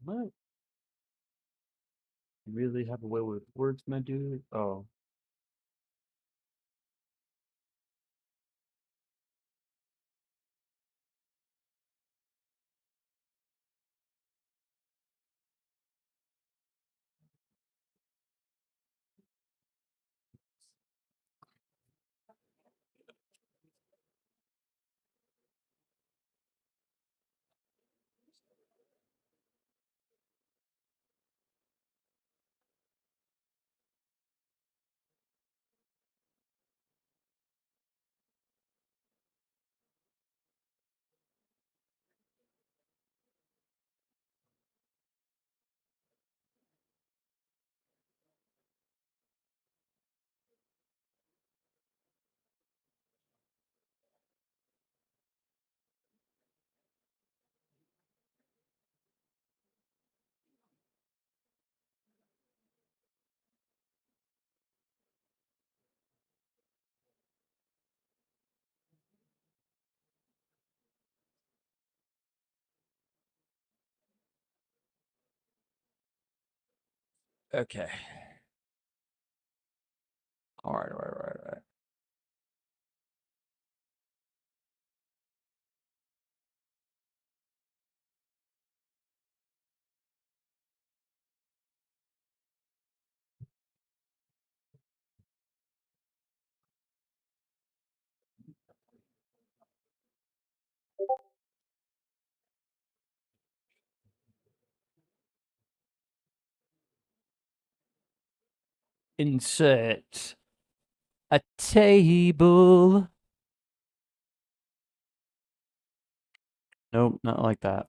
What? You really have a way with words, my dude? Oh, okay. All right. Insert a table. Nope, not like that.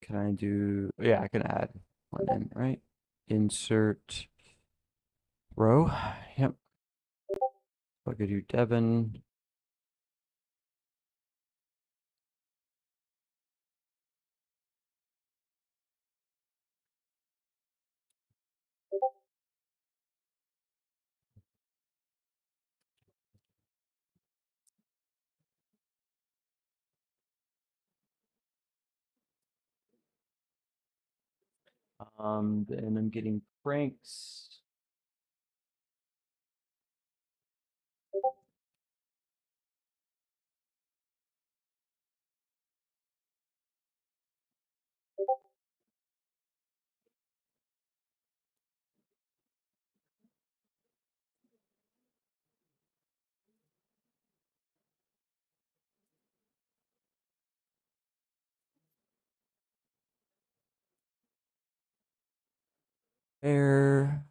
Can I do, yeah, I can add one in, right? Insert row. Yep. So I could do Devon. Then I'm getting Frank's. Air.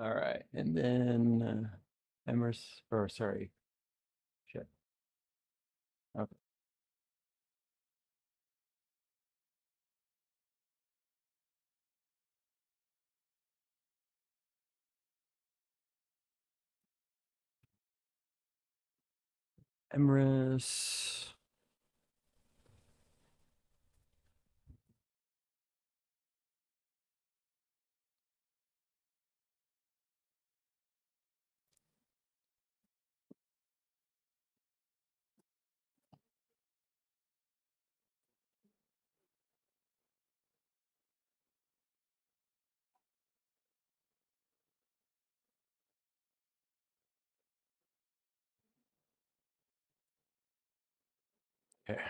All right. And then Emerson, or sorry, shit. Okay. Emrys. Okay.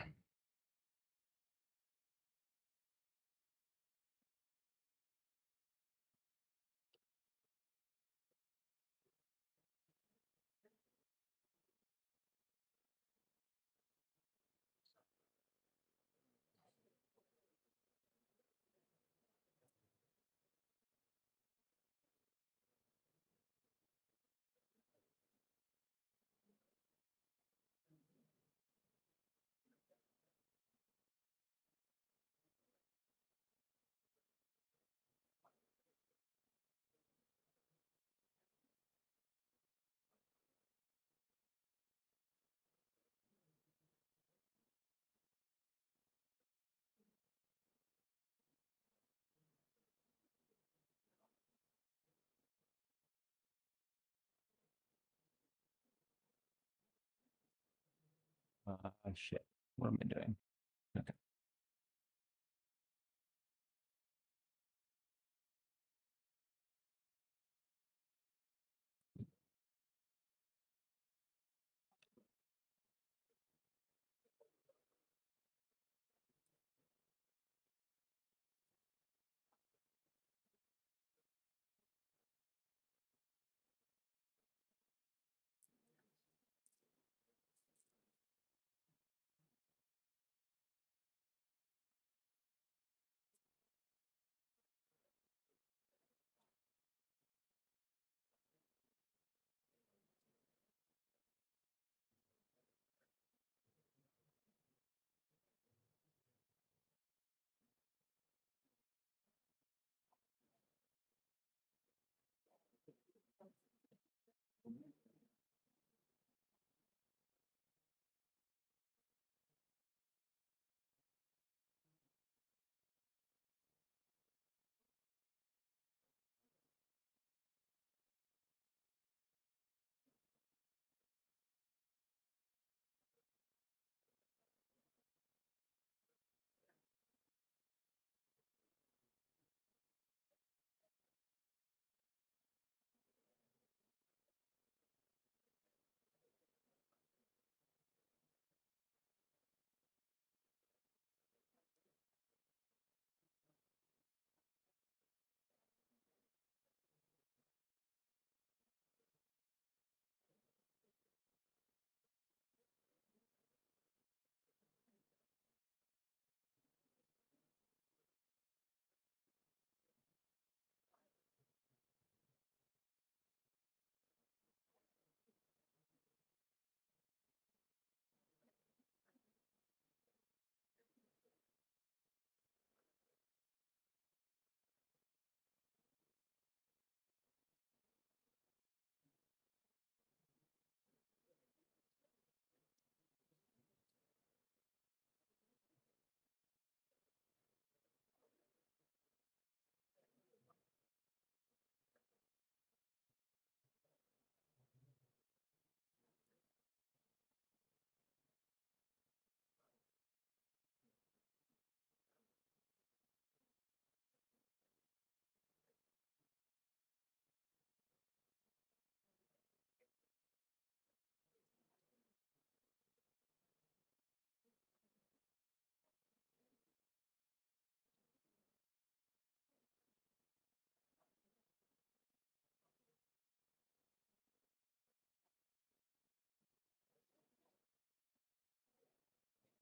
Shit. What am I doing? Okay.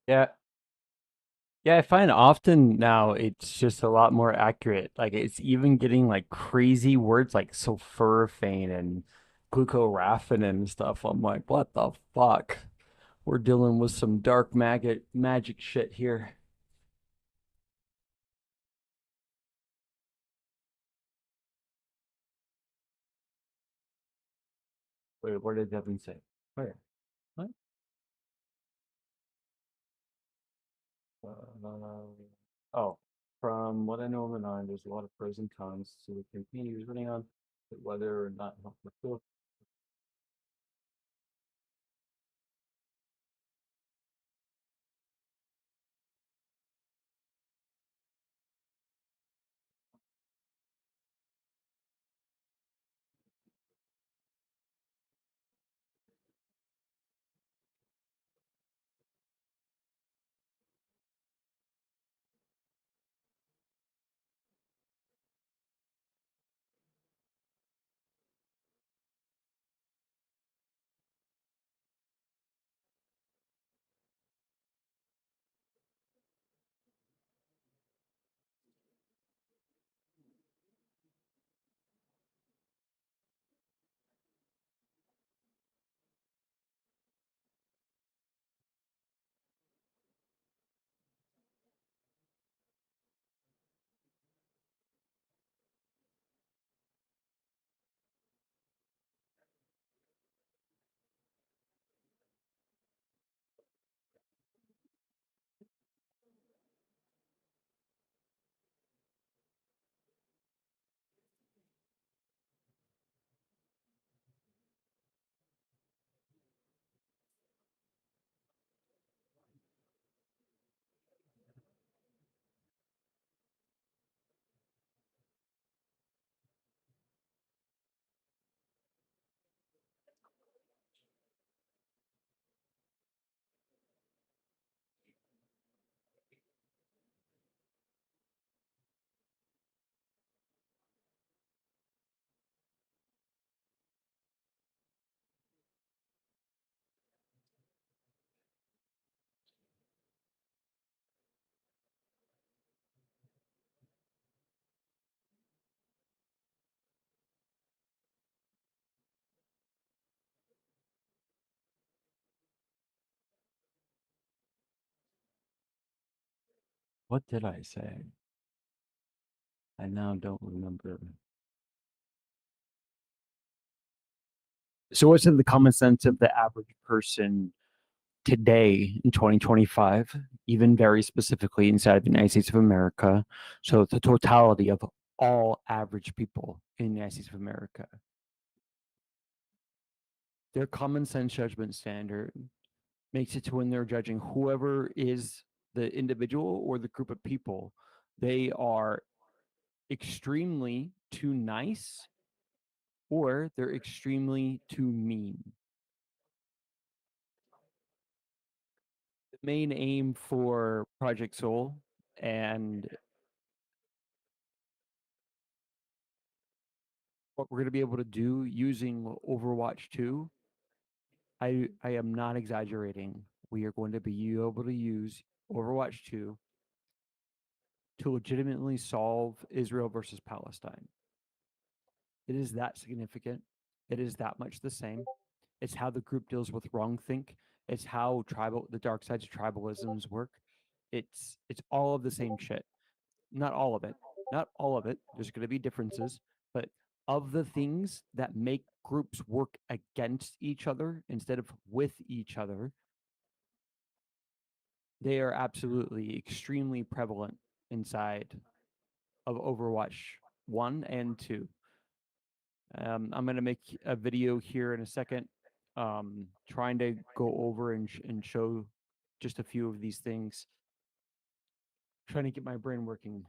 Yeah. Yeah, I find often now it's just a lot more accurate. Like it's even getting like crazy words like sulforaphane and glucoraphanin and stuff. I'm like, what the fuck? We're dealing with some dark maggot magic shit here. Wait, what did Devin say? Where? What? Oh, from what I know of the nine, there's a lot of pros and cons to the campaign he was running on, but whether or not helpful. What did I say? I now don't remember. So what's in the common sense of the average person today in 2025, even very specifically inside of the United States of America? So the totality of all average people in the United States of America, their common sense judgment standard makes it to when they're judging whoever is the individual or the group of people, they are extremely too nice or they're extremely too mean. The main aim for Project SoUL and what we're going to be able to do using Overwatch 2, I am not exaggerating. We are going to be able to use Overwatch 2 to legitimately solve Israel versus Palestine. It is that significant. It is that much the same. It's how the group deals with wrongthink. It's how the dark sides of tribalisms work. It's all of the same shit. Not all of it. Not all of it. There's going to be differences, but of the things that make groups work against each other instead of with each other, they are absolutely extremely prevalent inside of Overwatch 1 and 2. I'm going to make a video here in a second, trying to go over and show just a few of these things, trying to get my brain working.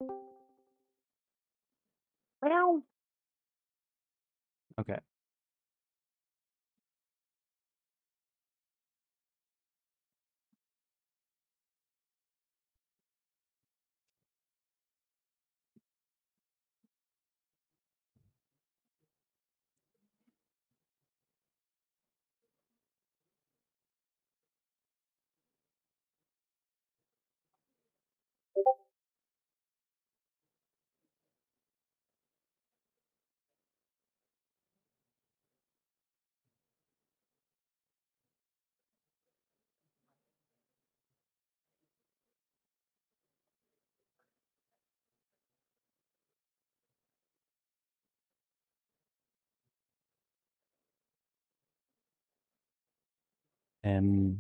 Meow. Okay. Um,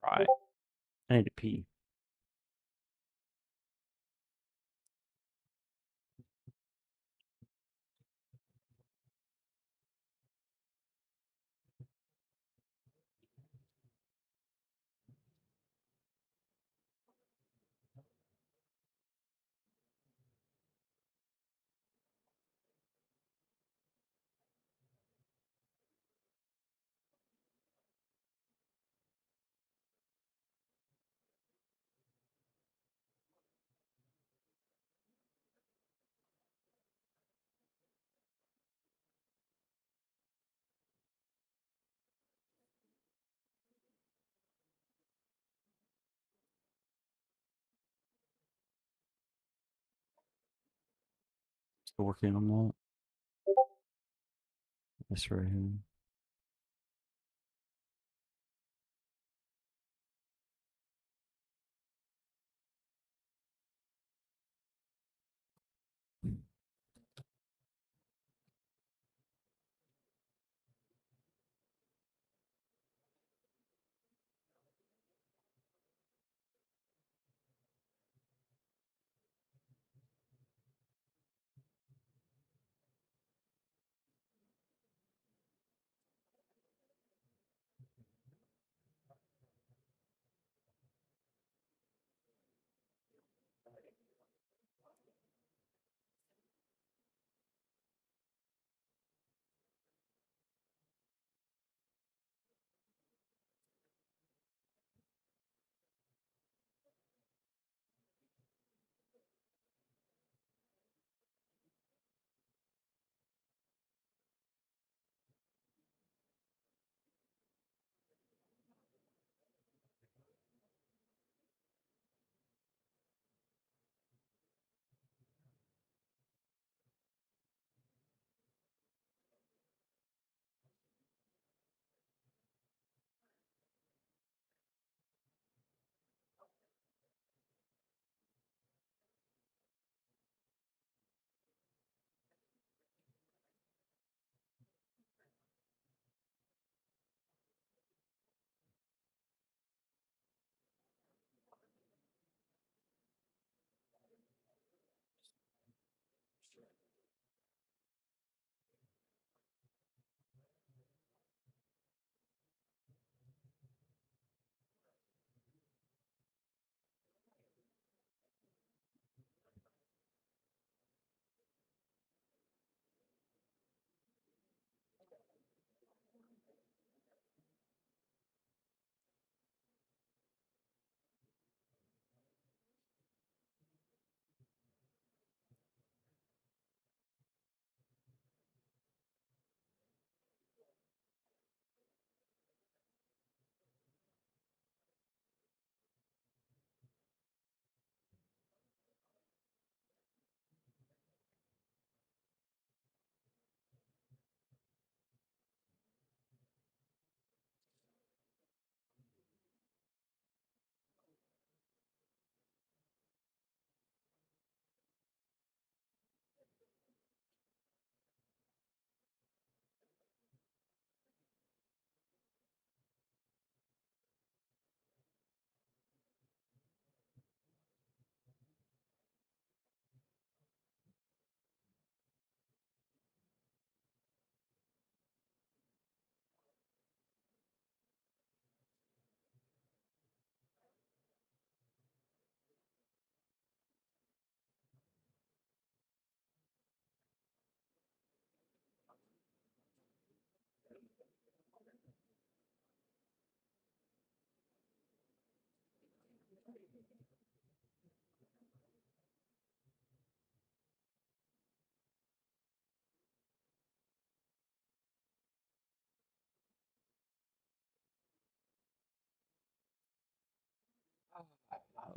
right. I need to pee. Still working on that. That's right here.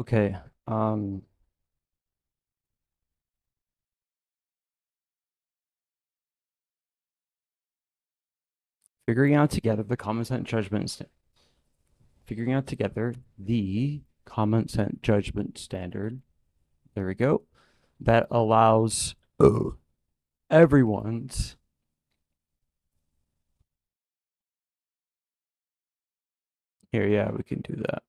Okay. Figuring out together the common sense judgment, figuring out together the common sense judgment standard. There we go. That allows everyone's. Here, yeah, we can do that.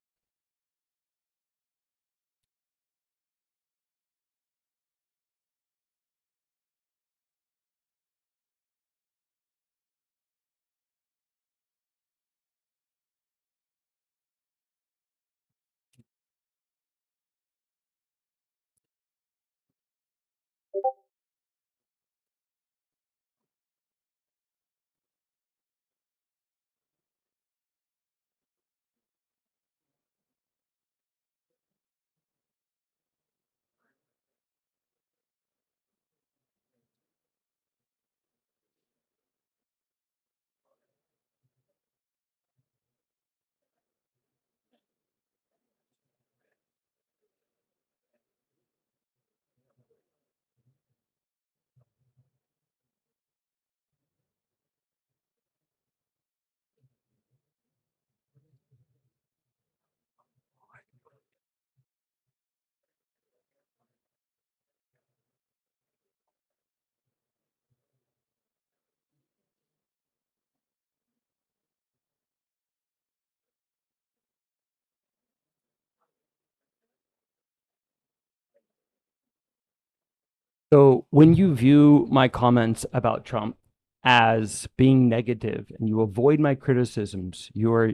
So when you view my comments about Trump as being negative and you avoid my criticisms, you're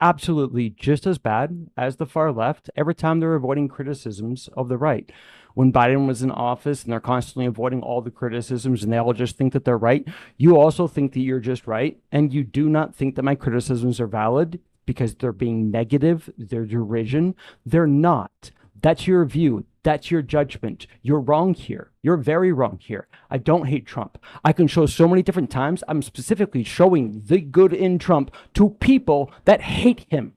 absolutely just as bad as the far left every time they're avoiding criticisms of the right. When Biden was in office and they're constantly avoiding all the criticisms and they all just think that they're right, you also think that you're just right. And you do not think that my criticisms are valid because they're being negative, they're derision. They're not. That's your view. That's your judgment. You're wrong here. You're very wrong here. I don't hate Trump. I can show so many different times. I'm specifically showing the good in Trump to people that hate him.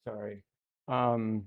Sorry. Um,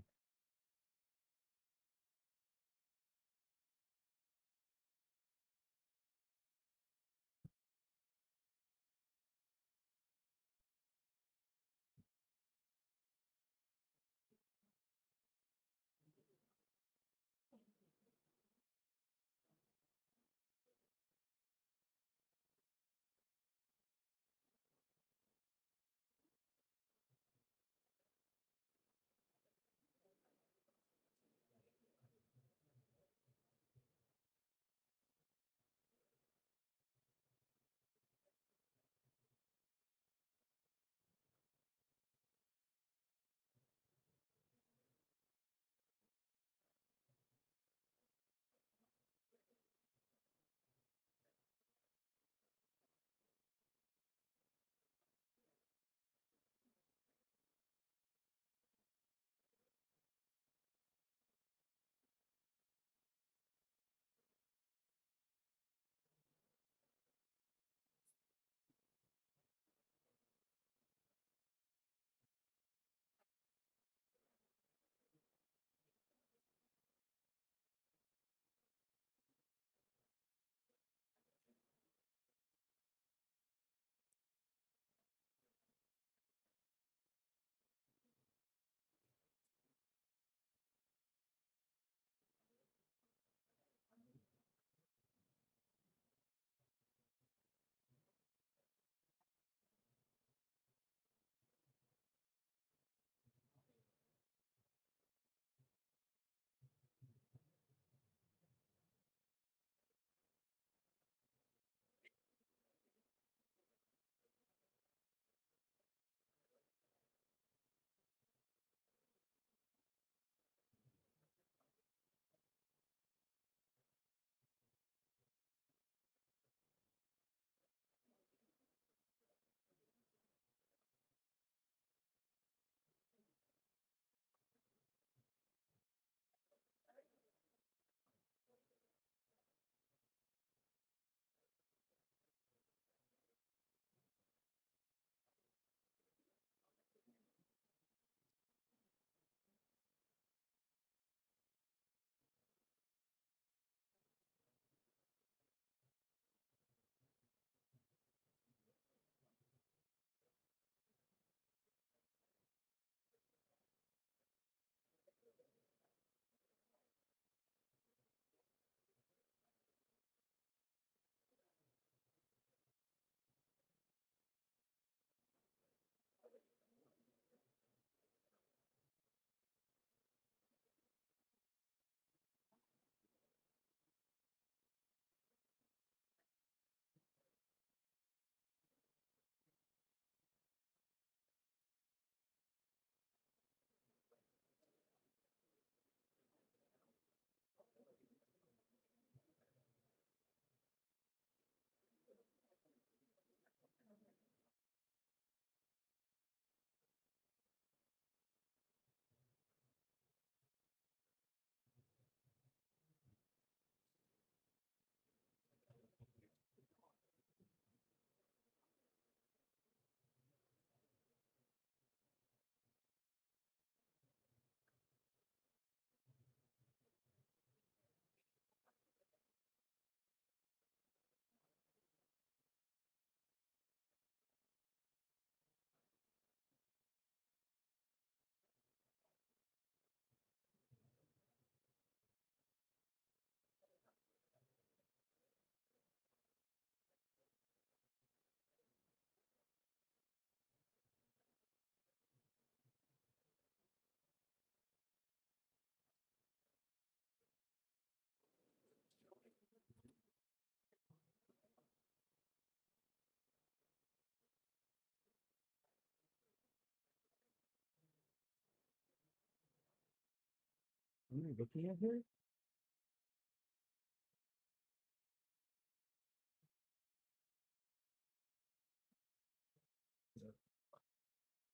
What am I looking at here?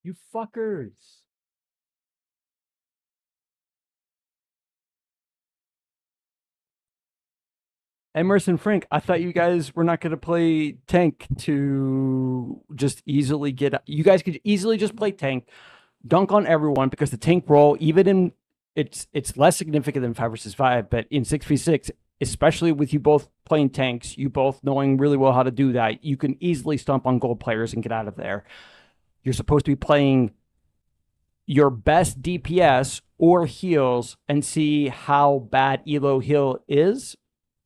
You fuckers. Emerson Frank, I thought you guys were not going to play tank to just easily get. You guys could easily just play tank, dunk on everyone because the tank role, even in it's less significant than 5 versus 5, but in 6v6, especially with you both playing tanks, you both knowing really well how to do that, you can easily stomp on gold players and get out of there. You're supposed to be playing your best DPS or heals and see how bad Elo heal is,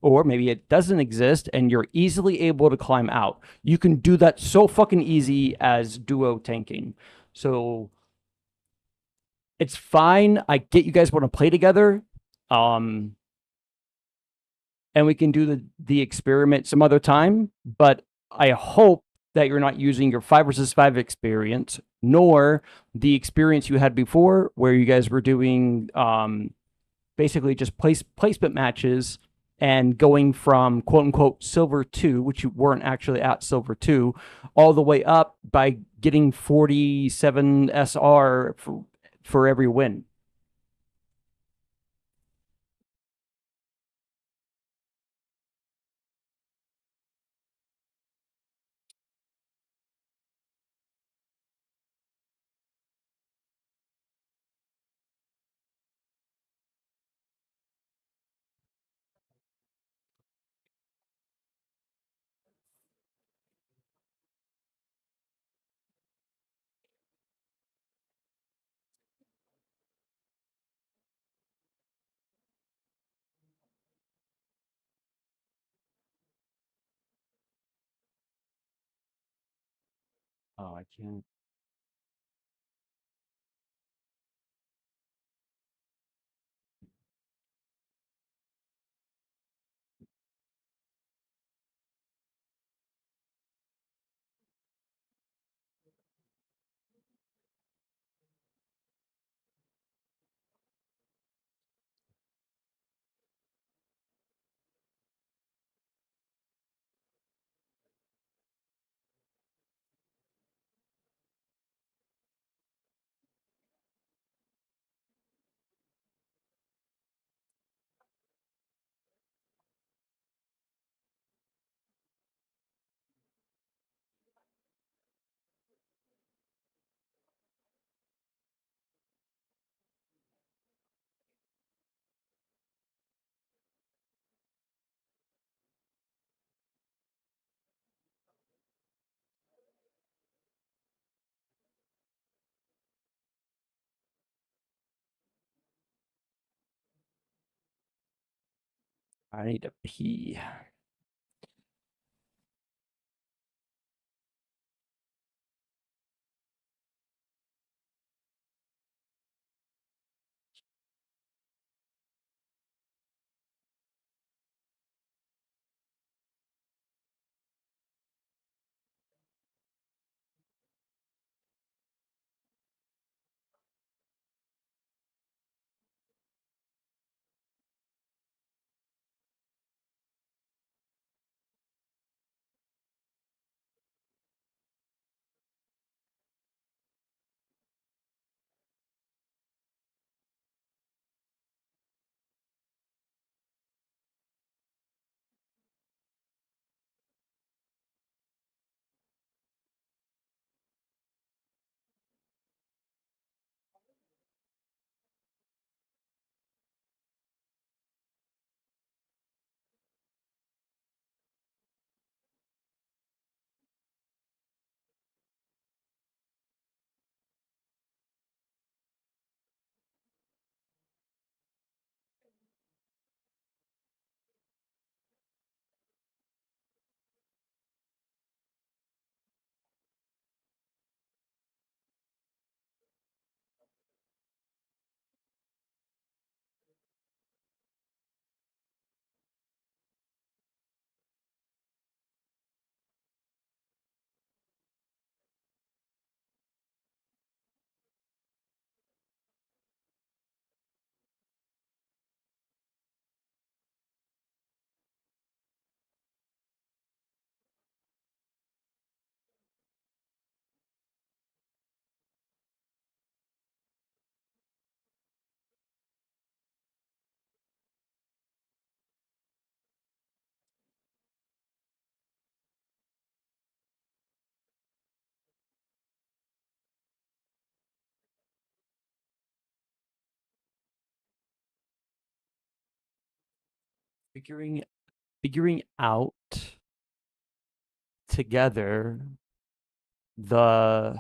or maybe it doesn't exist and you're easily able to climb out. You can do that so fucking easy as duo tanking. So it's fine. I get you guys want to play together. Um, and we can do the experiment some other time, but I hope that you're not using your 5 versus 5 experience, nor the experience you had before where you guys were doing basically just placement matches and going from quote unquote silver 2, which you weren't actually at silver 2, all the way up by getting 47 SR for every win. Oh, I can't. I need to pee. Figuring figuring out together the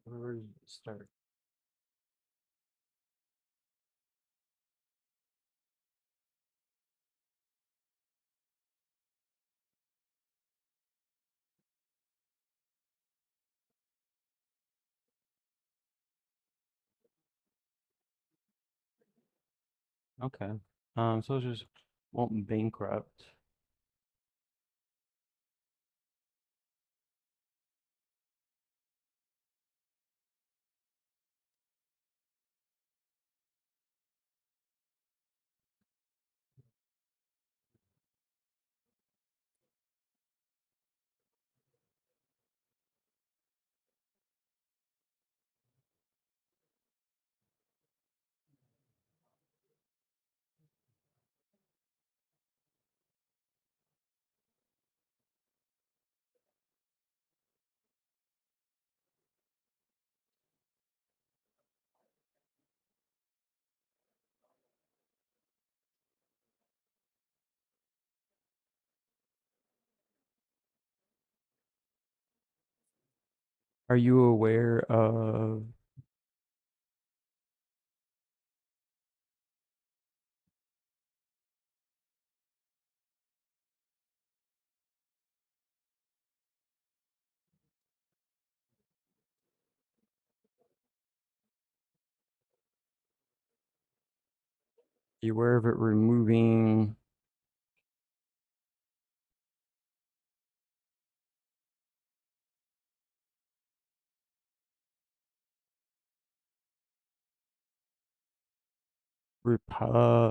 where does it start? Okay. So it's just won't bankrupt. Are you aware of you aware of it removing Republican?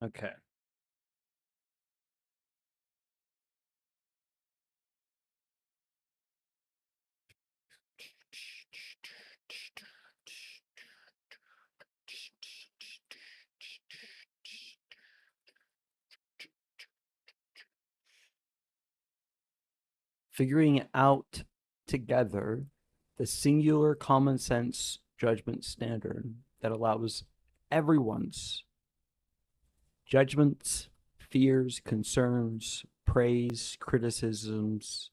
Okay. Figuring out together the singular common sense judgment standard that allows everyone's judgments, fears, concerns, praise, criticisms,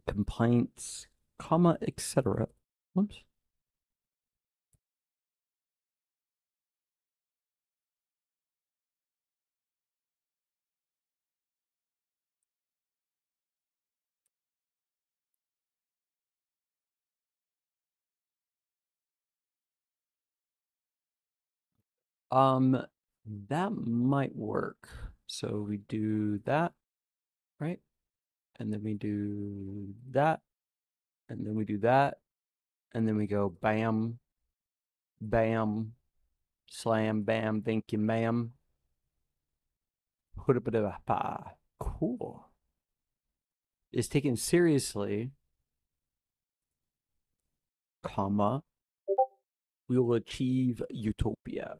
complaints, comma, etc. Whoops. Um, that might work. So we do that. right? And then we do that, and then we do that, and then we go bam, bam, slam, bam, thank you, ma'am. Put a bit of a pa. Cool. Is taken seriously, comma, we will achieve utopia.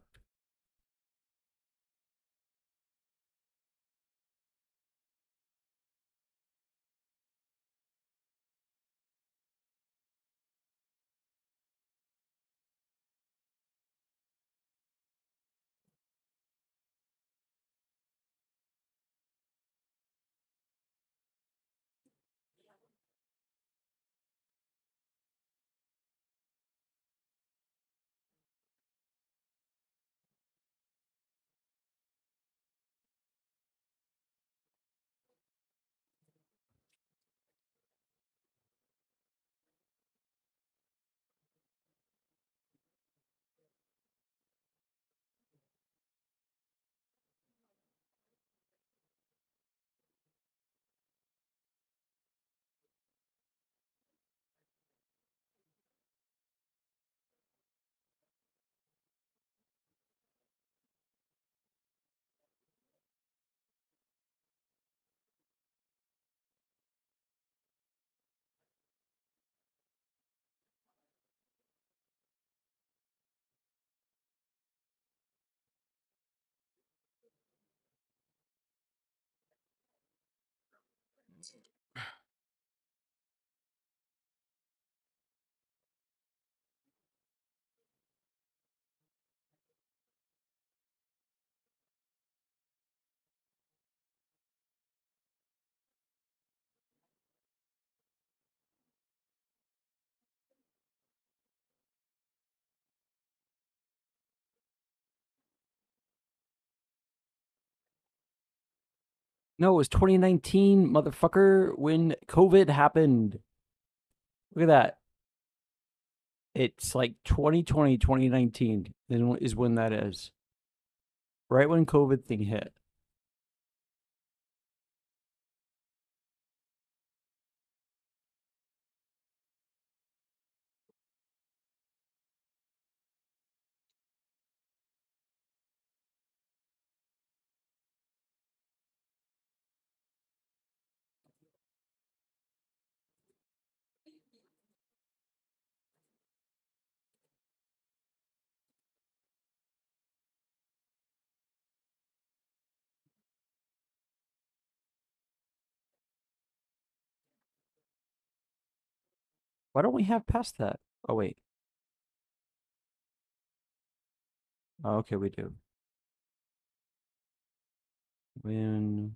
No, it was 2019, motherfucker, when COVID happened. Look at that. It's like 2020, 2019 is when that is. Right when COVID thing hit. Why don't we have past that? Oh, wait. Oh, okay, we do. When.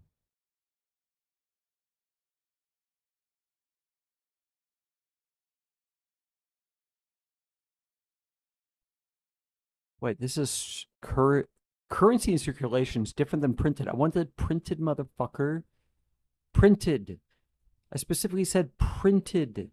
Wait, this is currency in circulation is different than printed. I wanted printed, motherfucker. Printed. I specifically said printed.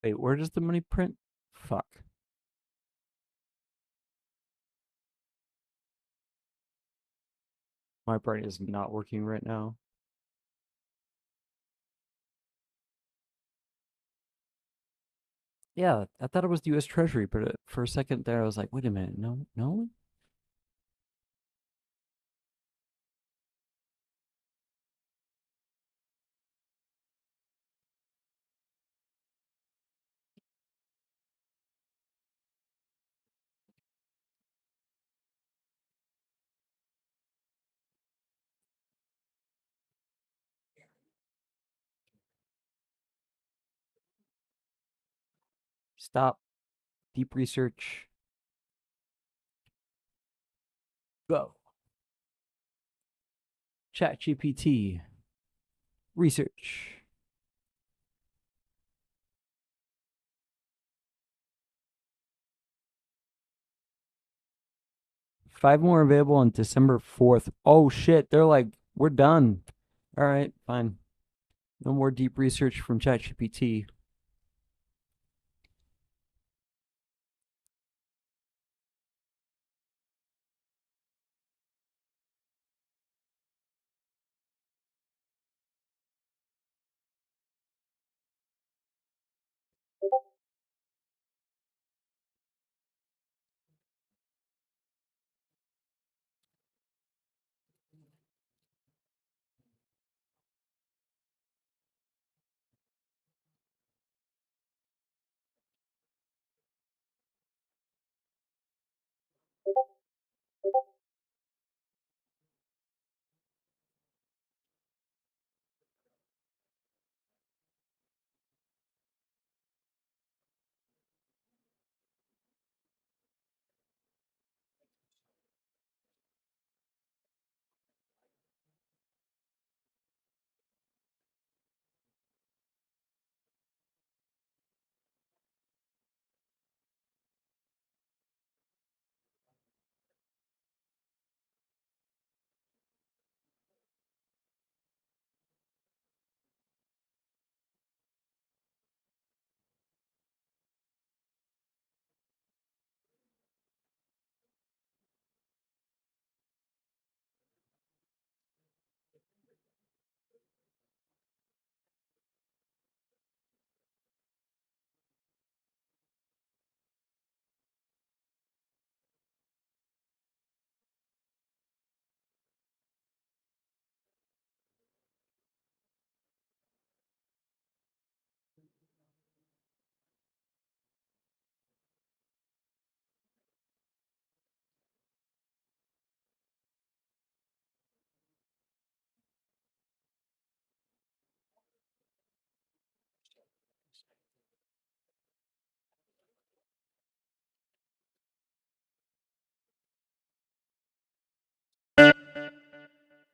Wait, where does the money print? Fuck. My brain is not working right now. Yeah, I thought it was the US Treasury, but for a second there, I was like, wait a minute. No, no? Stop. Deep research. Go. Chat GPT. Research. 5 more available on December 4th. Oh shit. They're like, we're done. All right, fine. No more deep research from ChatGPT.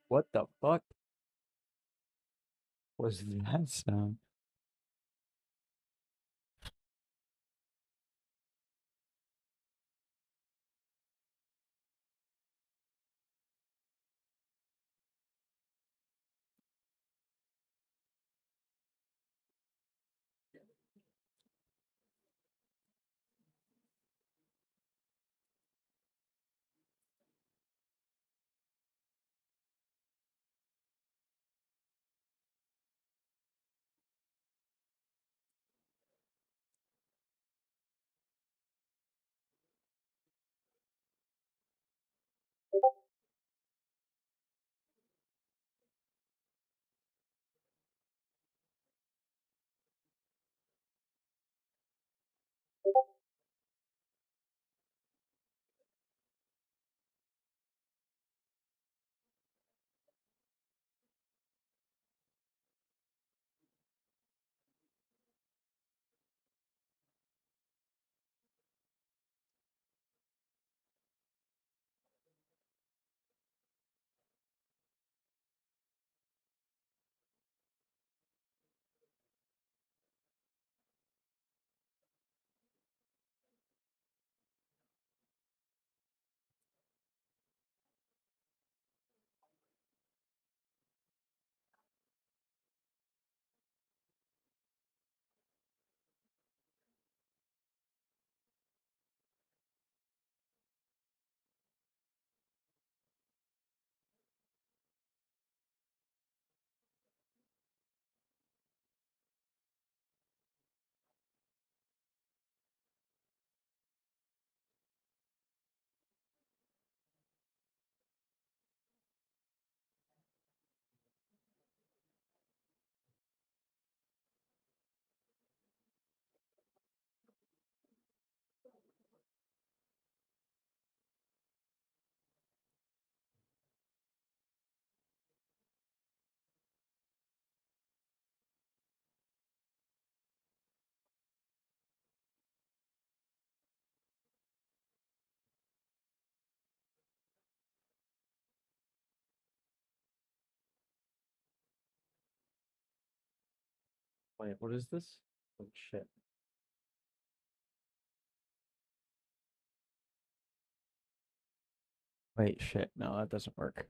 What the fuck was that sound? Wait, what is this? Oh shit. Wait, shit. No, that doesn't work.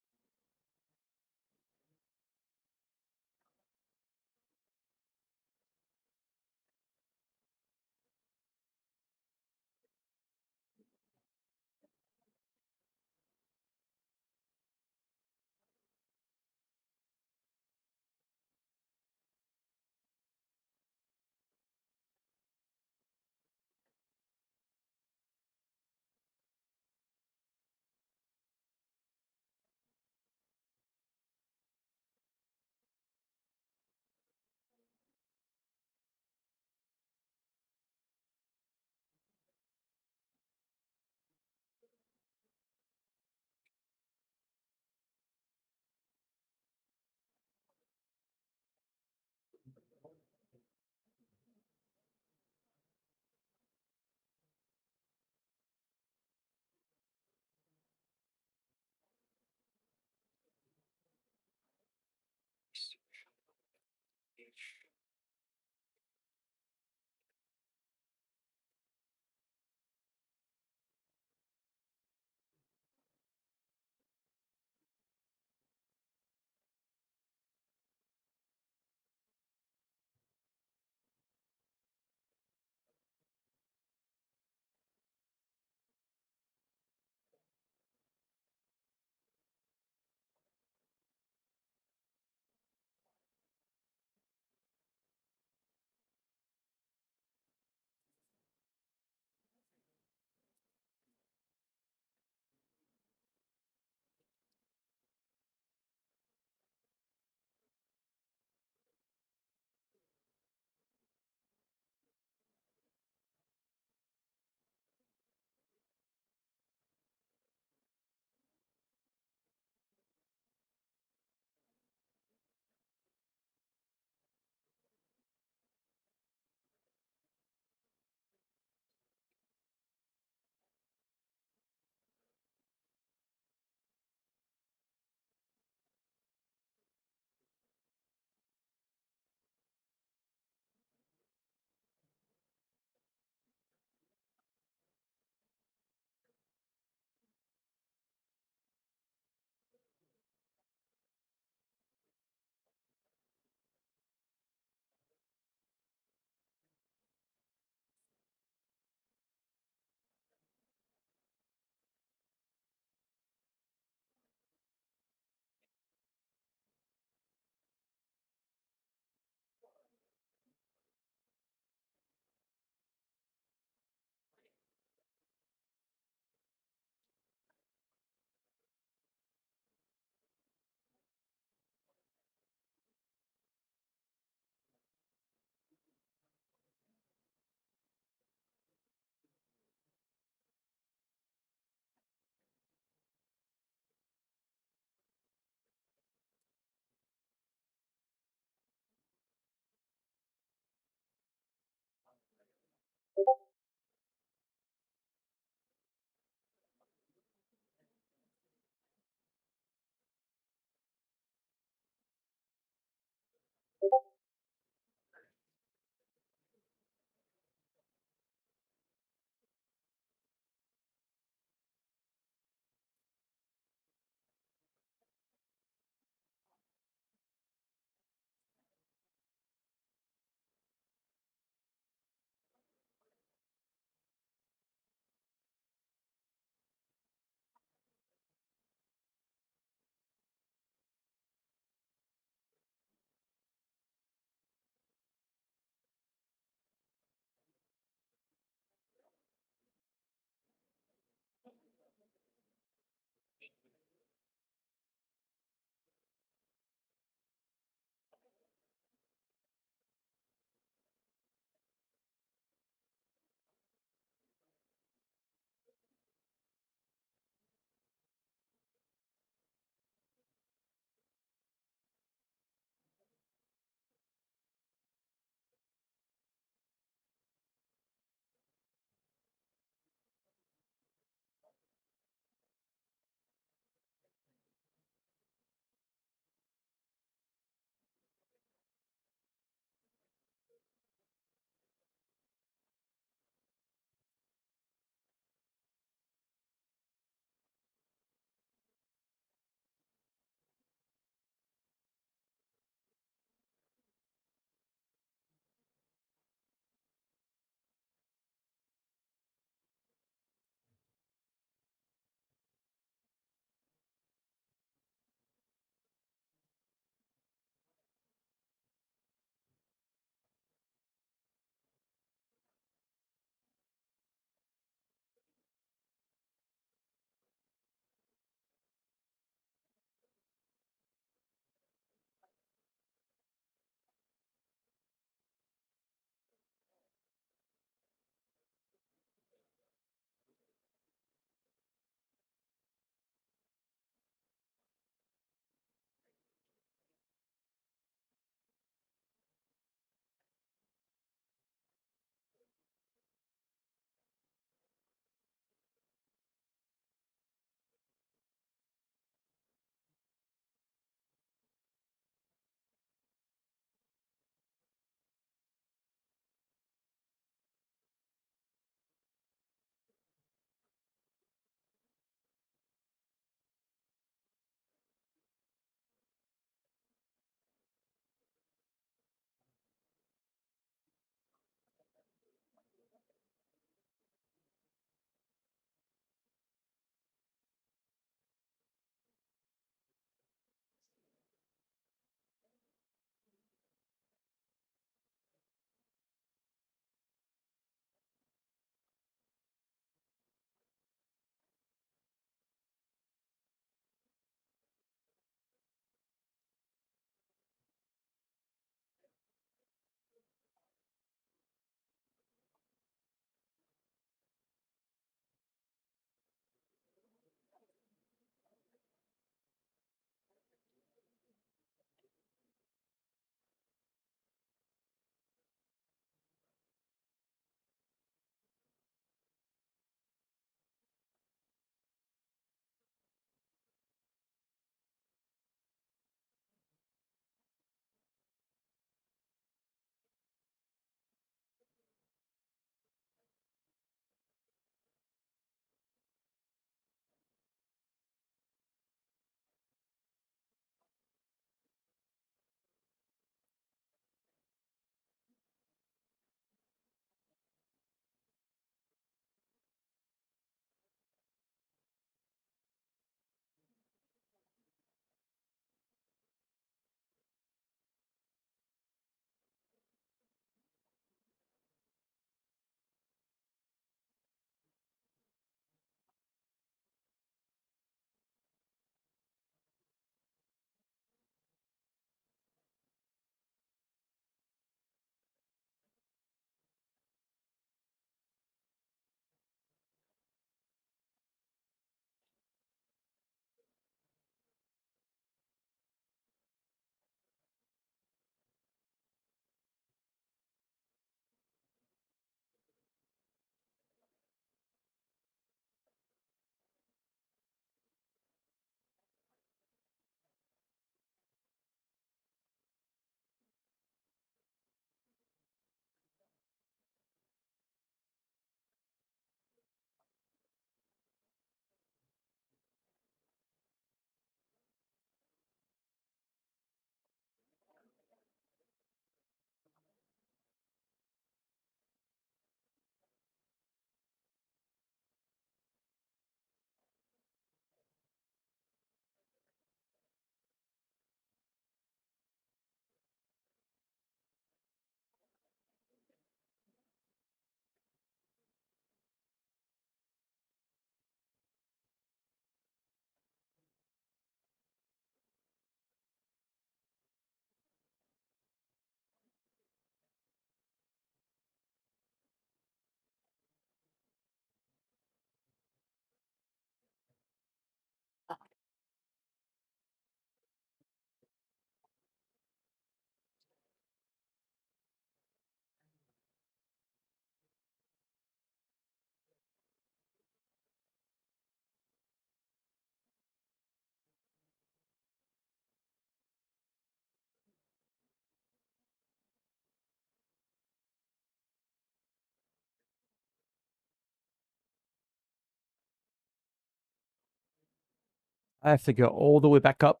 I have to go all the way back up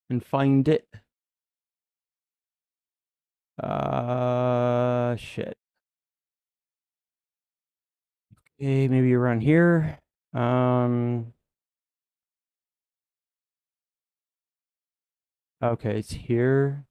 and find it. Shit. Okay, maybe around here. Um, okay, it's here.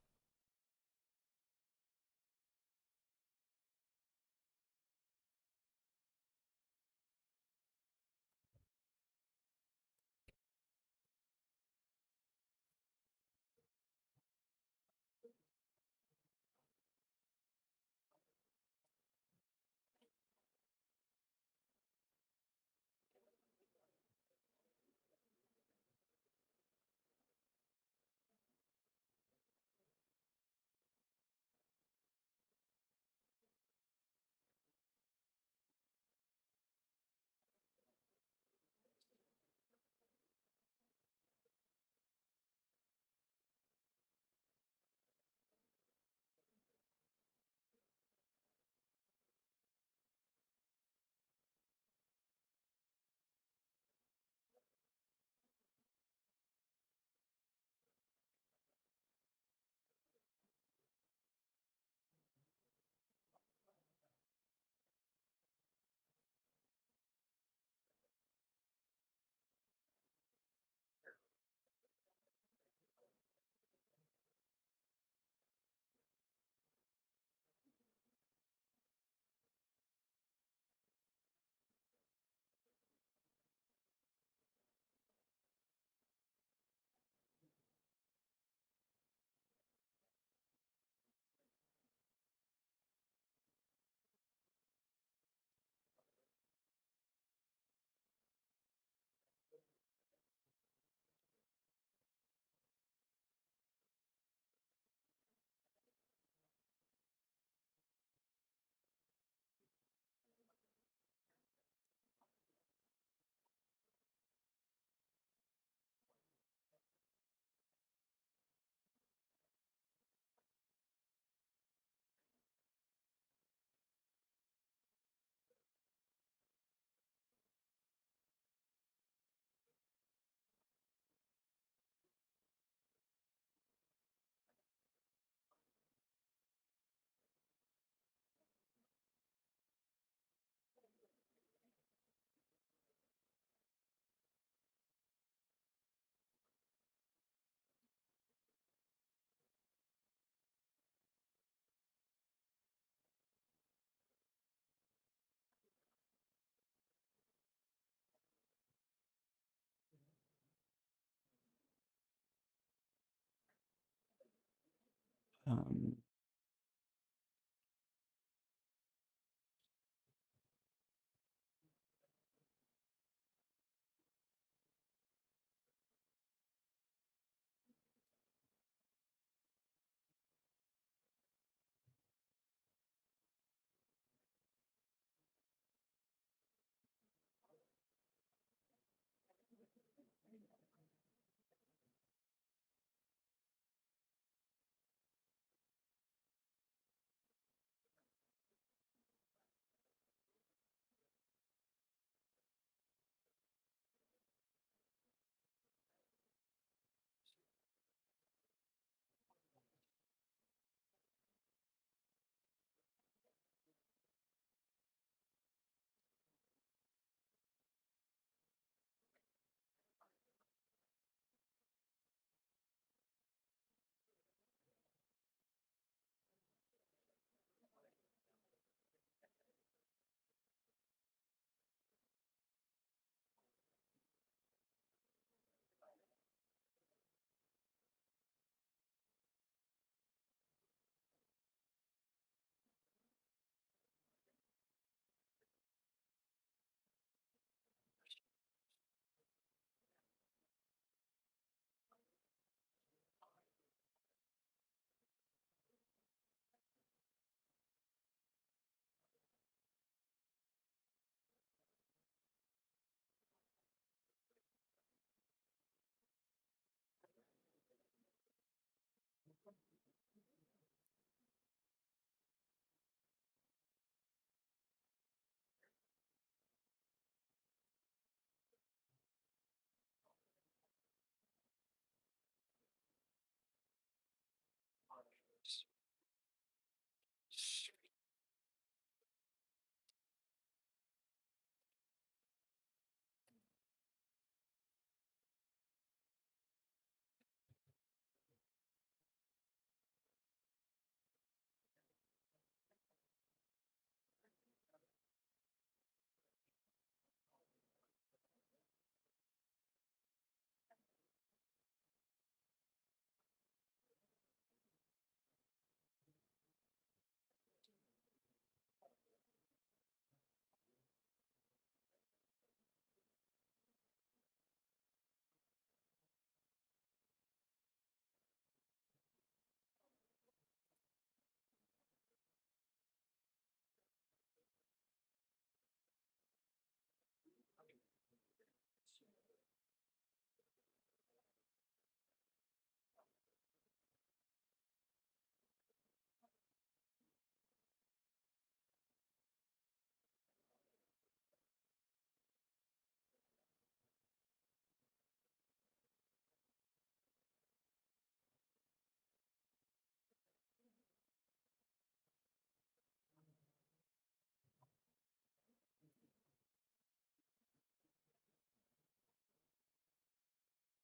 Um,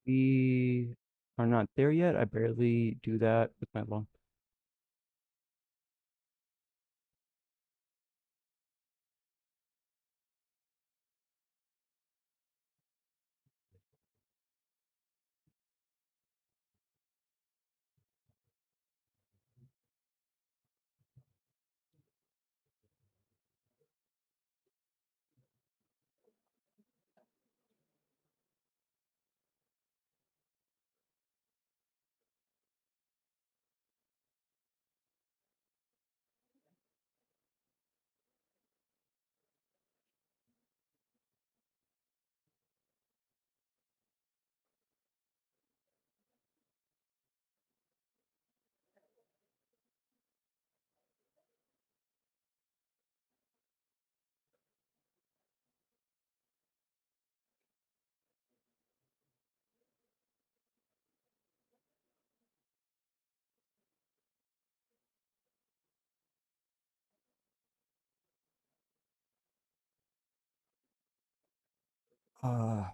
We are not there yet. I barely do that with my long. Uh,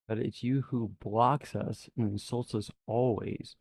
but it's you who blocks us and insults us always.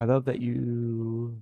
I love that you.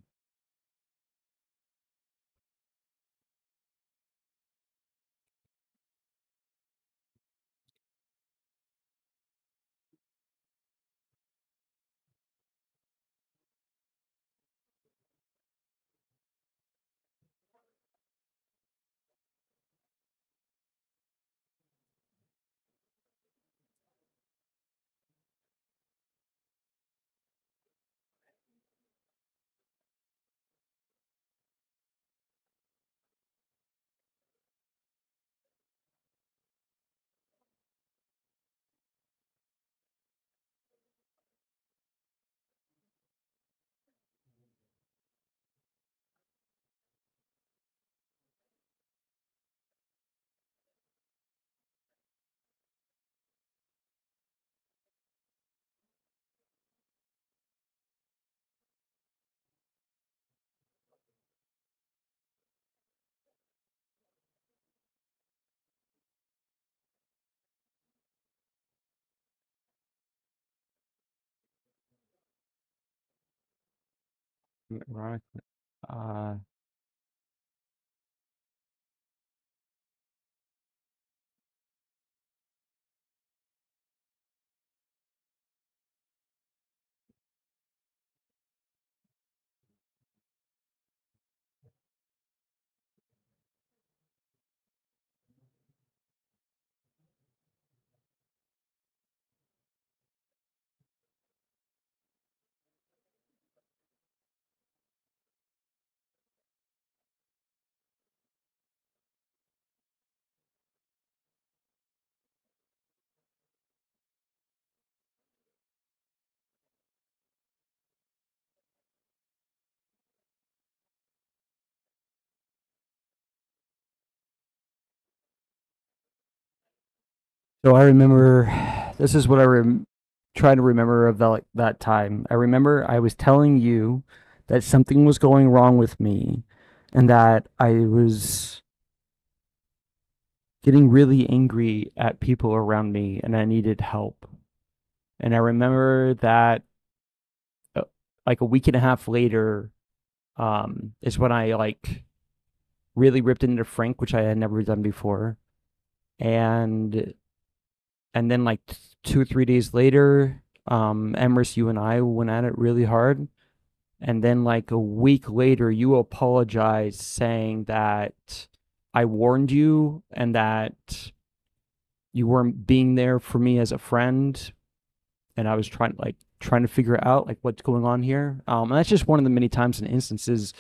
Ironically, uh, so I remember this is what trying to remember of that time. I remember I was telling you that something was going wrong with me and that I was getting really angry at people around me and I needed help. And I remember that uh, like a week and a half later is when I like really ripped into Frank, which I had never done before. And then like 2 or 3 days later, Emrys, you and I went at it really hard. And then like a week later, you apologized saying that I warned you and that you weren't being there for me as a friend. And I was trying to figure out like what's going on here. And that's just one of the many times and instances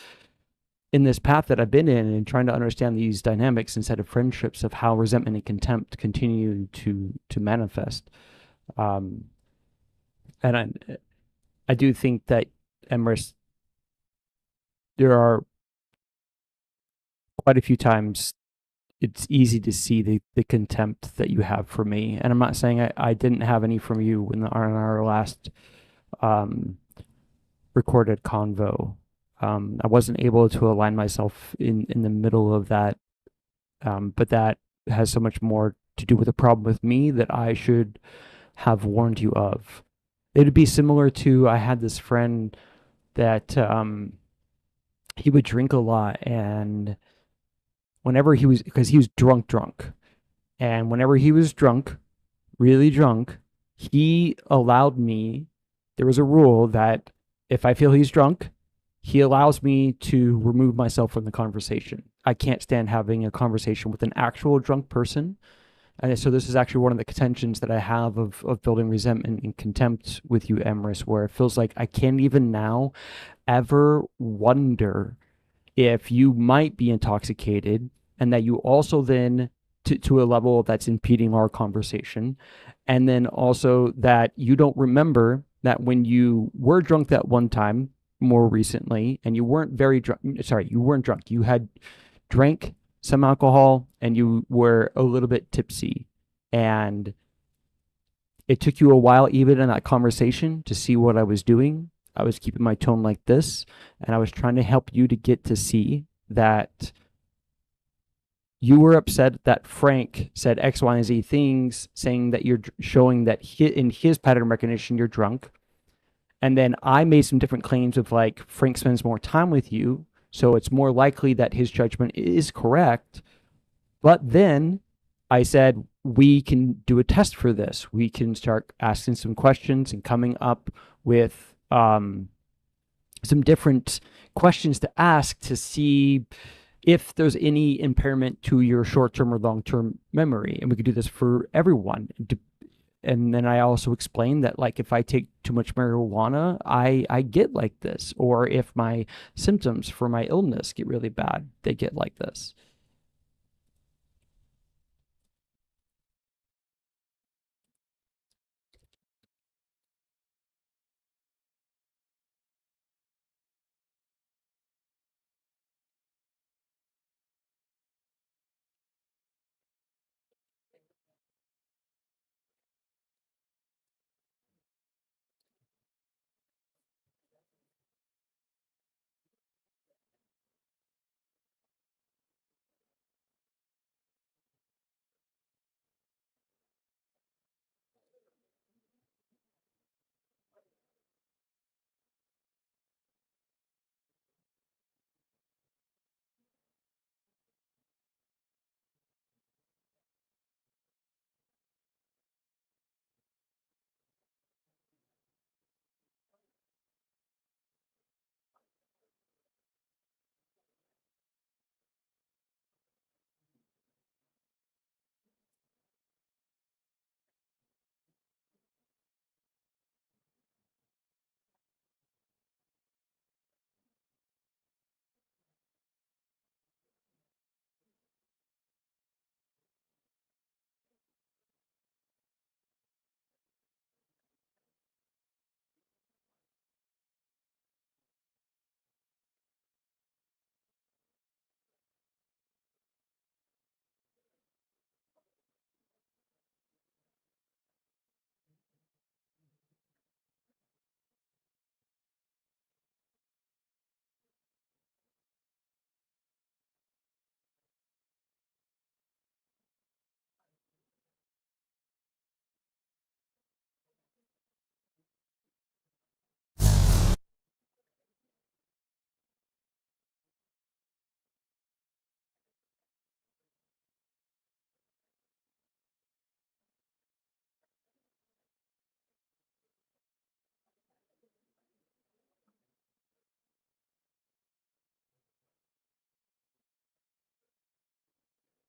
in this path that I've been in and trying to understand these dynamics instead of friendships of how resentment and contempt continue to manifest. Um, and I do think that Emrys, there are quite a few times it's easy to see the contempt that you have for me. And I'm not saying I didn't have any from you on our last um, recorded convo. I wasn't able to align myself in the middle of that, but that has so much more to do with a problem with me that I should have warned you of. It'd be similar to I had this friend that he would drink a lot, and whenever he was, because he was drunk, and whenever he was drunk, really drunk, he allowed me. There was a rule that if I feel he's drunk, he allows me to remove myself from the conversation. I can't stand having a conversation with an actual drunk person. And so this is actually one of the contentions that I have of building resentment and contempt with you, Emrys, where it feels like I can't even now ever wonder if you might be intoxicated and that you also then to a level that's impeding our conversation, and then also that you don't remember that when you were drunk that one time more recently and you weren't very drunk, sorry, you weren't drunk, you had drank some alcohol and you were a little bit tipsy, and it took you a while even in that conversation to see what I was doing. I was keeping my tone like this, and I was trying to help you to get to see that you were upset that Frank said X, Y, and Z things, saying that you're showing that in his pattern recognition, you're drunk. And then I made some different claims of like Frank spends more time with you, so it's more likely that his judgment is correct. But then I said, we can do a test for this. We can start asking some questions and coming up with some different questions to ask to see if there's any impairment to your short-term or long-term memory. And we could do this for everyone. And then I also explained that like if I take too much marijuana, I get like this. Or if my symptoms for my illness get really bad, they get like this.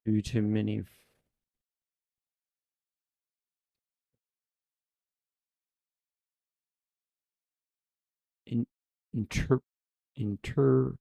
Due to many in, inter inter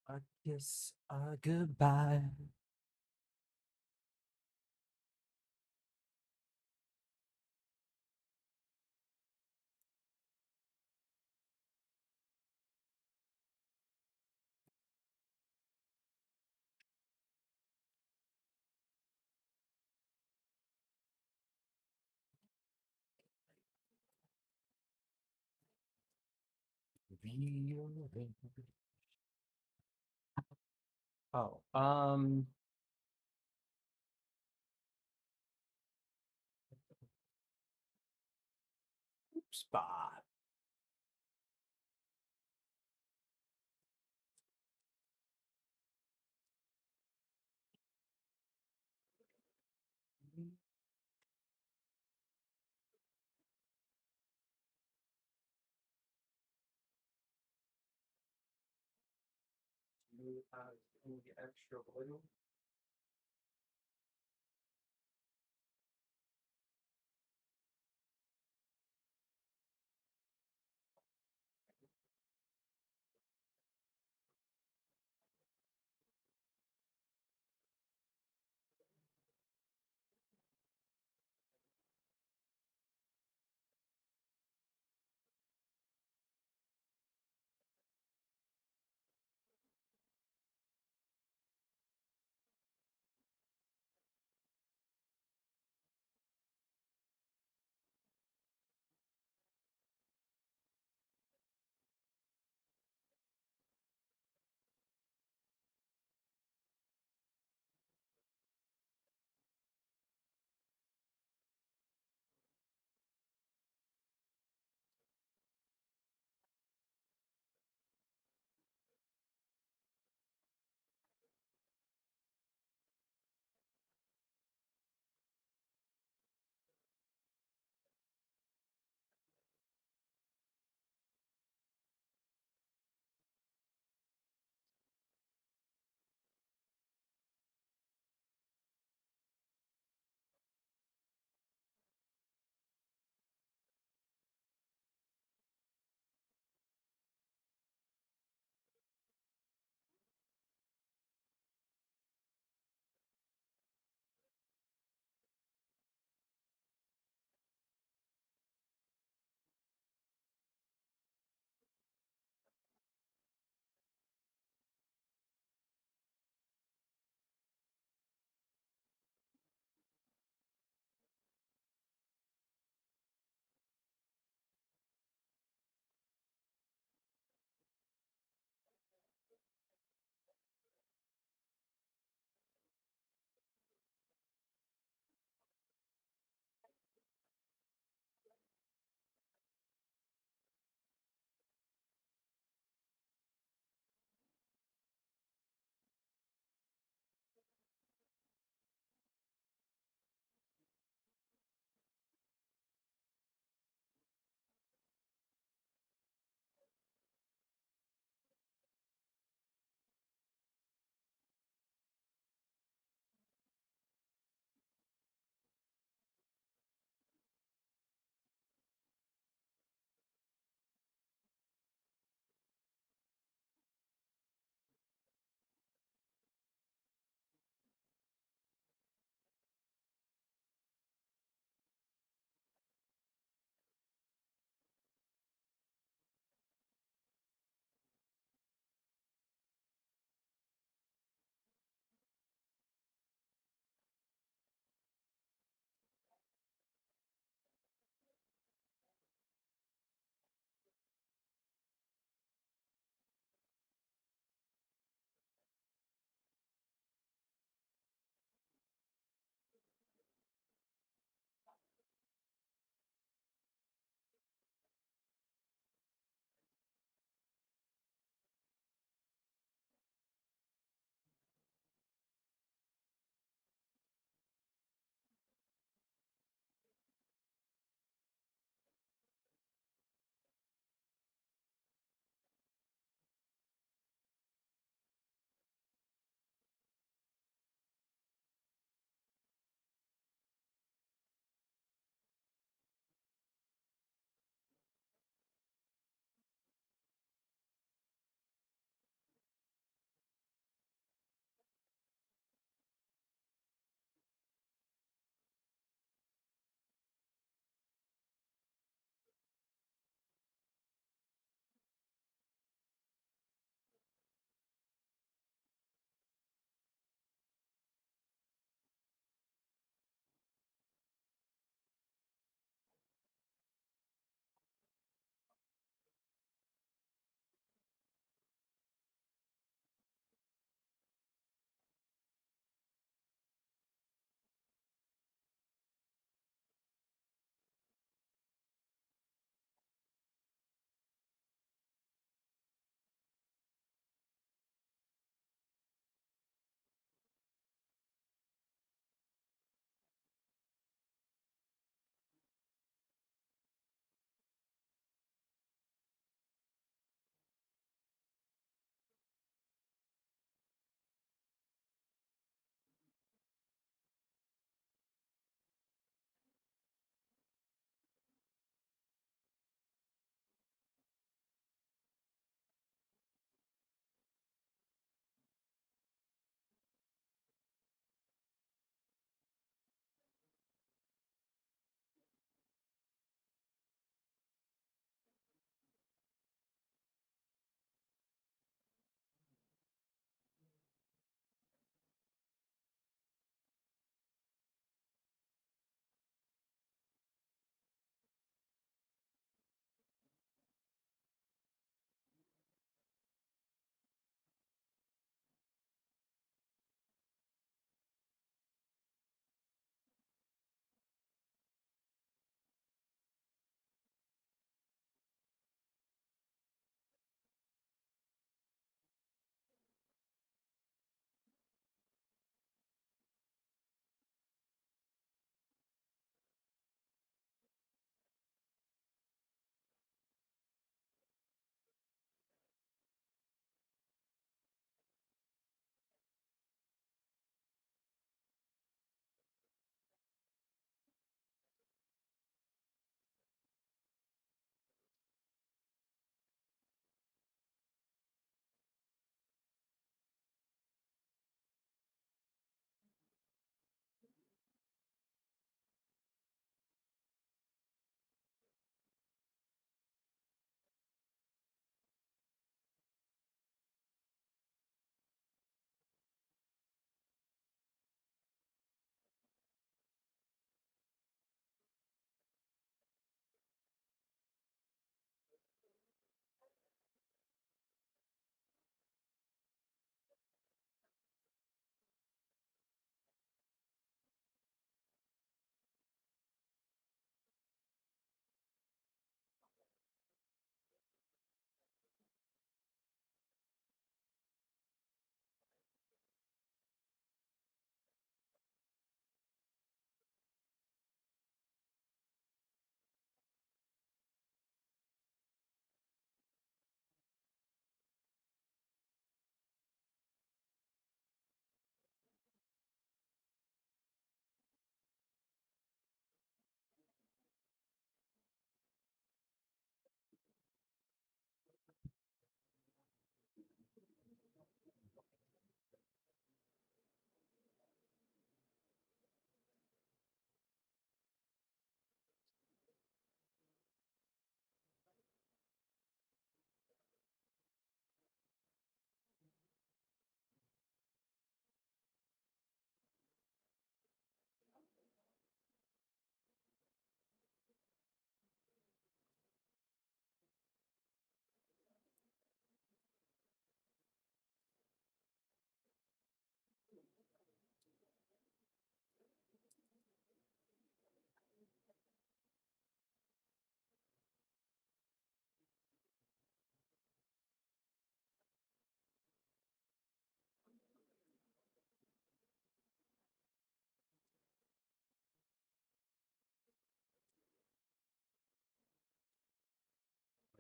A kiss, a goodbye. Oh, spot. The extra oil.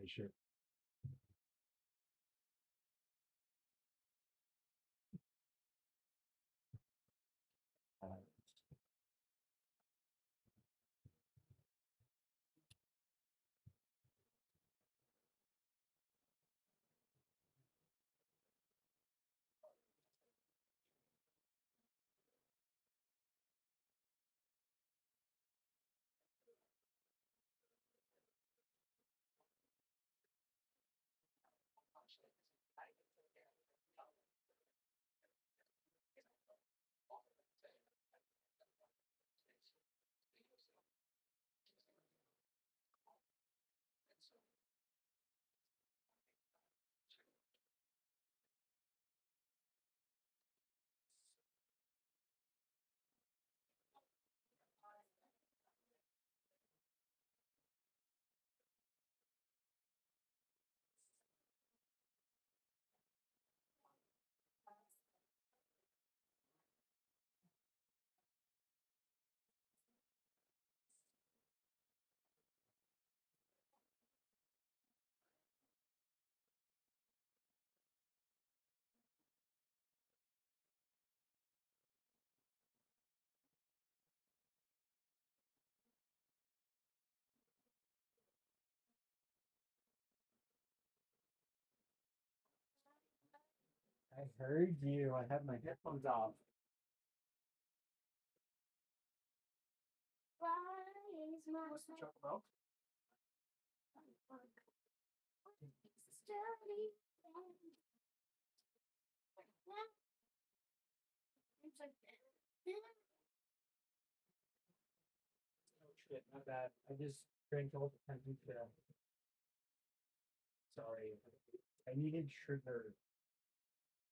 Sure. I heard you. I had my headphones off. Why is my What's the chocolate milk? study? It's like, Oh shit, not bad. I just drank all the kombucha. Sorry. I needed sugar.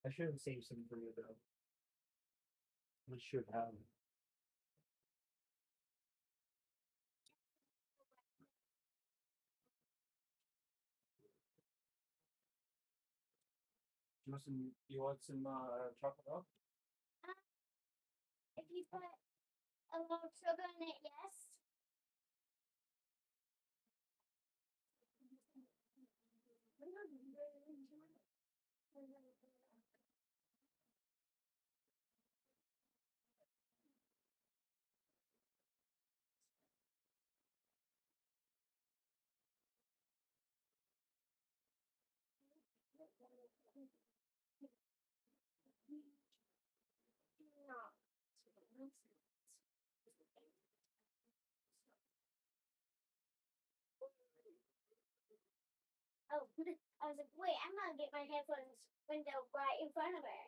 I should have saved some for you though. We should have. You want some chocolate milk? uh, if you put a little sugar in it, yes. No. Oh, I was like, wait, I'm gonna get my headphones window right in front of her.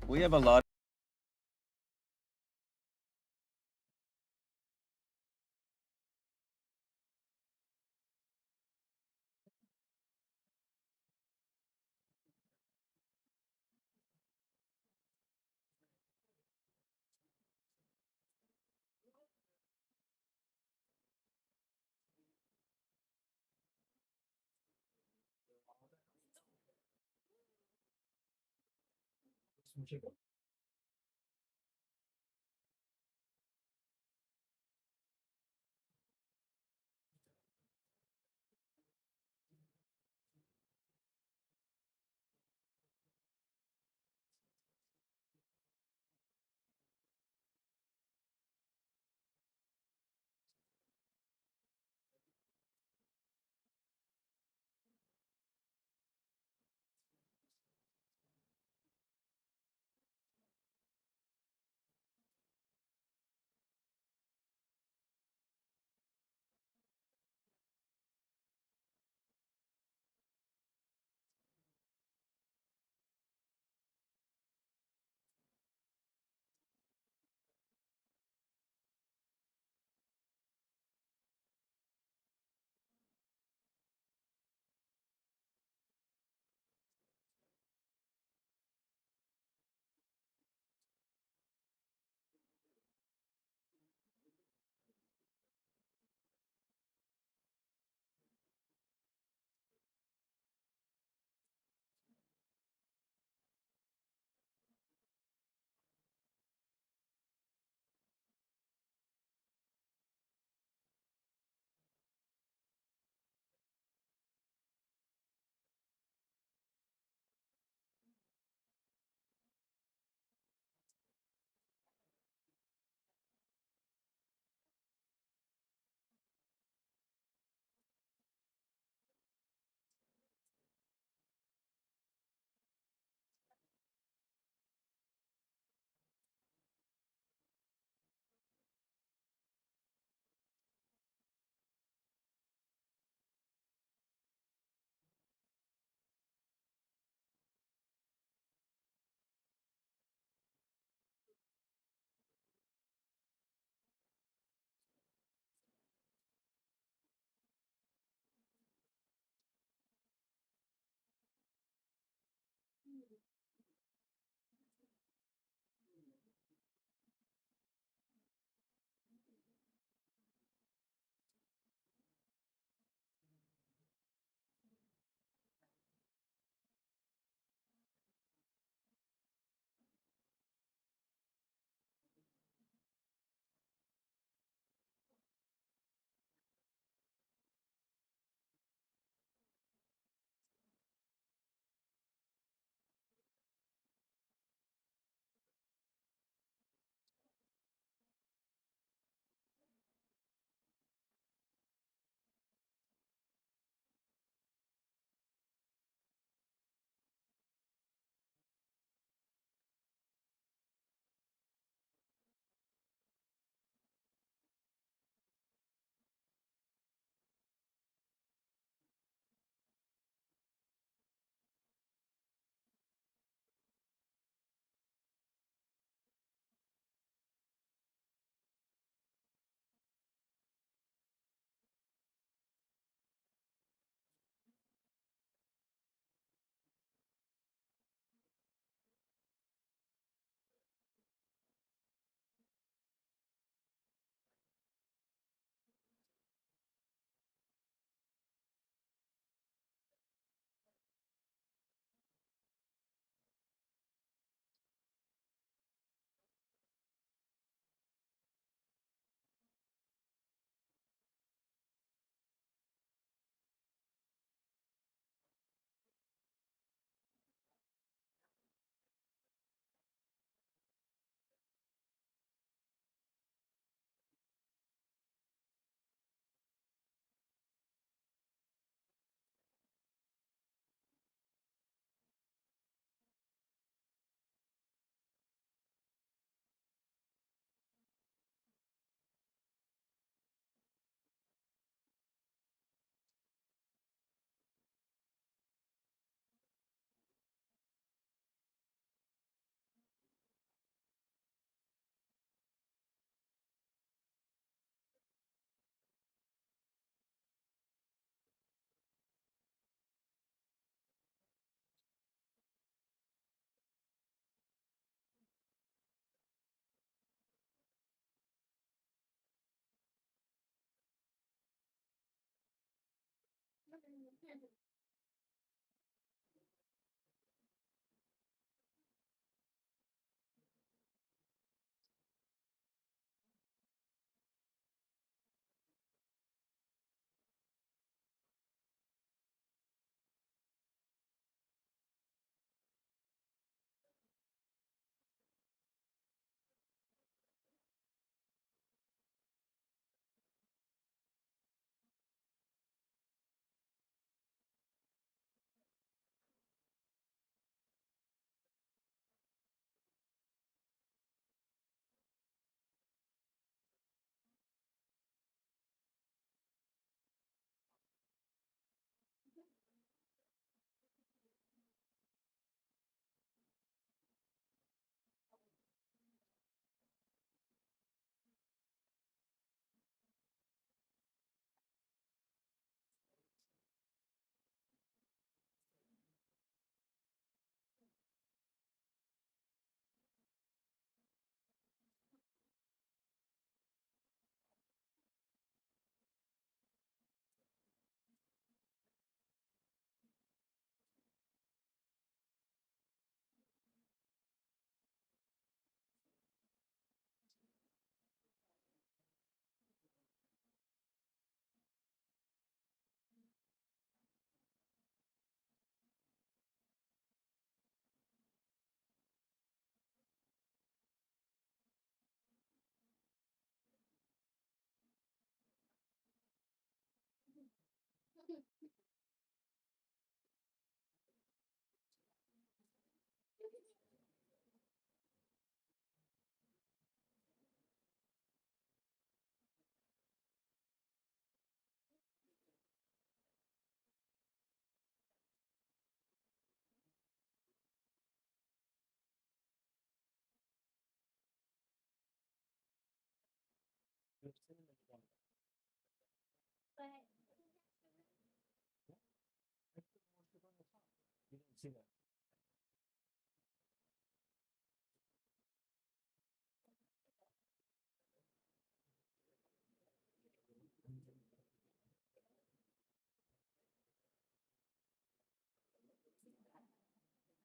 We have a lot.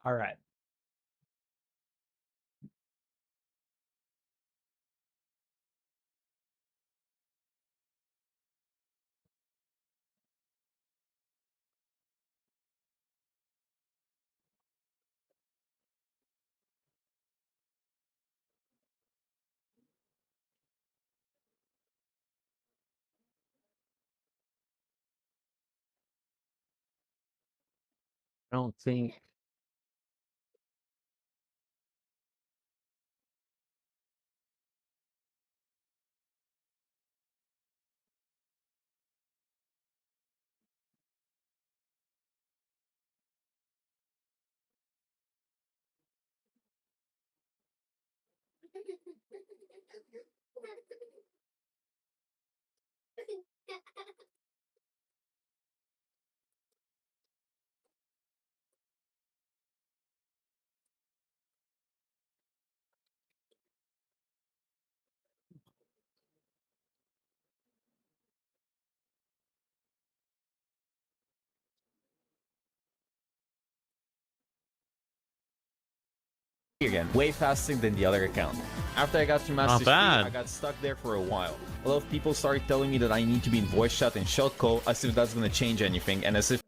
All right. I don't think again, way faster than the other account. After I got to Master 3, I got stuck there for a while. A lot of people started telling me that I need to be in voice chat and shotcall as if that's gonna change anything, and as if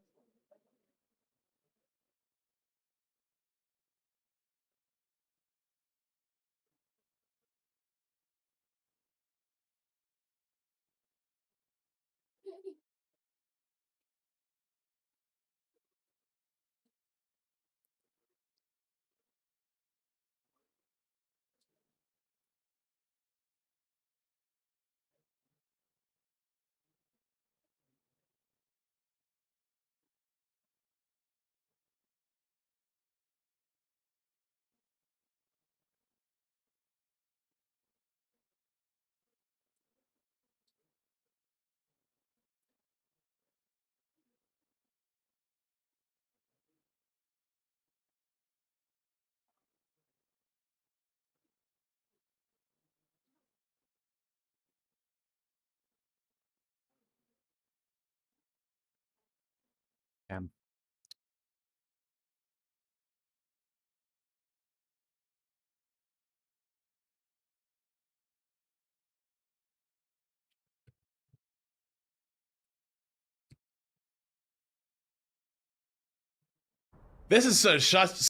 This is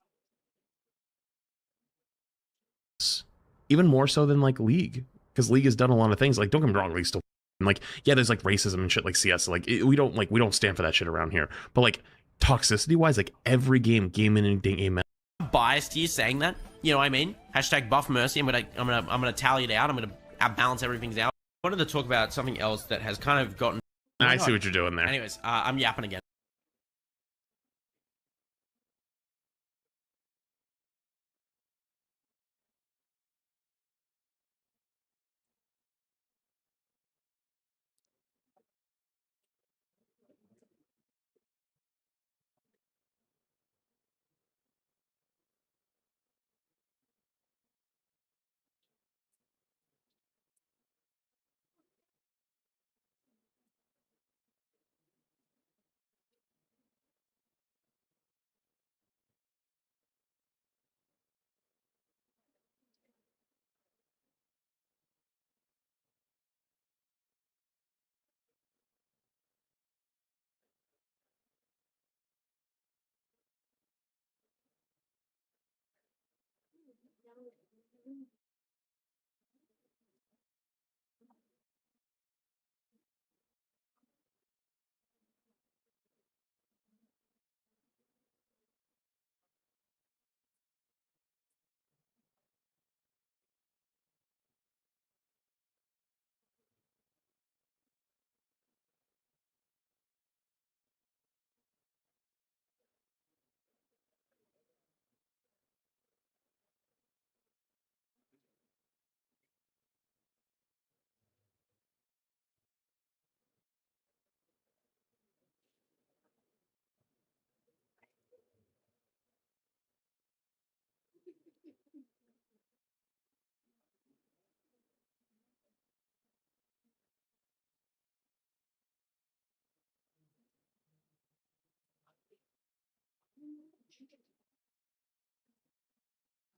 even more so than like League, because League has done a lot of things. Like, don't get me wrong, League still like, yeah, there's like racism and shit like CS. Like we don't stand for that shit around here. But like toxicity wise, like every game in and game out. Biased here saying that, you know what I mean? Hashtag buff mercy. I'm gonna tally it out. I'm gonna balance everything out. I wanted to talk about something else that has kind of gotten. I see what you're doing there. Anyways, I'm yapping again.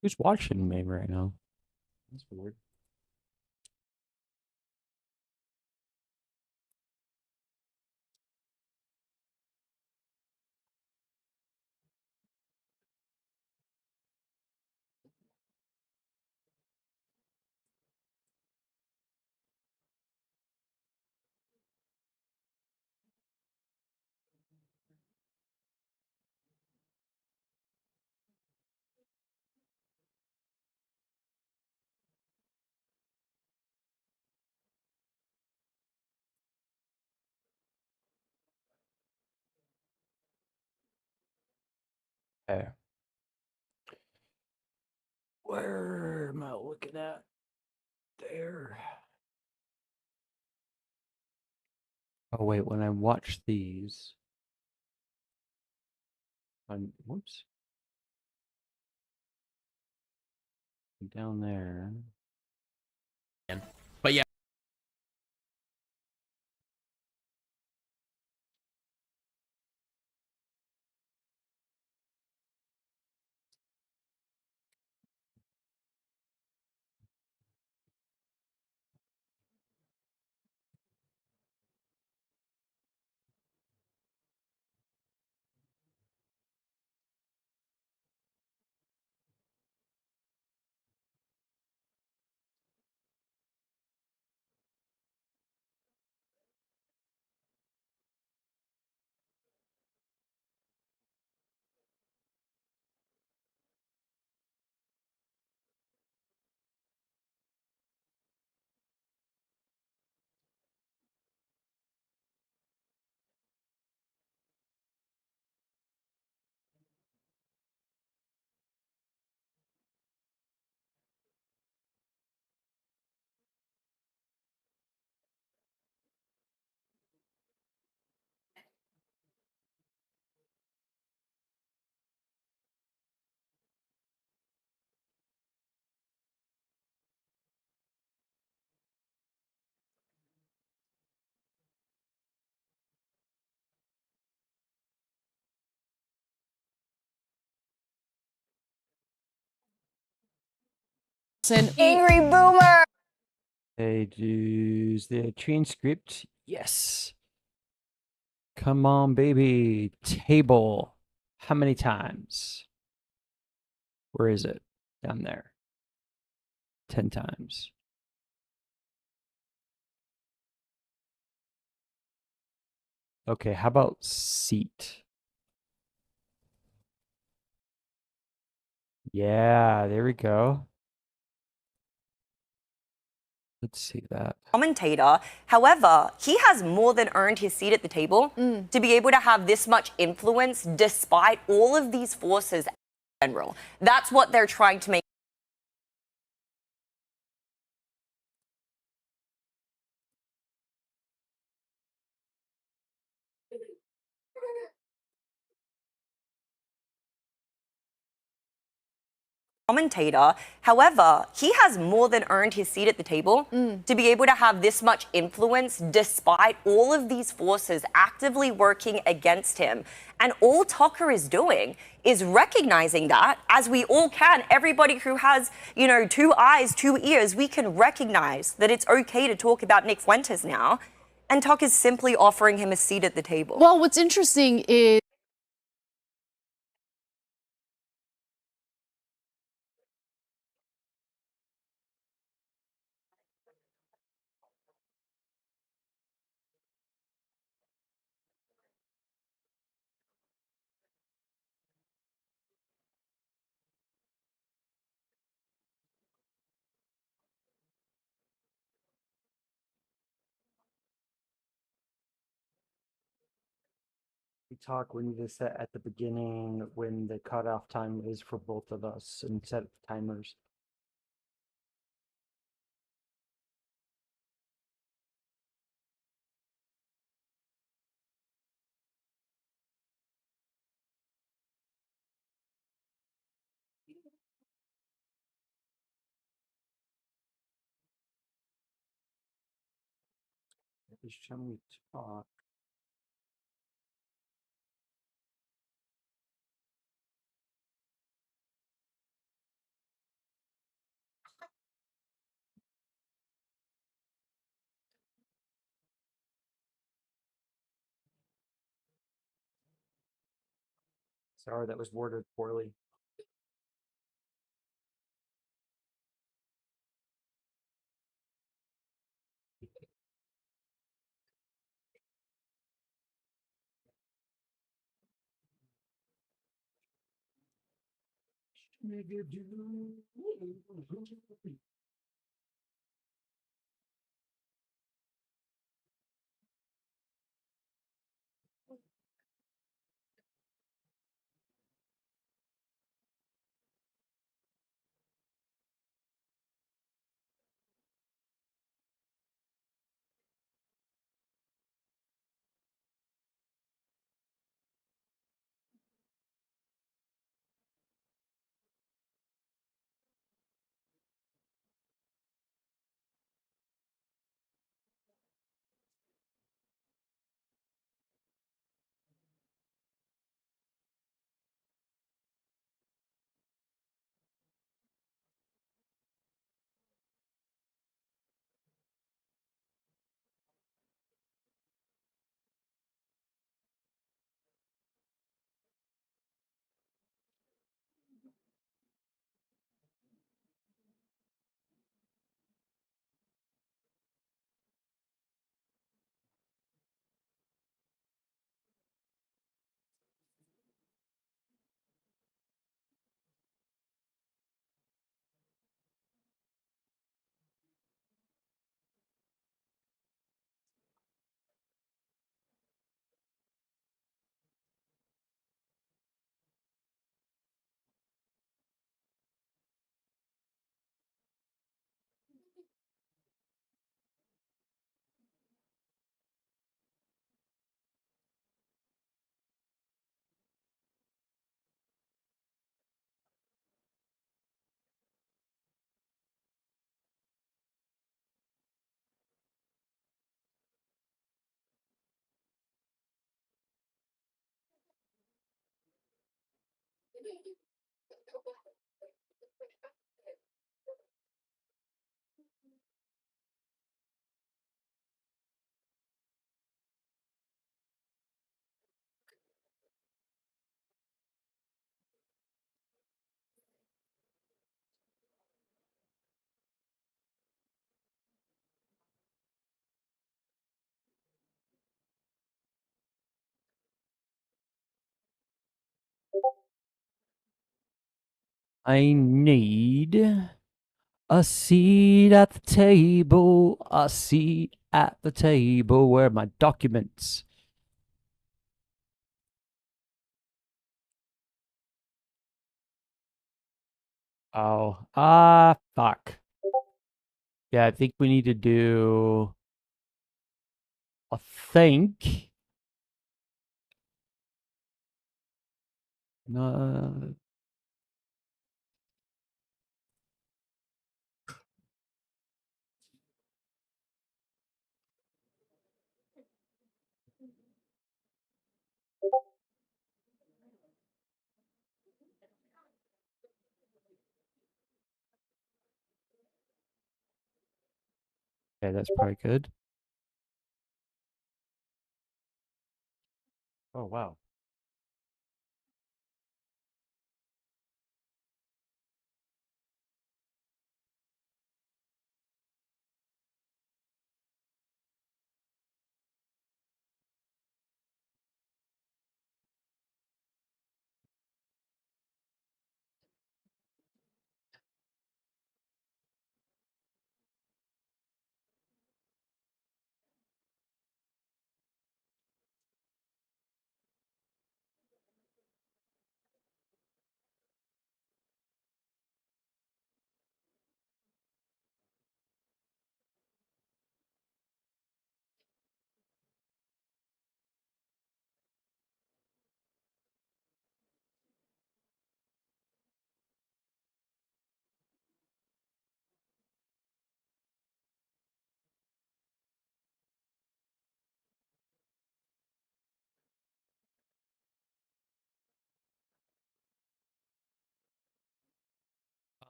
Who's watching me right now? That's weird. Okay. Where am I looking at? There. Oh wait, when I watch these, whoops, down there. But yeah. Angry boomer. Hey, use the transcript. Yes. Come on, baby. Table. How many times? Where is it? Down there. 10 times. Okay, how about seat? Yeah, there we go. Let's see that. Commentator. However, he has more than earned his seat at the table to be able to have this much influence despite all of these forces in general. That's what they're trying to make. Commentator. However, he has more than earned his seat at the table to be able to have this much influence despite all of these forces actively working against him. And all Tucker is doing is recognizing that, as we all can, everybody who has, you know, 2 eyes, 2 ears, we can recognize that it's okay to talk about Nick Fuentes now. And Tucker's simply offering him a seat at the table. Well, what's interesting is We need to set at the beginning when the cutoff time is for both of us and set timers. Each time we talk. Sorry, that was worded poorly. I need a seat at the table, a seat at the table. Where are my documents? Oh, fuck. Yeah, I think we need to do, I think, no, okay, that's probably good. Oh, wow.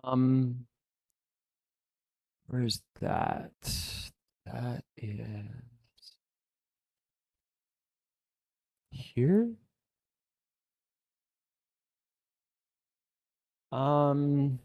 Um, where's that? That is here. Um,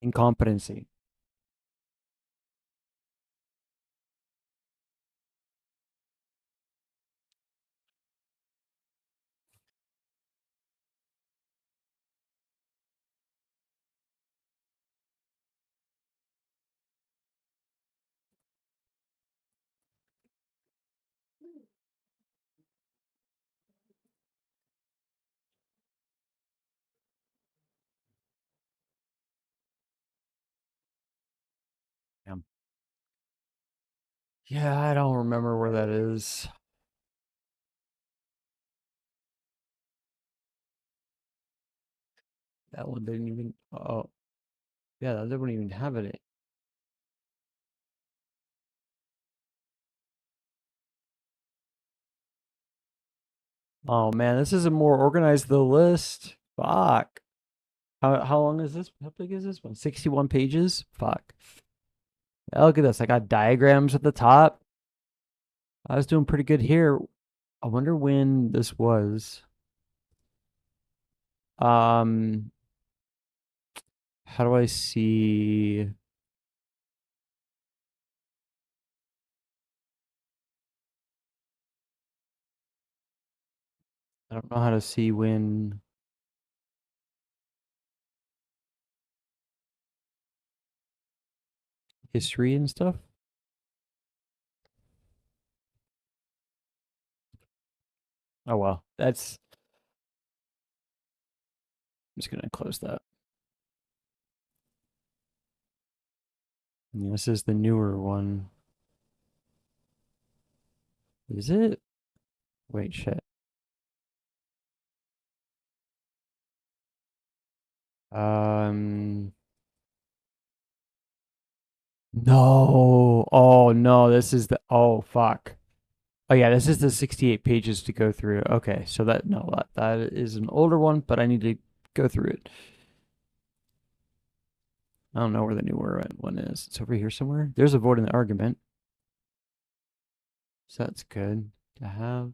incompetency. Damn. Yeah, I don't remember where that is. That one didn't even. Oh, yeah, that didn't even have it. Oh man, this is a more organized the list. Fuck. How long is this? How big is this one? 61 pages? Fuck. Yeah, look at this. I got diagrams at the top. I was doing pretty good here. I wonder when this was. Um, how do I see? I don't know how to see when history and stuff. Oh well, that's. I'm just gonna close that. And this is the newer one. Is it? Wait, shit. Um, no. Oh no, this is the. Oh fuck. Oh yeah, this is the 68 pages to go through. Okay, so that no, that is an older one, but I need to go through it. I don't know where the newer one is. It's over here somewhere. There's avoiding the argument. So that's good to have.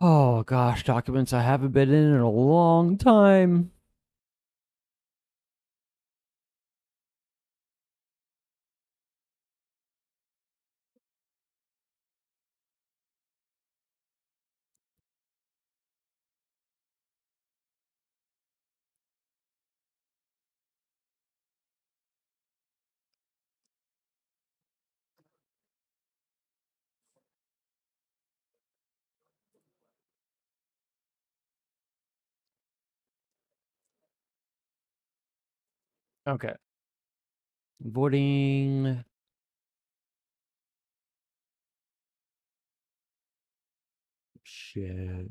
Oh gosh, documents I haven't been in a long time. Okay. Voting. Shit.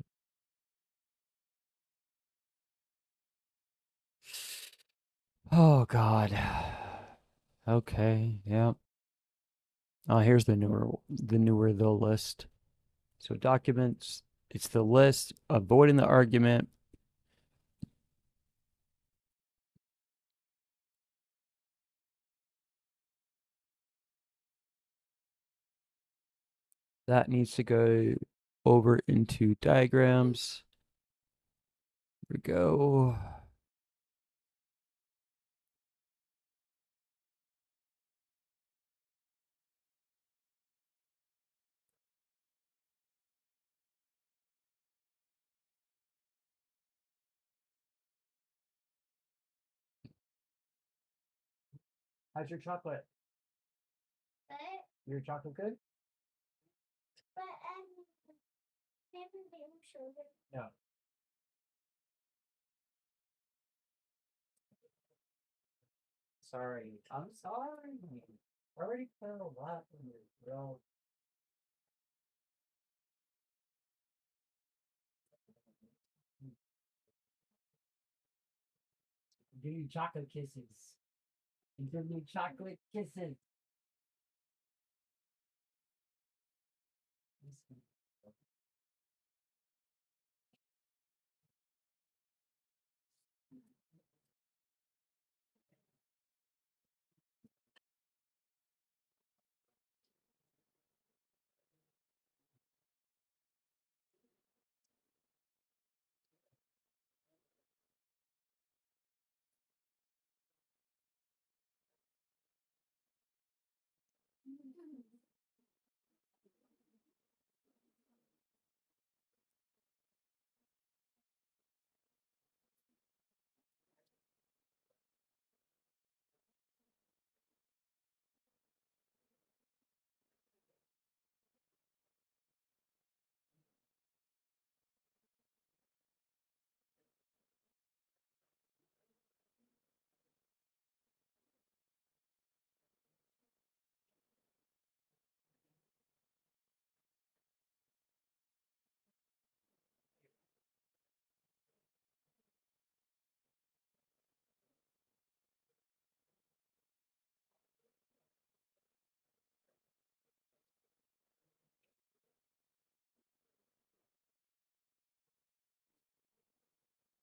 Oh God. Okay. Yep. Oh, here's the newer the list. So documents. It's the list. Avoiding the argument. That needs to go over into diagrams. Here we go. How's your chocolate? But Your chocolate good? never been sugar. No. Sorry. I'm sorry. I already put a lot in your throat. Give you chocolate kisses. Give me chocolate kisses.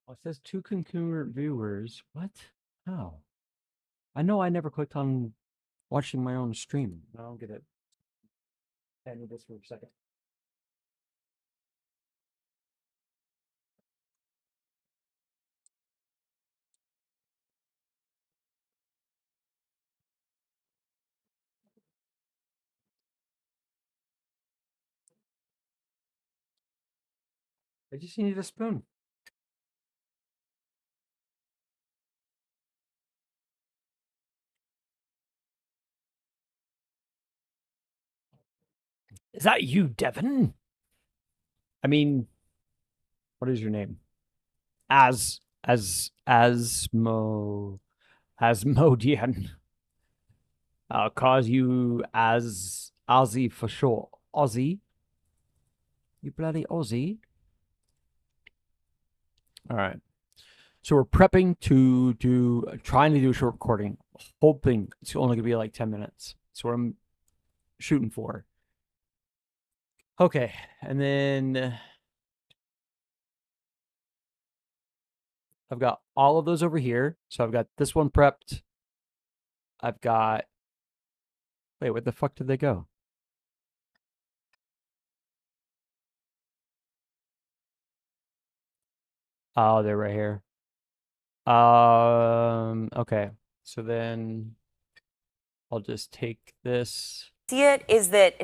Oh, it says two concurrent viewers. What? How? I know I never clicked on watching my own stream. I don't get it. I need this for a second. I just needed a spoon. Is that you, Devin? I mean, what is your name? Asmodian. I'll call you as Ozzy for short. Ozzy? You bloody Aussie. All right. So we're prepping to trying to do a short recording, hoping it's only gonna be like 10 minutes. So what I'm shooting for. Okay, and then I've got all of those over here. So I've got this one prepped. I've got. Wait, where the fuck did they go? Oh, they're right here. Okay. So then I'll just take this. See it is that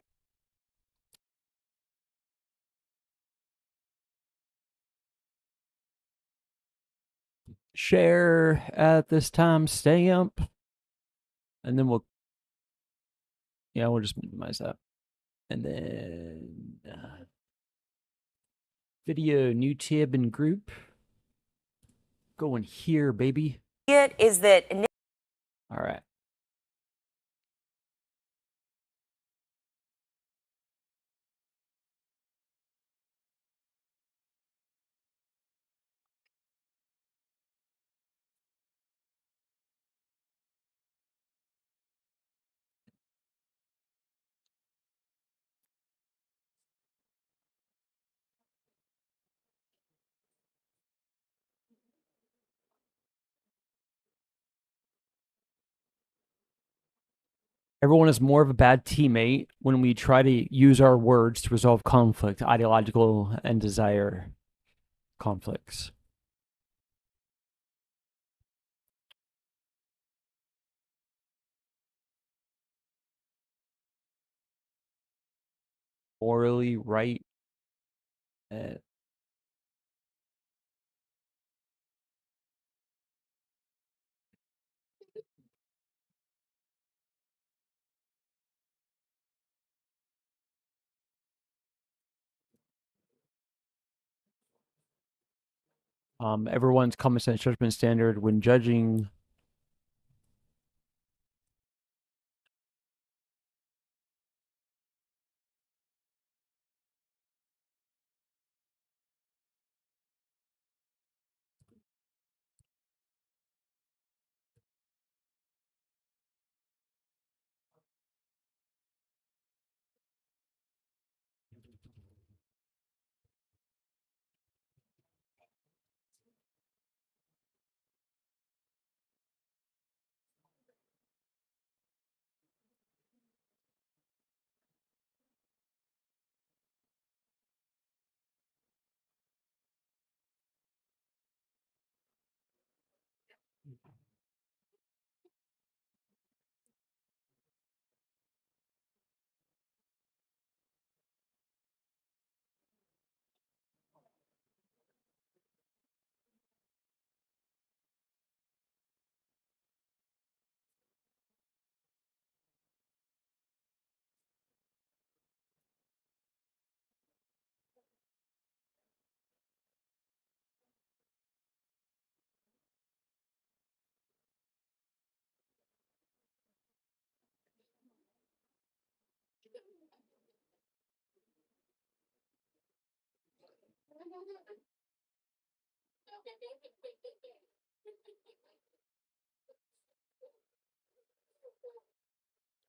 Share at this time stamp. And then we'll just minimize that. And then video, new tab and group. Going here, baby. it is that All right. Everyone is more of a bad teammate when we try to use our words to resolve conflict, ideological and desire conflicts. Morally right. Everyone's common sense judgment standard when judging.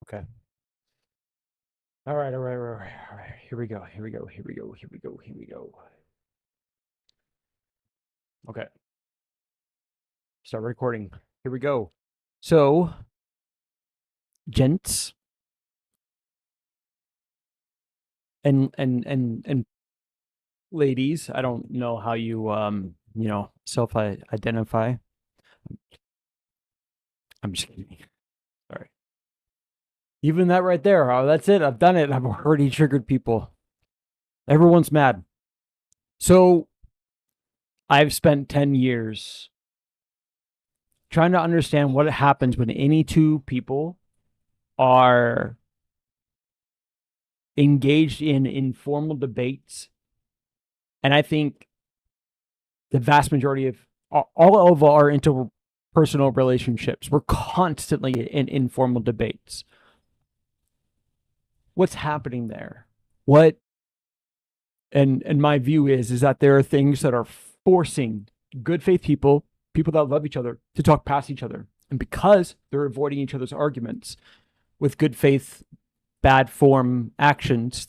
Okay. All right. Here we go. Okay. Start recording. Here we go. So, gents and ladies, I don't know how you self-identify. I'm just kidding. Sorry. Even that right there. Oh, that's it. I've done it. I've already triggered people. Everyone's mad. So, I've spent 10 years trying to understand what happens when any two people are engaged in informal debates. And I think the vast majority of all of our interpersonal relationships, we're constantly in informal debates. What's happening there? What and my view is that there are things that are forcing good faith people that love each other, to talk past each other. And because they're avoiding each other's arguments with good faith, bad form actions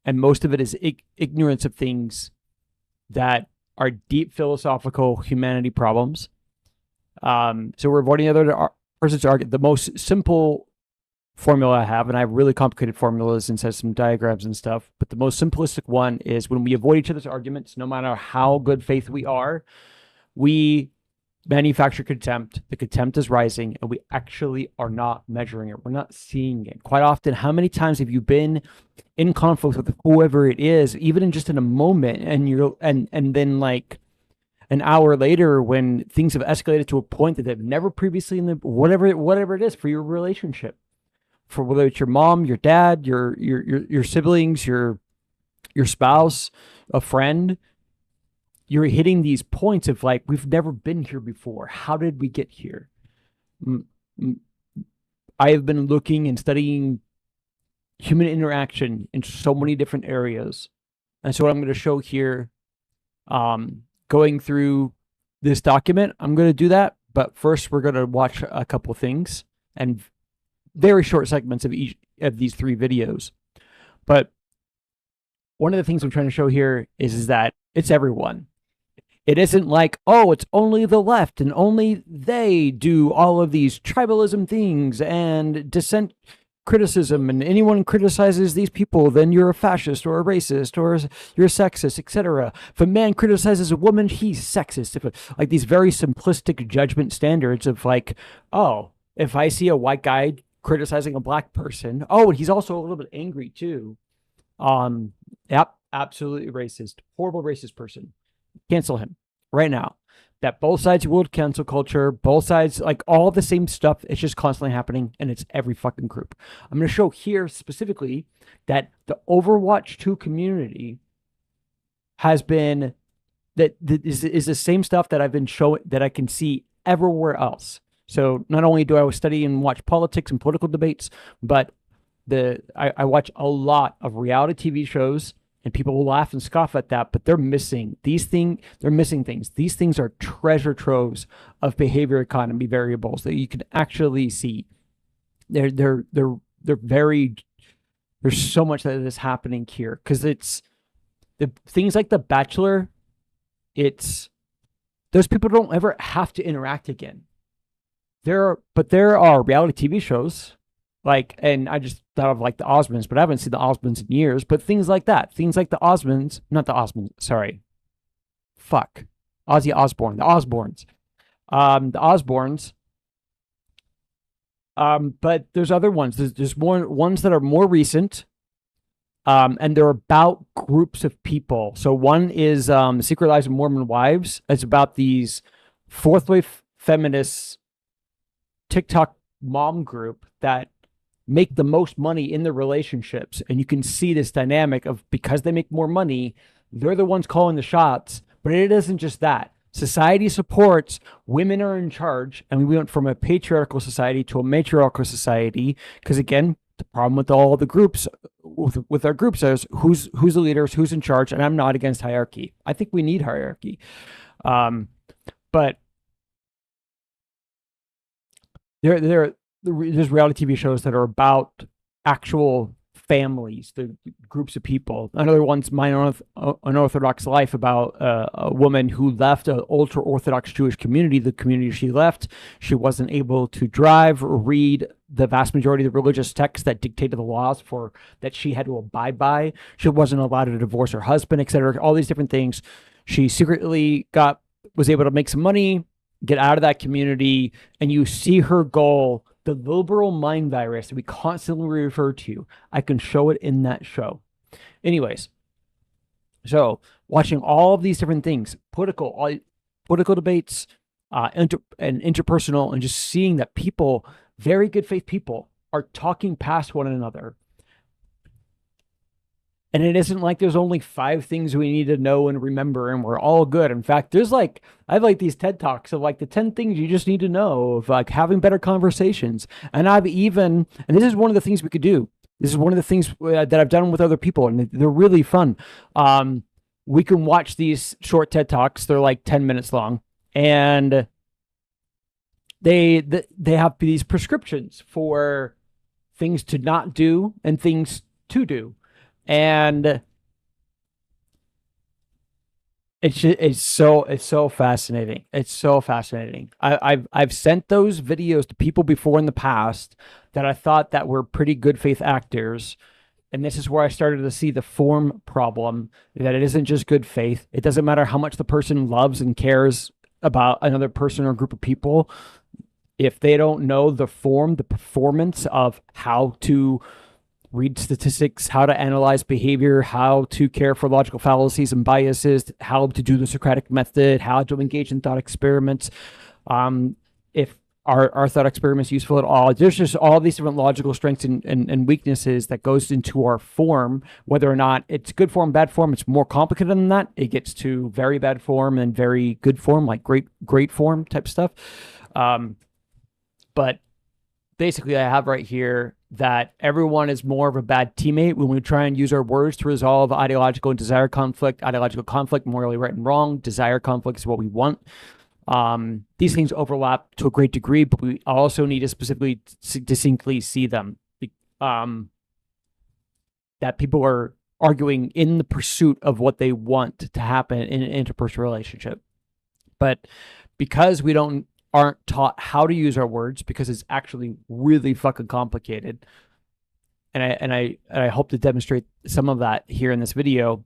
and most of it is ignorance of things that are deep philosophical humanity problems. So we're avoiding the other person's argument. The most simple formula I have, and I have really complicated formulas and says some diagrams and stuff, but the most simplistic one is when we avoid each other's arguments, no matter how good faith we are, we manufacture contempt. The contempt is rising, and we actually are not measuring it. We're not seeing it. Quite often, how many times have you been in conflict with whoever it is, even just in a moment, and then like an hour later, when things have escalated to a point that they've never previously in the whatever it is for your relationship, for whether it's your mom, your dad, your siblings, your spouse, a friend, you're hitting these points of like, we've never been here before. How did we get here? I have been looking and studying human interaction in so many different areas. And so what I'm going to show here, going through this document, I'm going to do that. But first, we're going to watch a couple things and very short segments of each of these 3 videos. But one of the things I'm trying to show here is that it's everyone. It isn't like, oh, it's only the left and only they do all of these tribalism things and dissent criticism, and anyone criticizes these people, then you're a fascist or a racist or you're sexist, etc. If a man criticizes a woman, he's sexist. Like these very simplistic judgment standards of like, oh, if I see a white guy criticizing a black person, oh, and he's also a little bit angry too. Yep, absolutely racist, horrible racist person. Cancel him right now. That both sides will cancel culture, both sides, like all the same stuff. It's just constantly happening, and it's every fucking group. I'm going to show here specifically that the Overwatch 2 community has been, that is the same stuff that I've been showing, that I can see everywhere else. So not only do I study and watch politics and political debates, but I watch a lot of reality TV shows. And people will laugh and scoff at that, but they're missing these things. They're missing things. These things are treasure troves of behavior economy variables that you can actually see. They're very. There's so much that is happening here because it's the things like The Bachelor. It's those people don't ever have to interact again. There are reality TV shows. Like, and I just thought of like the Osmonds, but I haven't seen the Osmonds in years. But things like that, things like the Osmonds, not the Osmonds, sorry, fuck, Ozzy Osbourne, the Osbournes, the Osbournes. But there's other ones. There's more ones that are more recent, and they're about groups of people. So one is The Secret Lives of Mormon Wives. It's about these fourth wave feminists TikTok mom group that make the most money in the relationships. And you can see this dynamic of, because they make more money, they're the ones calling the shots. But it isn't just that. Society supports, women are in charge, and we went from a patriarchal society to a matriarchal society. Because again, the problem with all the groups, with our groups, is who's the leaders, who's in charge. And I'm not against hierarchy. I think we need hierarchy. But there's reality TV shows that are about actual families, the groups of people. Another one's My Unorthodox Life, about a woman who left an ultra-Orthodox Jewish community. The community she left, she wasn't able to drive or read the vast majority of the religious texts that dictated the laws for that she had to abide by. She wasn't allowed to divorce her husband, etc. All these different things. She secretly was able to make some money, get out of that community, and you see her goal. The liberal mind virus that we constantly refer to, I can show it in that show. Anyways, so watching all of these different things, political debates, and interpersonal, and just seeing that people, very good faith people, are talking past one another. And it isn't like there's only 5 things we need to know and remember, and we're all good. In fact, I have like these TED Talks of like the 10 things you just need to know, of like having better conversations. And and this is one of the things we could do. This is one of the things that I've done with other people, and they're really fun. We can watch these short TED Talks. They're like 10 minutes long, and they have these prescriptions for things to not do and things to do. And it's so fascinating. It's so fascinating. I've sent those videos to people before in the past that I thought that were pretty good faith actors. And this is where I started to see the form problem, that it isn't just good faith. It doesn't matter how much the person loves and cares about another person or group of people. If they don't know the form, the performance of how to read statistics, how to analyze behavior, how to care for logical fallacies and biases, how to do the Socratic method, how to engage in thought experiments. If our thought experiments useful at all? There's just all these different logical strengths and weaknesses that goes into our form, whether or not it's good form, bad form. It's more complicated than that. It gets to very bad form and very good form, like great form type stuff. But basically I have right here that everyone is more of a bad teammate when we try and use our words to resolve ideological and desire conflict. Ideological conflict, morally right and wrong. Desire conflict is what we want. These things overlap to a great degree, but we also need to specifically distinctly see them. That people are arguing in the pursuit of what they want to happen in an interpersonal relationship. But because we aren't taught how to use our words, because it's actually really fucking complicated, and I hope to demonstrate some of that here in this video.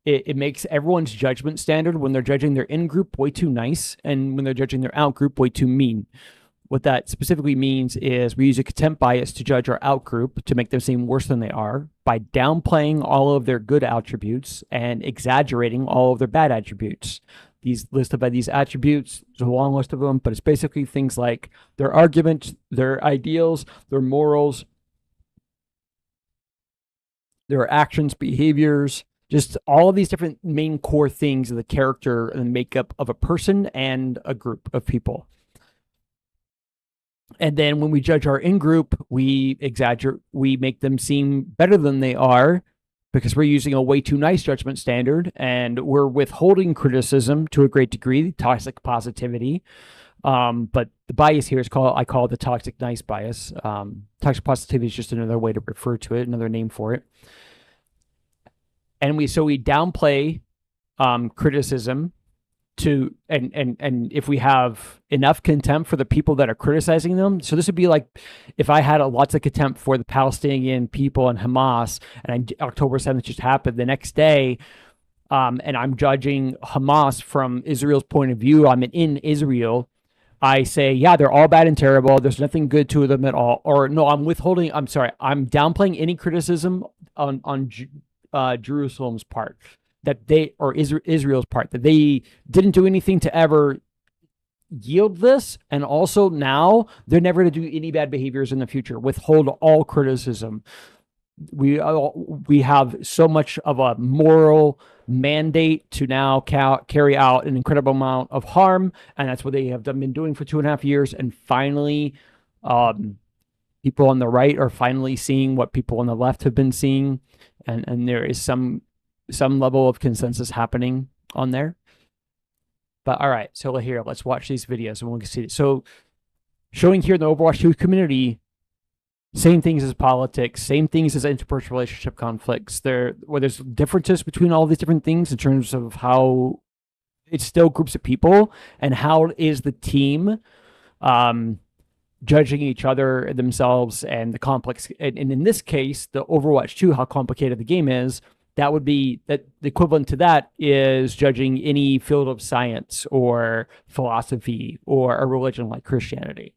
It makes everyone's judgment standard when they're judging their in-group way too nice, and when they're judging their out-group way too mean. What that specifically means is we use a contempt bias to judge our out-group to make them seem worse than they are by downplaying all of their good attributes and exaggerating all of their bad attributes. These listed by these attributes, there's a long list of them, but it's basically things like their arguments, their ideals, their morals, their actions, behaviors, just all of these different main core things of the character and makeup of a person and a group of people. And then when we judge our in-group, we exaggerate, we make them seem better than they are because we're using a way too nice judgment standard, and we're withholding criticism to a great degree, toxic positivity. But the bias here is I call it the toxic nice bias. Toxic positivity is just another way to refer to it, another name for it. And we downplay criticism to and if we have enough contempt for the people that are criticizing them. So this would be like if I had lots of contempt for the Palestinian people and Hamas, and October 7th just happened the next day, and I'm judging Hamas from Israel's point of view. I'm in Israel. I say, yeah, they're all bad and terrible. There's nothing good to them at all. Or no, I'm downplaying any criticism on Jerusalem's part, Israel's part, that they didn't do anything to ever yield this, and also now they're never to do any bad behaviors in the future. Withhold all criticism. We have so much of a moral mandate to now carry out an incredible amount of harm, and that's what they have been doing for 2.5 years. And finally, people on the right are finally seeing what people on the left have been seeing. And there is some level of consensus happening on there. But all right, so here, let's watch these videos and we'll see it. So showing here in the Overwatch 2 community, same things as politics, same things as interpersonal relationship conflicts. Where there's differences between all these different things in terms of how it's still groups of people, and how is the team judging each other, themselves, and the complex. And in this case, the Overwatch 2, how complicated the game is, that would be that the equivalent to that is judging any field of science or philosophy or a religion like Christianity.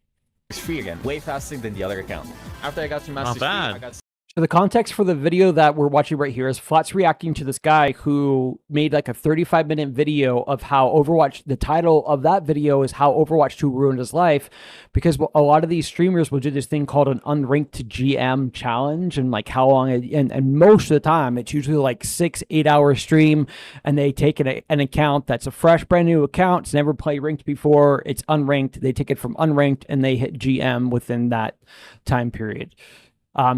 It's free again, way faster than the other account. After I got to Master Chief, I got... So the context for the video that we're watching right here is Flats reacting to this guy who made like a 35-minute video of how Overwatch, the title of that video is how Overwatch 2 ruined his life, because a lot of these streamers will do this thing called an unranked GM challenge, and like how long, and most of the time it's usually like 6-8 hour stream, and they take an account that's a fresh brand new account, it's never played ranked before, it's unranked, they take it from unranked and they hit GM within that time period.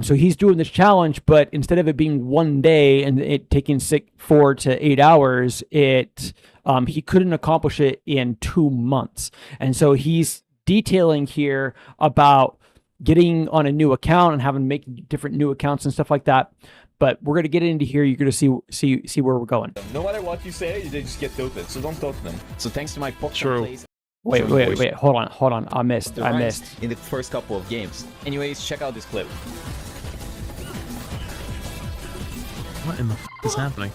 So he's doing this challenge, but instead of it being one day and it taking 4 to 8 hours, he couldn't accomplish it in 2 months. And so he's detailing here about getting on a new account and having to make different new accounts and stuff like that. but we're gonna get into here. You're gonna see where we're going. No matter what you say, they just get tilted. So don't talk to them. So thanks to my Pokemon plays. Wait, hold on. I missed. In the first couple of games. Anyways, check out this clip. What in the f is happening?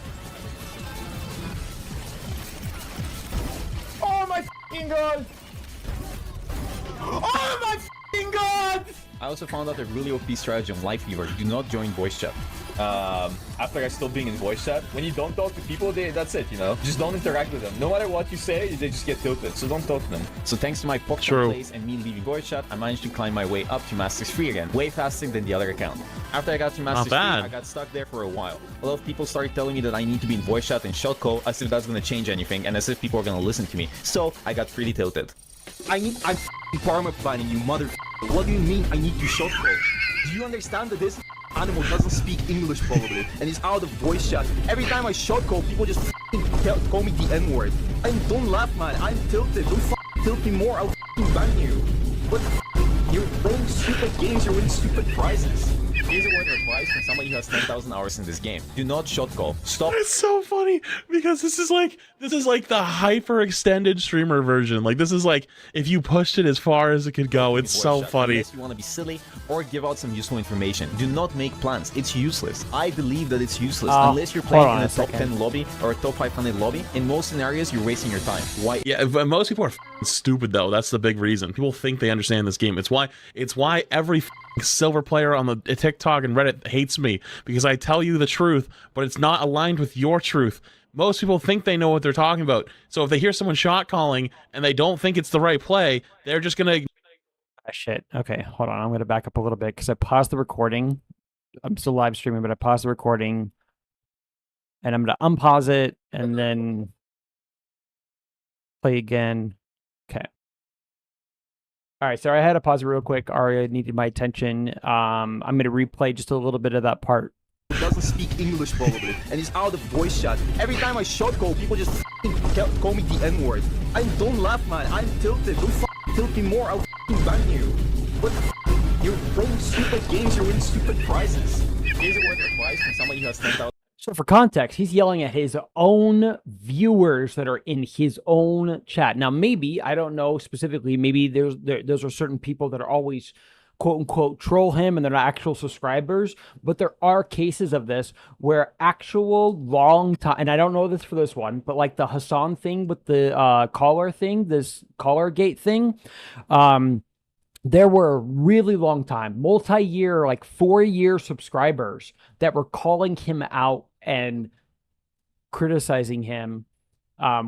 Oh my f***ing god! Oh my f***ing god! I also found out a really OP strategy on Live Fever. Do not join voice chat. After I stopped being in voice chat, when you don't talk to people, that's it, you know? Just don't interact with them. No matter what you say, they just get tilted, so don't talk to them. So thanks to my Pokemon plays and me leaving voice chat, I managed to climb my way up to Masters 3 again, way faster than the other account. After I got to Masters 3, I got stuck there for a while. A lot of people started telling me that I need to be in voice chat and shotcall as if that's gonna change anything and as if people are gonna listen to me. So I got pretty tilted. I'm farmer planning, you mother. What do you mean I need to shotcall? Do you understand that this animal doesn't speak English probably and is out of voice chat? Every time I shotcall, people just call me the N-word. And don't laugh, man. I'm tilted. Don't tilt me more. I'll ban you. What the You're playing stupid games. You're winning stupid prizes. Here's a word of advice from somebody who has 10,000 hours in this game. Do not shotcall. Stop. It's so funny because this is like the hyper extended streamer version. Like this is like if you pushed it as far as it could go. It's so funny. Unless you want to be silly or give out some useful information. Do not make plans. It's useless. I believe that it's useless unless you're playing in a top 10 lobby or a top 500 lobby. In most scenarios, you're wasting your time. Why? Yeah, but most people are stupid though. That's the big reason. People think they understand this game. It's why every silver player on the TikTok and Reddit hates me, because I tell you the truth, but it's not aligned with your truth. Most people think they know what they're talking about. So if they hear someone shot calling and they don't think it's the right play, they're just gonna shit. Okay, hold on. I'm gonna back up a little bit because I paused the recording. I'm still live streaming, but I paused the recording and I'm gonna unpause it and then play again. Okay. All right, sorry, I had to pause it real quick. Aria needed my attention. I'm going to replay just a little bit of that part. Doesn't speak English probably and is out of voice chat. Every time I shotcall, people just call me the N-word. And don't laugh, man. I'm tilted. Don't tilt me more. I'll ban you. What the You're playing stupid games. You're winning stupid prizes. Here's a word of advice from somebody who has 10,000. So for context, he's yelling at his own viewers that are in his own chat. Now, maybe, I don't know specifically, maybe those are certain people that are always quote unquote troll him and they're not actual subscribers, but there are cases of this where actual long time, and I don't know this for this one, but like the Hassan thing with the caller thing, this caller gate thing, there were a really long time, multi-year, like 4-year subscribers that were calling him out and criticizing him,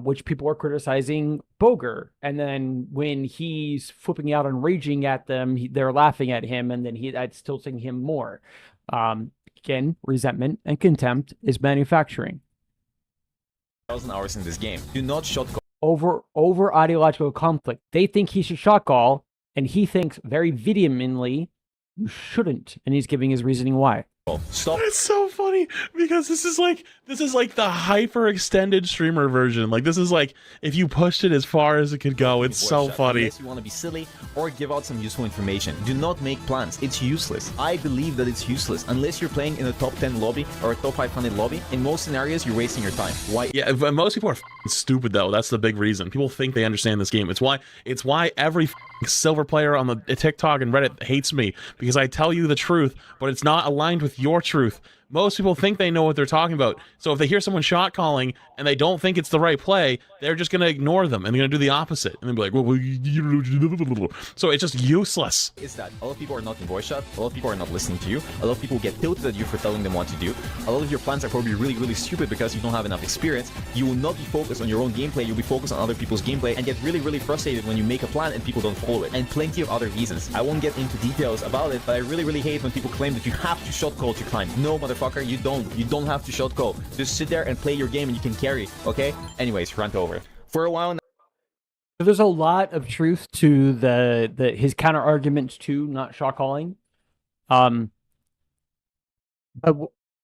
which people are criticizing Boger. And then when he's flipping out and raging at them, they're laughing at him, and then that's tilting him more. Again, resentment and contempt is manufacturing. 1,000 hours in this game. Do not shotcall. Over ideological conflict. They think he should shotcall, and he thinks very vehemently you shouldn't, and he's giving his reasoning why. Stop. It's so funny because this is like the hyper extended streamer version. Like this is like if you pushed it as far as it could go. It's so funny. Unless you want to be silly or give out some useful information. Do not make plans. It's useless. I believe that it's useless unless you're playing in a top 10 lobby or a top 500 lobby. In most scenarios, you're wasting your time. Why? Yeah, but most people are stupid though. That's the big reason. People think they understand this game. It's why every silver player on the TikTok and Reddit hates me, because I tell you the truth, but it's not aligned with your truth. Most people think they know what they're talking about. So if they hear someone shot calling and they don't think it's the right play, they're just going to ignore them and they're going to do the opposite. And they'll be like, well, so it's just useless. Is that a lot of people are not in voice chat, a lot of people are not listening to you, a lot of people get tilted at you for telling them what to do, a lot of your plans are probably really, really stupid because you don't have enough experience. You will not be focused on your own gameplay, you'll be focused on other people's gameplay and get really, really frustrated when you make a plan and people don't follow it. And plenty of other reasons. I won't get into details about it, but I really, really hate when people claim that you have to shot call to climb. No, motherfucker, you don't. You don't have to shot call. Just sit there and play your game and you can carry, okay? Anyways, rant over. For a while now. There's a lot of truth to his counter arguments to not shot calling. But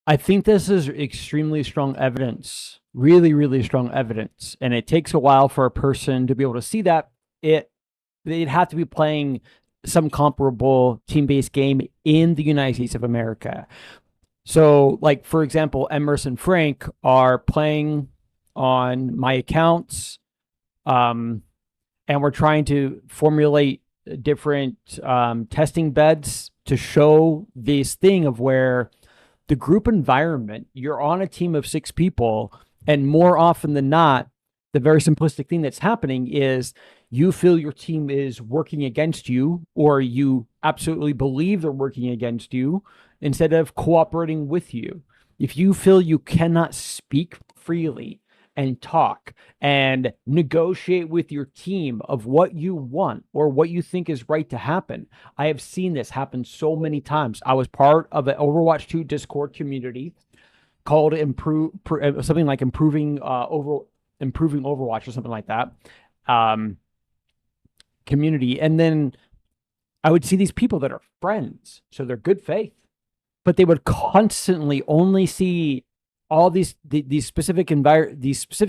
I think this is extremely strong evidence, really, really strong evidence. And it takes a while for a person to be able to see that. They'd have to be playing some comparable team-based game in the United States of America. So, like, for example, Emerson and Frank are playing on my accounts, and we're trying to formulate different testing beds to show this thing of where the group environment, you're on a team of 6 people, and more often than not, the very simplistic thing that's happening is you feel your team is working against you, or you absolutely believe they're working against you instead of cooperating with you. If you feel you cannot speak freely and talk and negotiate with your team of what you want or what you think is right to happen. I have seen this happen so many times. I was part of an Overwatch 2 Discord community called something like improving Overwatch or something like that. Community. And then I would see these people that are friends, so they're good faith, but they would constantly only see all these specific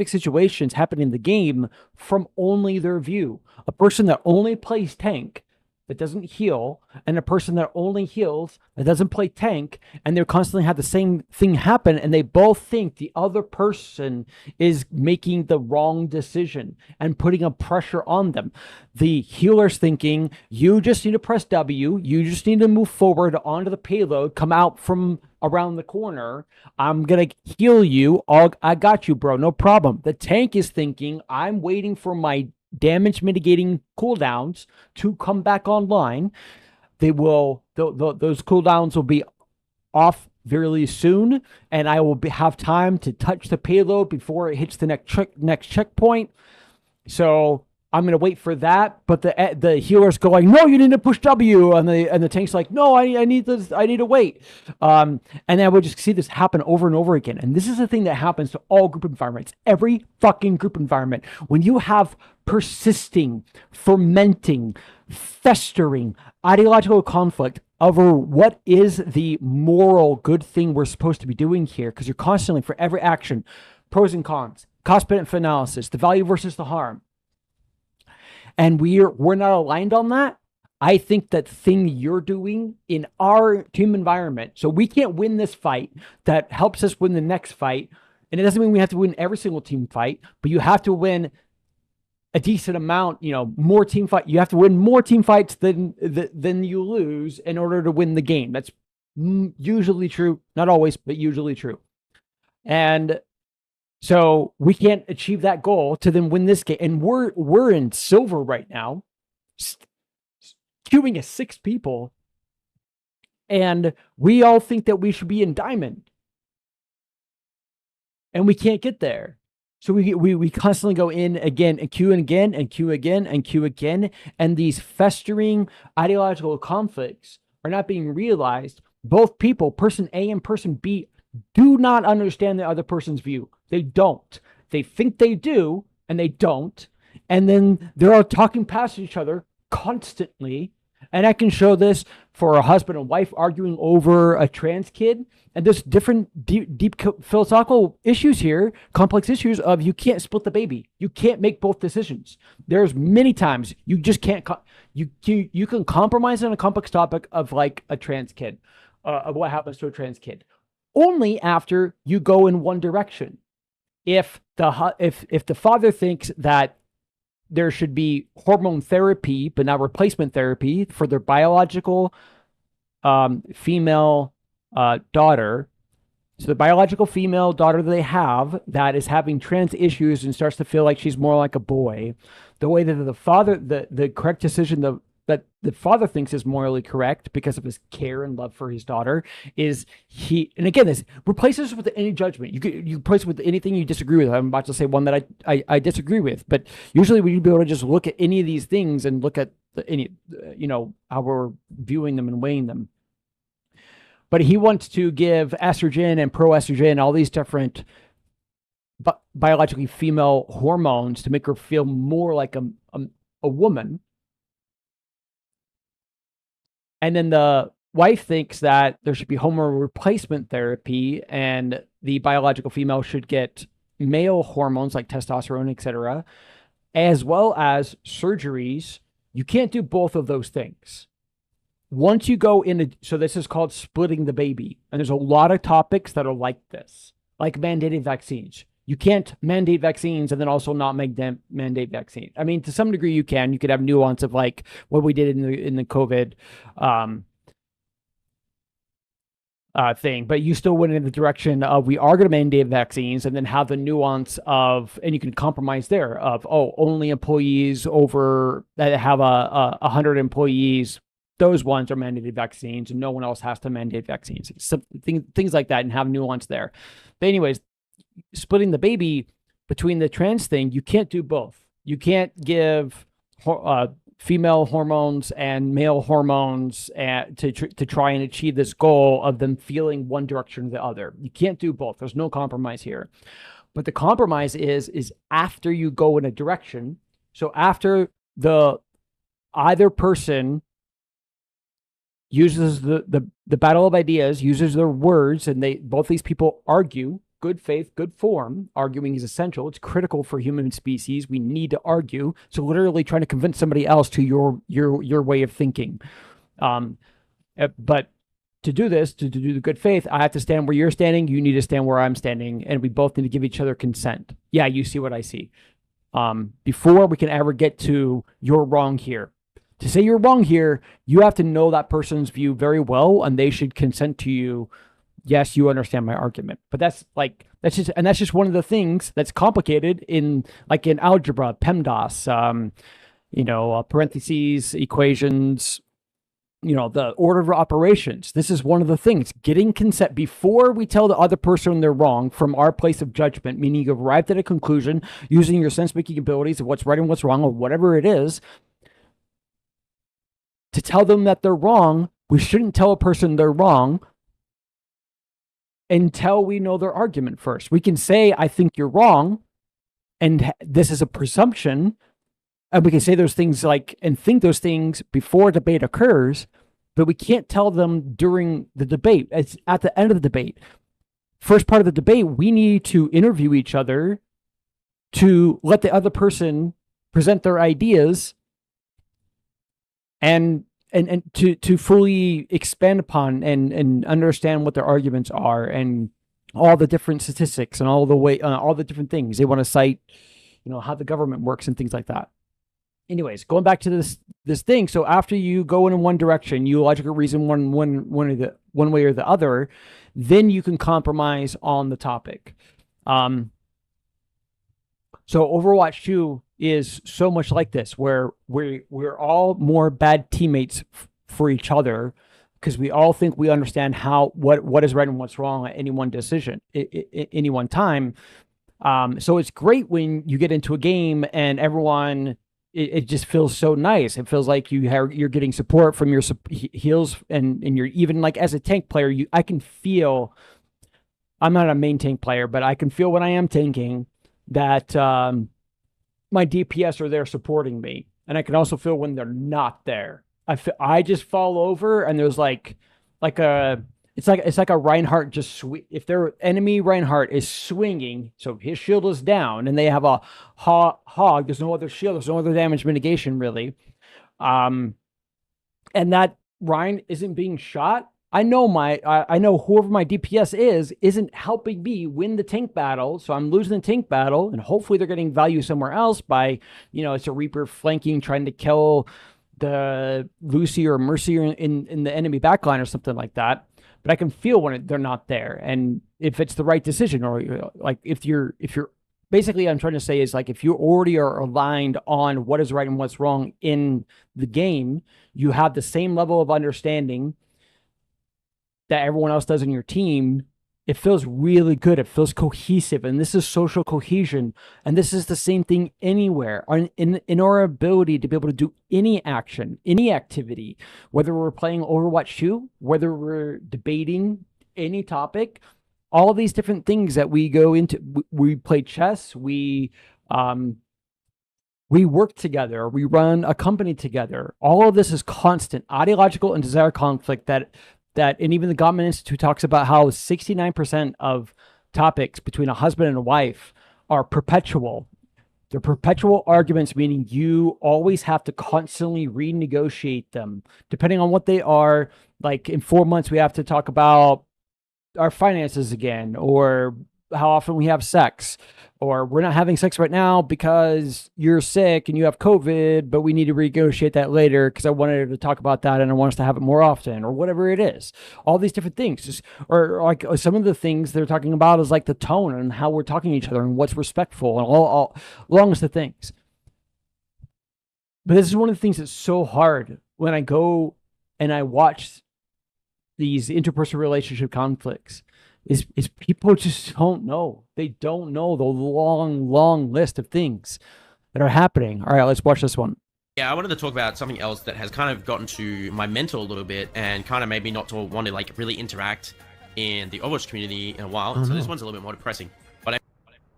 situations happening in the game from only their view. A person that only plays tank that doesn't heal, and a person that only heals that doesn't play tank, and they constantly have the same thing happen, and they both think the other person is making the wrong decision and putting a pressure on them. The healer's thinking, you just need to press W, you just need to move forward onto the payload, come out from around the corner, I'm gonna heal you, I got you, bro, no problem. The tank is thinking, I'm waiting for my damage mitigating cooldowns to come back online. They will, those cooldowns will be off very soon, and I will have time to touch the payload before it hits the next checkpoint. So I'm gonna wait for that. But the healer's going, no, you need to push W, and the tank's like, no, I need this, I need to wait. And I would just see this happen over and over again. And this is the thing that happens to all group environments, every fucking group environment. When you have persisting, fermenting, festering ideological conflict over what is the moral good thing we're supposed to be doing here, because you're constantly, for every action, pros and cons, cost benefit analysis, the value versus the harm, and we're not aligned on that. I think that thing you're doing in our team environment, so we can't win this fight, that helps us win the next fight. And it doesn't mean we have to win every single team fight, but you have to win a decent amount, more team fight. You have to win more team fights than you lose in order to win the game. That's usually true, not always, but usually true. And so we can't achieve that goal to then win this game. And we're in silver right now, queuing as 6 people, and we all think that we should be in diamond, and we can't get there. So we constantly go in again and queue again and queue again and queue again. And these festering ideological conflicts are not being realized. Both people, person A and person B, do not understand the other person's view. They don't. They think they do, and they don't. And then they're all talking past each other constantly. And I can show this for a husband and wife arguing over a trans kid. And there's different deep philosophical issues here, complex issues of you can't split the baby. You can't make both decisions. There's many times you just can't, you can compromise on a complex topic of like a trans kid, of what happens to a trans kid, only after you go in one direction. If the father thinks that there should be hormone therapy, but not replacement therapy for their biological female daughter. So the biological female daughter that they have that is having trans issues and starts to feel like she's more like a boy. The way that the father, the correct decision that the father thinks is morally correct because of his care and love for his daughter is and again, this replaces this with any judgment. You replace it with anything you disagree with. I'm about to say one that I disagree with, but usually we'd be able to just look at any of these things and look at how we're viewing them and weighing them. But he wants to give estrogen and proestrogen, all these different biologically female hormones to make her feel more like a woman. And then the wife thinks that there should be hormone replacement therapy, and the biological female should get male hormones like testosterone, etc., as well as surgeries. You can't do both of those things. once you go into, so this is called splitting the baby. And there's a lot of topics that are like this, like mandating vaccines. You can't mandate vaccines and then also not make them mandate vaccine. I mean, to some degree you can. You could have nuance of like what we did in the COVID thing, but you still went in the direction of we are going to mandate vaccines and then have the nuance of, and you can compromise there of, oh, only employees over that have 100 employees, those ones are mandated vaccines and no one else has to mandate vaccines. Things like that, and have nuance there. But anyways, splitting the baby between the trans thing, you can't do both. You can't give female hormones and male hormones to try and achieve this goal of them feeling one direction or the other. You can't do both. There's no compromise here. But the compromise is after you go in a direction. So after the either person uses the battle of ideas, uses their words, and both these people argue. Good faith, good form. Arguing is essential. It's critical for human species. We need to argue. So literally trying to convince somebody else to your way of thinking. But to do this, to do the good faith, I have to stand where you're standing. You need to stand where I'm standing, and we both need to give each other consent. Yeah, you see what I see. Before we can ever get to you're wrong here. To say you're wrong here, you have to know that person's view very well, and they should consent to you. Yes, you understand my argument, but that's just one of the things that's complicated in algebra, PEMDAS, parentheses, equations, the order of operations. This is one of the things, getting consent before we tell the other person they're wrong from our place of judgment, meaning you've arrived at a conclusion using your sense-making abilities of what's right and what's wrong or whatever it is. To tell them that they're wrong, we shouldn't tell a person they're wrong until we know their argument first. We can say, I think you're wrong, and this is a presumption, and we can say those things and think those things before debate occurs, but we can't tell them during the debate. It's at the end of the debate. First part of the debate, we need to interview each other to let the other person present their ideas and to fully expand upon and understand what their arguments are and all the different statistics and all the different things they want to cite, how the government works and things like that. Anyways, going back to this thing. So after you go in one direction, you logically reason one way or the other, then you can compromise on the topic. So Overwatch 2 is so much like this, where we're all more bad teammates for each other because we all think we understand what is right and what's wrong at any one decision, any one time. So it's great when you get into a game and everyone, it just feels so nice. It feels like you're getting support from your heals, and you're even like as a tank player, I can feel. I'm not a main tank player, but I can feel when I am tanking that my DPS are there supporting me, and I can also feel when they're not there. I just fall over, and there's it's like a Reinhardt if their enemy Reinhardt is swinging, so his shield is down, and they have a hog. There's no other shield. There's no other damage mitigation really, and that Rein isn't being shot. I know whoever my DPS isn't helping me win the tank battle, so I'm losing the tank battle, and hopefully they're getting value somewhere else by, it's a Reaper flanking, trying to kill the Lucy or Mercy in the enemy backline or something like that. But I can feel when they're not there, and if it's the right decision, or if you're basically, I'm trying to say is if you already are aligned on what is right and what's wrong in the game, you have the same level of understanding that everyone else does in your team. It feels really good. It feels cohesive, and this is social cohesion. And this is the same thing anywhere in our ability to be able to do any action, any activity, whether we're playing Overwatch 2, whether we're debating any topic, all of these different things that we go into. We play chess. We work together. We run a company together. All of this is constant ideological and desire conflict and even the Gottman Institute talks about how 69% of topics between a husband and a wife are perpetual. They're perpetual arguments, meaning you always have to constantly renegotiate them depending on what they are. Like in 4 months, we have to talk about our finances again, or how often we have sex, or we're not having sex right now because you're sick and you have COVID, but we need to renegotiate that later because I wanted to talk about that and I want us to have it more often, or whatever it is. All these different things, just, or like some of the things they're talking about is like the tone and how we're talking to each other and what's respectful and all long list of things. But this is one of the things that's so hard when I go and I watch these interpersonal relationship conflicts is people just don't know. They don't know the long list of things that are happening. All right, let's watch this one. Yeah, I wanted to talk about something else that has kind of gotten to my mental a little bit and kind of made me not to want to like really interact in the Overwatch community in a while. So this one's a little bit more depressing. But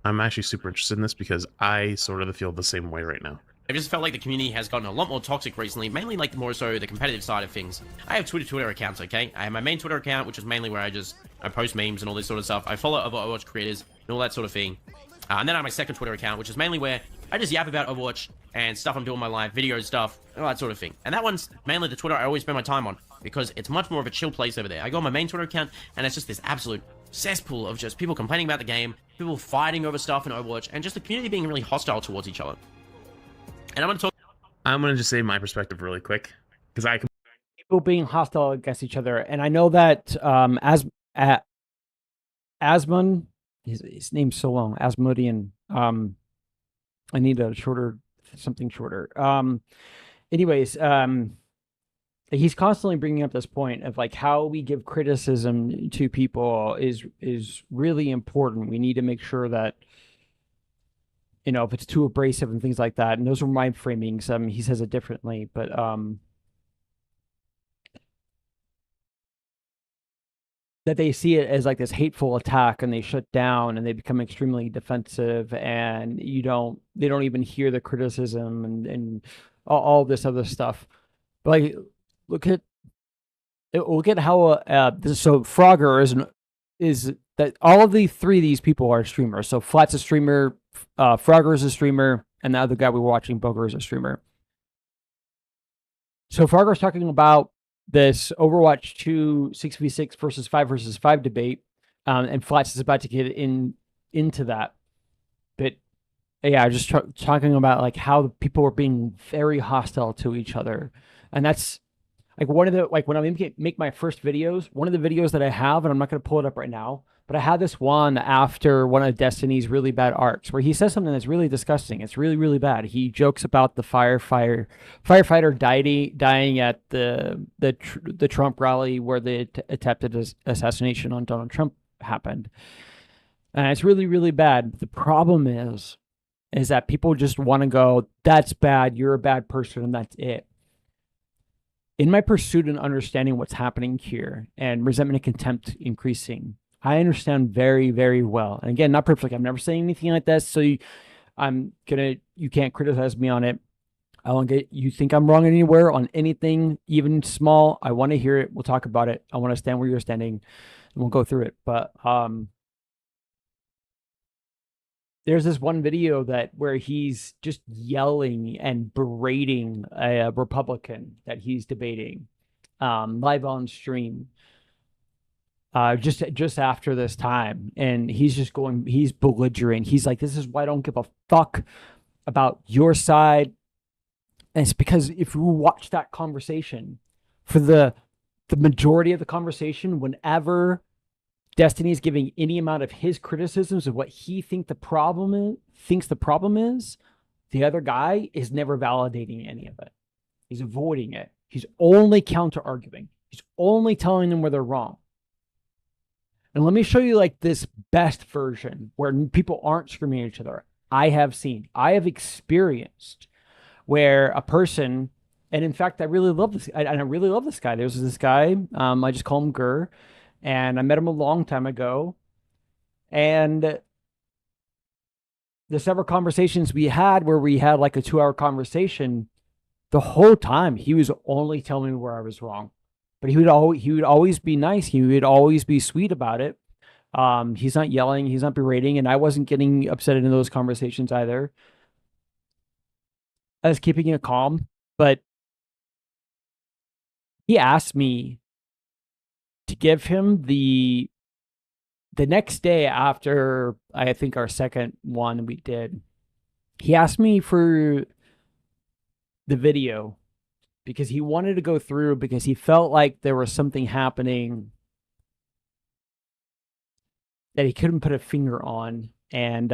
I'm actually super interested in this because I sort of feel the same way right now. I just felt like the community has gotten a lot more toxic recently, mainly like more so the competitive side of things. I have Twitter accounts, okay? I have my main Twitter account, which is mainly where I post memes and all this sort of stuff. I follow other Overwatch creators and all that sort of thing. And then I have my second Twitter account, which is mainly where I just yap about Overwatch and stuff I'm doing in my life, video stuff, all that sort of thing. And that one's mainly the Twitter I always spend my time on because it's much more of a chill place over there. I go on my main Twitter account and it's just this absolute cesspool of just people complaining about the game, people fighting over stuff in Overwatch, and just the community being really hostile towards each other. And I'm going to just say my perspective really quick because I can. People being hostile against each other. And I know that Asmund, his name's so long, Asmudian. I need something shorter. Anyways, he's constantly bringing up this point of like how we give criticism to people is really important. We need to make sure that, you know, if it's too abrasive and things like that. And those are my framings. He says it differently, but that they see it as like this hateful attack and they shut down and they become extremely defensive and they don't even hear the criticism and all this other stuff. But like, look at how so Frogger is that all of the three of these people are streamers. So Flat's a streamer, Frogger is a streamer, and the other guy we were watching, Boger, is a streamer. So Frogger's talking about this Overwatch 2 6v6 versus 5 versus 5 debate, and Flats is about to get into that. But yeah, just talking about like how the people are being very hostile to each other, and that's like one of the when I make my first videos, one of the videos that I have, and I'm not going to pull it up right now, but I had this one after one of Destiny's really bad arcs where he says something that's really disgusting. It's really, really bad. He jokes about the firefighter dying at the Trump rally where the attempted assassination on Donald Trump happened. And it's really, really bad. The problem is that people just want to go, that's bad, you're a bad person, and that's it. In my pursuit and understanding what's happening here and resentment and contempt increasing, I understand very, very well. And again, not perfectly. I'm never saying anything like that. So you can't criticize me on it. I won't get, you think I'm wrong anywhere on anything, even small. I want to hear it. We'll talk about it. I want to stand where you're standing and we'll go through it. But, there's this one video where he's just yelling and berating a Republican that he's debating, live on stream. Just after this time, and he's belligerent. He's like, this is why I don't give a fuck about your side. And it's because if you watch that conversation, for the majority of the conversation, whenever Destiny is giving any amount of his criticisms of what he thinks the problem is, the other guy is never validating any of it. He's avoiding it. He's only counter-arguing. He's only telling them where they're wrong. And let me show you like this best version where people aren't screaming at each other. I have experienced where a person, and in fact, I really love this. I really love this guy. There's this guy, I just call him Gur, and I met him a long time ago. And the several conversations we had where we had like a 2-hour conversation, the whole time he was only telling me where I was wrong. But he would always be nice. He would always be sweet about it. He's not yelling. He's not berating. And I wasn't getting upset in those conversations either. I was keeping it calm, but he asked me to give him the next day after I think our second one we did. He asked me for the video because he wanted to go through because he felt like there was something happening that he couldn't put a finger on. And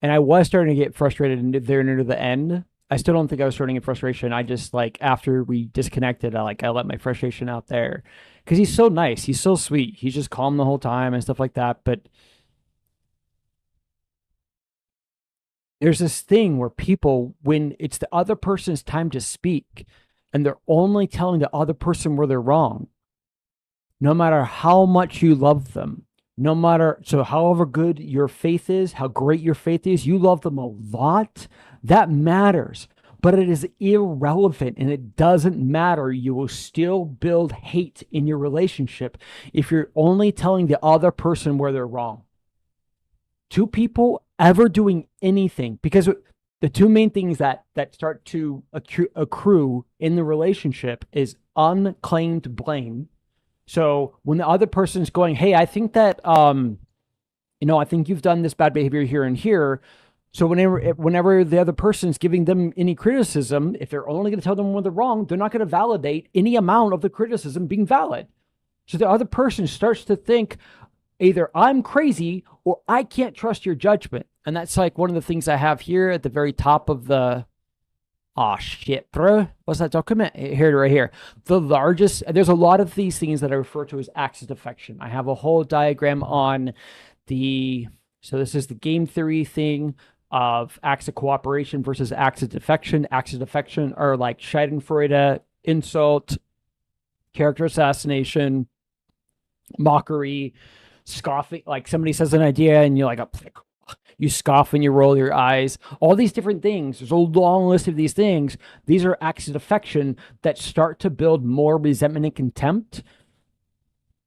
I was starting to get frustrated there near the end. I still don't think I was starting in frustration. I just like after we disconnected, I let my frustration out there because he's so nice. He's so sweet. He's just calm the whole time and stuff like that. But there's this thing where people, when it's the other person's time to speak and they're only telling the other person where they're wrong, no matter how much you love them, no matter, so however good your faith is, how great your faith is, you love them a lot, that matters. But it is irrelevant and it doesn't matter. You will still build hate in your relationship if you're only telling the other person where they're wrong. Two people ever doing anything, because the two main things that start to accrue in the relationship is unclaimed blame. So when the other person's going, hey, I think that, I think you've done this bad behavior here and here. So whenever the other person's giving them any criticism, if they're only going to tell them when they're wrong, they're not going to validate any amount of the criticism being valid. So the other person starts to think either I'm crazy or I can't trust your judgment. And that's like one of the things I have here at the very top of the, oh shit, bro. What's that document? Here, right here. The largest, there's a lot of these things that I refer to as acts of defection. I have a whole diagram on so this is the game theory thing of acts of cooperation versus acts of defection. Acts of defection are like schadenfreude, insult, character assassination, mockery, scoffing. Like somebody says an idea and you're like, you scoff and you roll your eyes, all these different things. There's a long list of these things. These are acts of defection that start to build more resentment and contempt.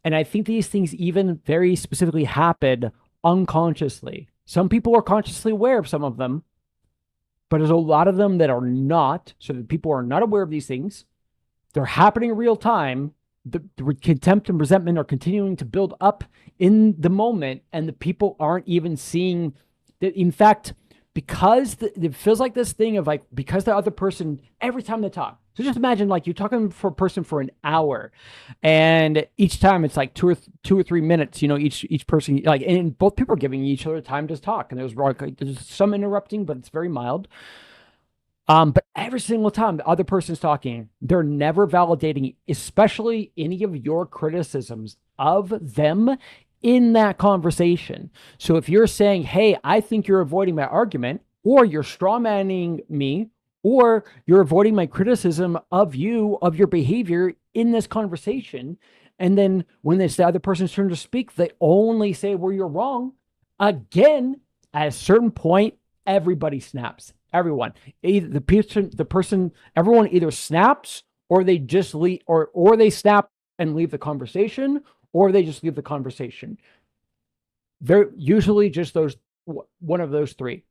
And I think these things even very specifically happen unconsciously. Some people are consciously aware of some of them, but there's a lot of them that are not. So that people are not aware of these things. They're happening in real time. The contempt and resentment are continuing to build up in the moment, and the people aren't even seeing that. In fact, because it feels like this thing of like, because the other person, every time they talk, so just imagine like you're talking for a person for an hour, and each time it's like two or 3 minutes, each person, like, and both people are giving each other time to talk, and there's some interrupting, but it's very mild. But every single time the other person's talking, they're never validating, especially any of your criticisms of them in that conversation. So if you're saying, hey, I think you're avoiding my argument, or you're strawmanning me, or you're avoiding my criticism of you, of your behavior in this conversation, and then when it's the other person's turn to speak, they only say where you're wrong, again, at a certain point, everybody snaps. Everyone, either the person, everyone either snaps or they just leave, or they snap and leave the conversation, or they just leave the conversation. They're usually just one of those three.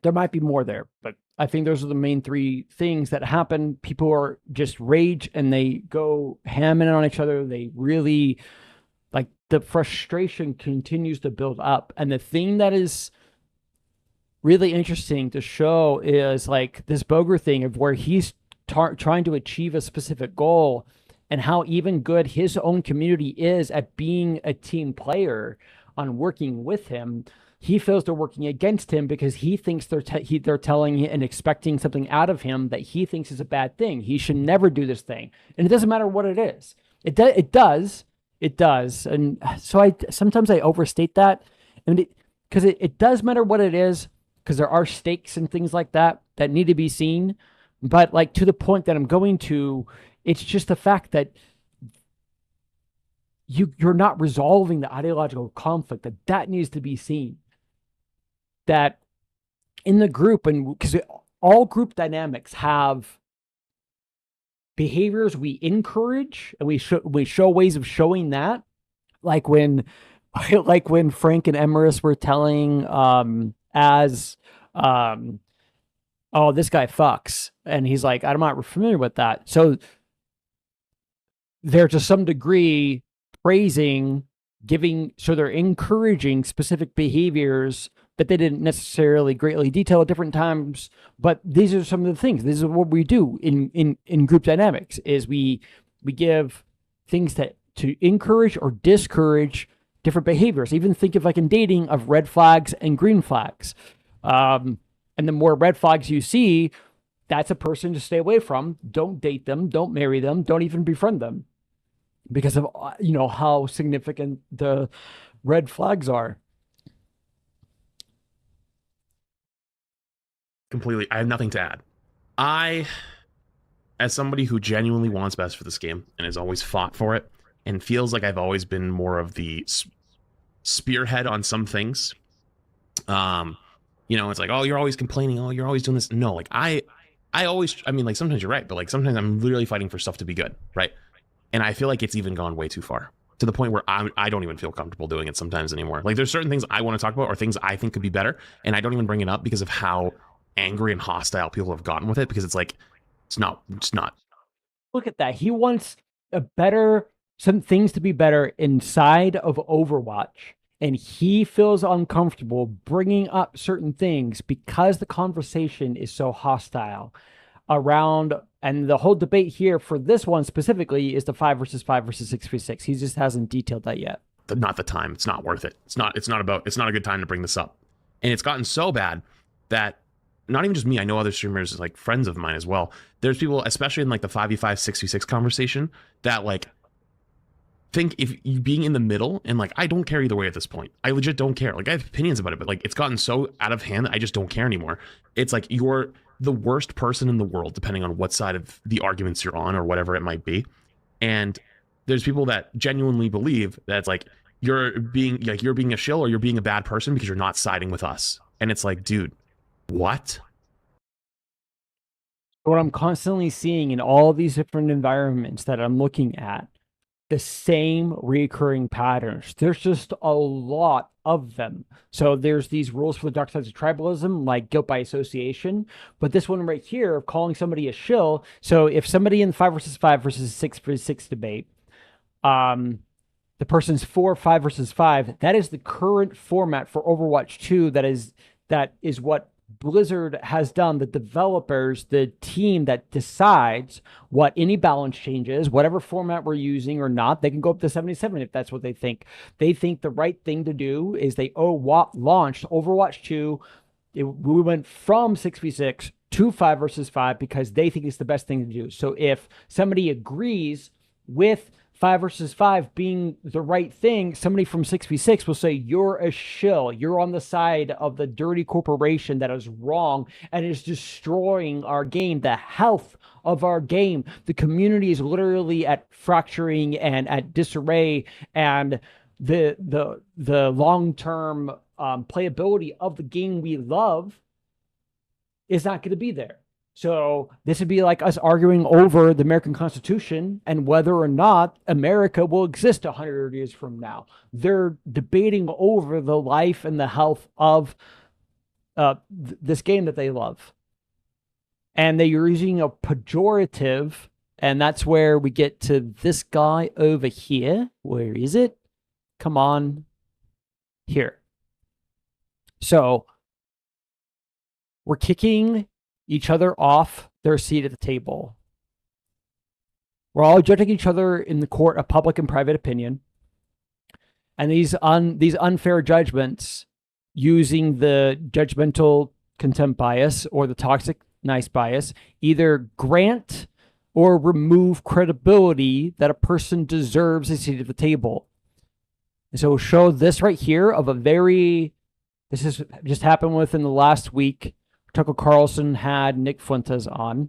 There might be more there, but I think those are the main three things that happen. People are just rage and they go hamming on each other. They really, like, the frustration continues to build up. And the thing that is really interesting to show is like this Boger thing of where he's trying to achieve a specific goal, and how even good his own community is at being a team player on working with him. He feels they're working against him because he thinks they're telling and expecting something out of him that he thinks is a bad thing. He should never do this thing, and it doesn't matter what it is. It does, and so sometimes I overstate that, and because it does matter what it is, because there are stakes and things like that need to be seen. But like, to the point that I'm going to, it's just the fact that you're not resolving the ideological conflict that needs to be seen. That in the group, and because all group dynamics have behaviors we encourage, and we show ways of showing that, like when Frank and Emerus were telling oh, this guy fucks. And he's like, I'm not familiar with that. So they're to some degree praising, so they're encouraging specific behaviors that they didn't necessarily greatly detail at different times. But these are some of the things. This is what we do in group dynamics is we give things to encourage or discourage different behaviors. Even think of like in dating of red flags and green flags. And the more red flags you see, that's a person to stay away from. Don't date them. Don't marry them. Don't even befriend them because of, how significant the red flags are. Completely. I have nothing to add. As somebody who genuinely wants best for this game and has always fought for it and feels like I've always been more of the spearhead on some things, it's like, oh, you're always complaining, oh, you're always doing this. No, like I mean, like sometimes you're right, but like sometimes I'm literally fighting for stuff to be good, right? And I feel like it's even gone way too far to the point where I don't even feel comfortable doing it sometimes anymore. Like there's certain things I want to talk about or things I think could be better, and I don't even bring it up because of how angry and hostile people have gotten with it, because it's like, it's not. Look at that. He wants some things to be better inside of Overwatch. And he feels uncomfortable bringing up certain things because the conversation is so hostile around. And the whole debate here for this one specifically is the 5 versus 5 versus 6v6. He just hasn't detailed that yet. Not the time. It's not worth it. It's not a good time to bring this up. And it's gotten so bad that not even just me, I know other streamers, like friends of mine as well. There's people, especially in like the 5v5, 6v6 conversation, that like think if you being in the middle, and like I don't care either way at this point. I legit don't care. Like I have opinions about it, but like it's gotten so out of hand that I just don't care anymore. It's like you're the worst person in the world, depending on what side of the arguments you're on or whatever it might be. And there's people that genuinely believe that it's like you're being a shill or you're being a bad person because you're not siding with us. And it's like, dude, what? What I'm constantly seeing in all these different environments that I'm looking at, the same recurring patterns. There's just a lot of them. So there's these rules for the dark sides of tribalism, like guilt by association. But this one right here of calling somebody a shill. So if somebody in 5 versus 5 versus 6 versus 6 debate, the person's 4, 5 versus 5, that is the current format for Overwatch 2. That is what Blizzard has done, the developers, the team that decides what any balance changes, whatever format we're using or not. They can go up to 77 if that's what they think. They think the right thing to do is they launched Overwatch 2. We went from 6v6 to 5 versus 5 because they think it's the best thing to do. So if somebody agrees with 5 versus 5 being the right thing, somebody from 6v6 will say, you're a shill. You're on the side of the dirty corporation that is wrong and is destroying our game, the health of our game. The community is literally at fracturing and at disarray, and the long-term playability of the game we love is not going to be there. So this would be like us arguing over the American Constitution and whether or not America will exist 100 years from now. They're debating over the life and the health of this game that they love. And they're using a pejorative, and that's where we get to this guy over here. Where is it? Come on. Here. So we're kicking each other off their seat at the table. We're all judging each other in the court of public and private opinion. And these unfair judgments, using the judgmental contempt bias or the toxic nice bias, either grant or remove credibility that a person deserves a seat at the table. And so we'll show this right here of this has just happened within the last week. Tucker Carlson had Nick Fuentes on,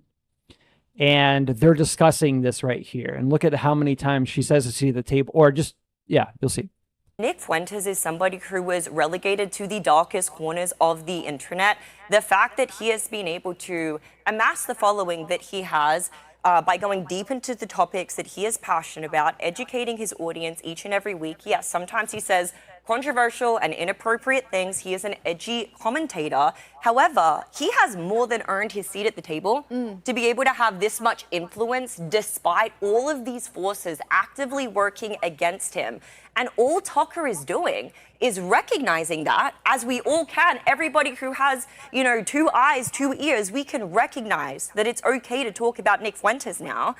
and they're discussing this right here. And look at how many times she says to see the table, or just, yeah, you'll see. Nick Fuentes is somebody who was relegated to the darkest corners of the internet. The fact that he has been able to amass the following that he has by going deep into the topics that he is passionate about, educating his audience each and every week. Yes, sometimes he says controversial and inappropriate things. He is an edgy commentator. However, he has more than earned his seat at the table to be able to have this much influence despite all of these forces actively working against him. And all Tucker is doing is recognizing that, as we all can. Everybody who has, you know, 2 eyes, 2 ears, we can recognize that it's okay to talk about Nick Fuentes now.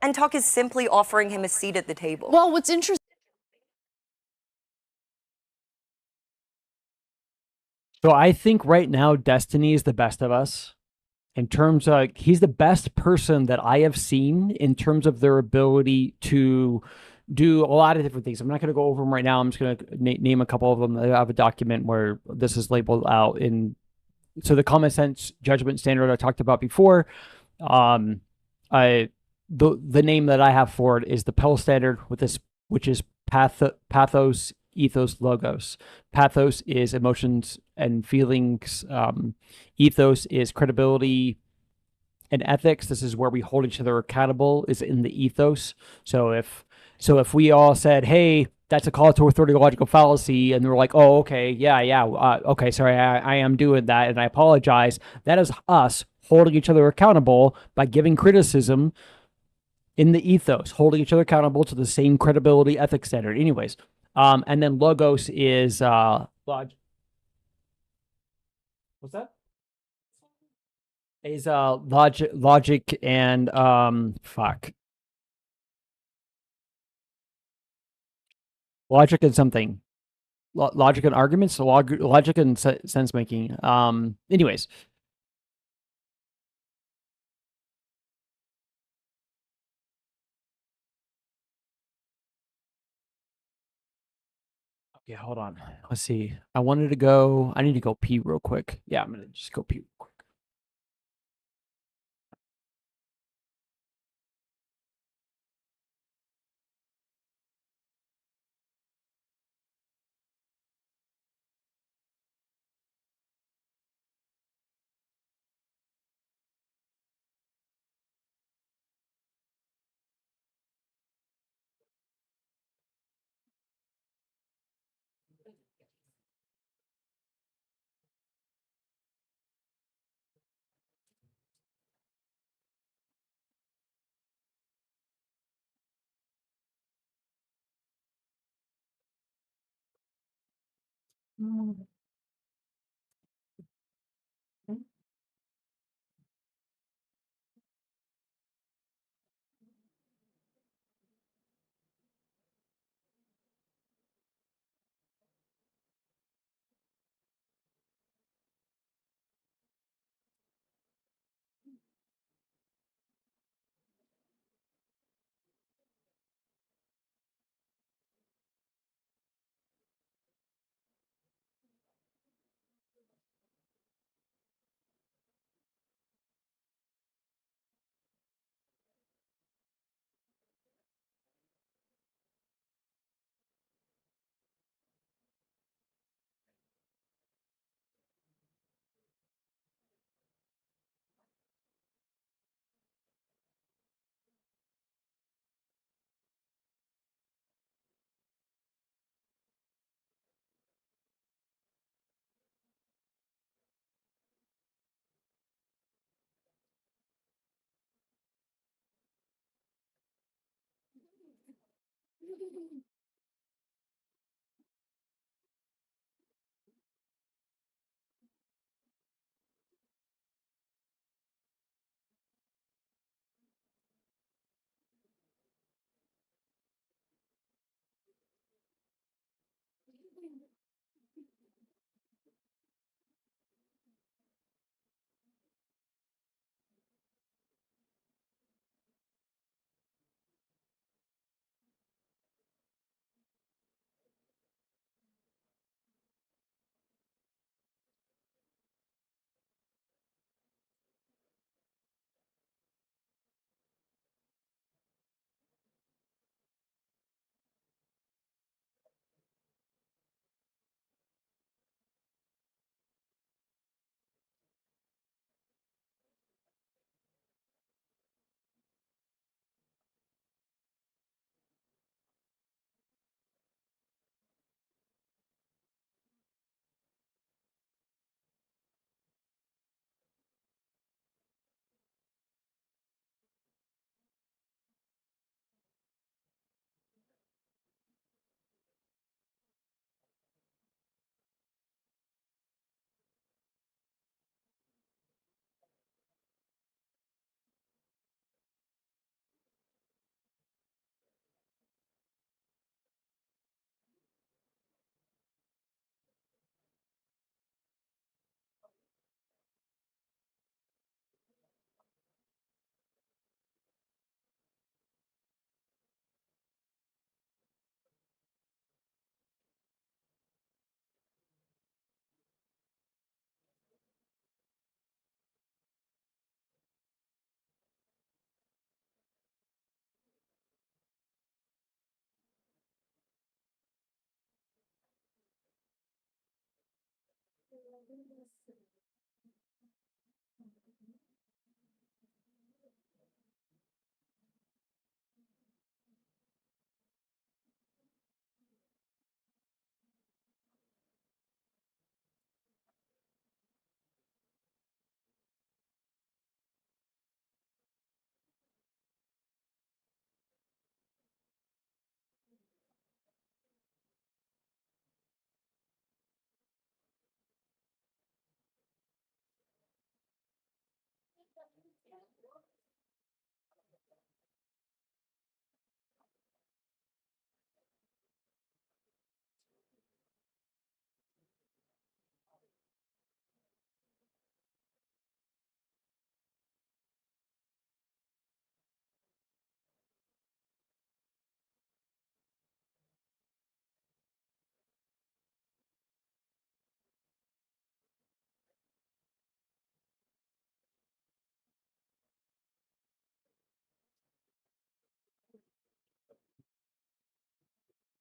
And Tucker's simply offering him a seat at the table. Well, what's interesting. So I think right now Destiny is the best of us in terms of he's the best person that I have seen in terms of their ability to do a lot of different things. I'm not going to go over them right now. I'm just going to name a couple of them. I have a document where this is labeled out in. So the common sense judgment standard I talked about before. The name that I have for it is the Pell standard with this, which is pathos, ethos, logos. Pathos is emotions and feelings. Ethos is credibility and ethics. This is where we hold each other accountable, is in the ethos. So if we all said, hey, that's a call to authority logical fallacy, and we're like, oh, okay, okay, sorry, I am doing that, and I apologize. That is us holding each other accountable by giving criticism in the ethos, holding each other accountable to the same credibility ethics standard. Anyways, and then logos is what's that? Is logic and logic and something. Logic and arguments, logic and sense making. Anyways. Okay, hold on. Let's see. I need to go pee real quick. Yeah, I'm gonna just go pee real quick.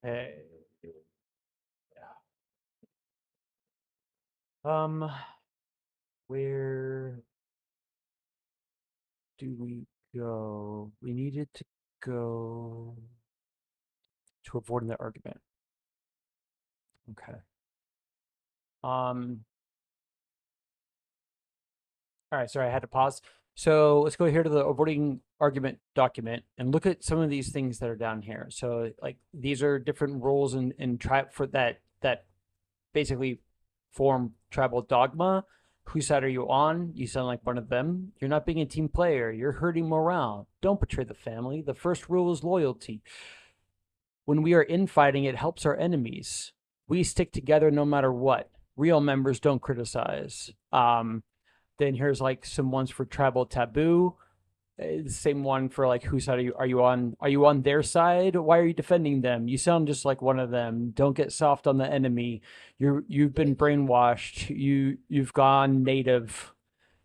Hey. Um, where do we go? We needed to go to avoiding the argument. Okay. All right, sorry, I had to pause. So let's go here to the avoiding argument document and look at some of these things that are down here. So like these are different rules and tribe for that basically form tribal dogma. Whose side are you on? You sound like one of them. You're not being a team player. You're hurting morale. Don't betray the family. The first rule is loyalty. When we are infighting, it helps our enemies. We stick together no matter what. Real members don't criticize. Then here's like some ones for tribal taboo. The same one for like whose side are you? Are you on? Are you on their side? Why are you defending them? You sound just like one of them. Don't get soft on the enemy. You've been brainwashed. You've gone native.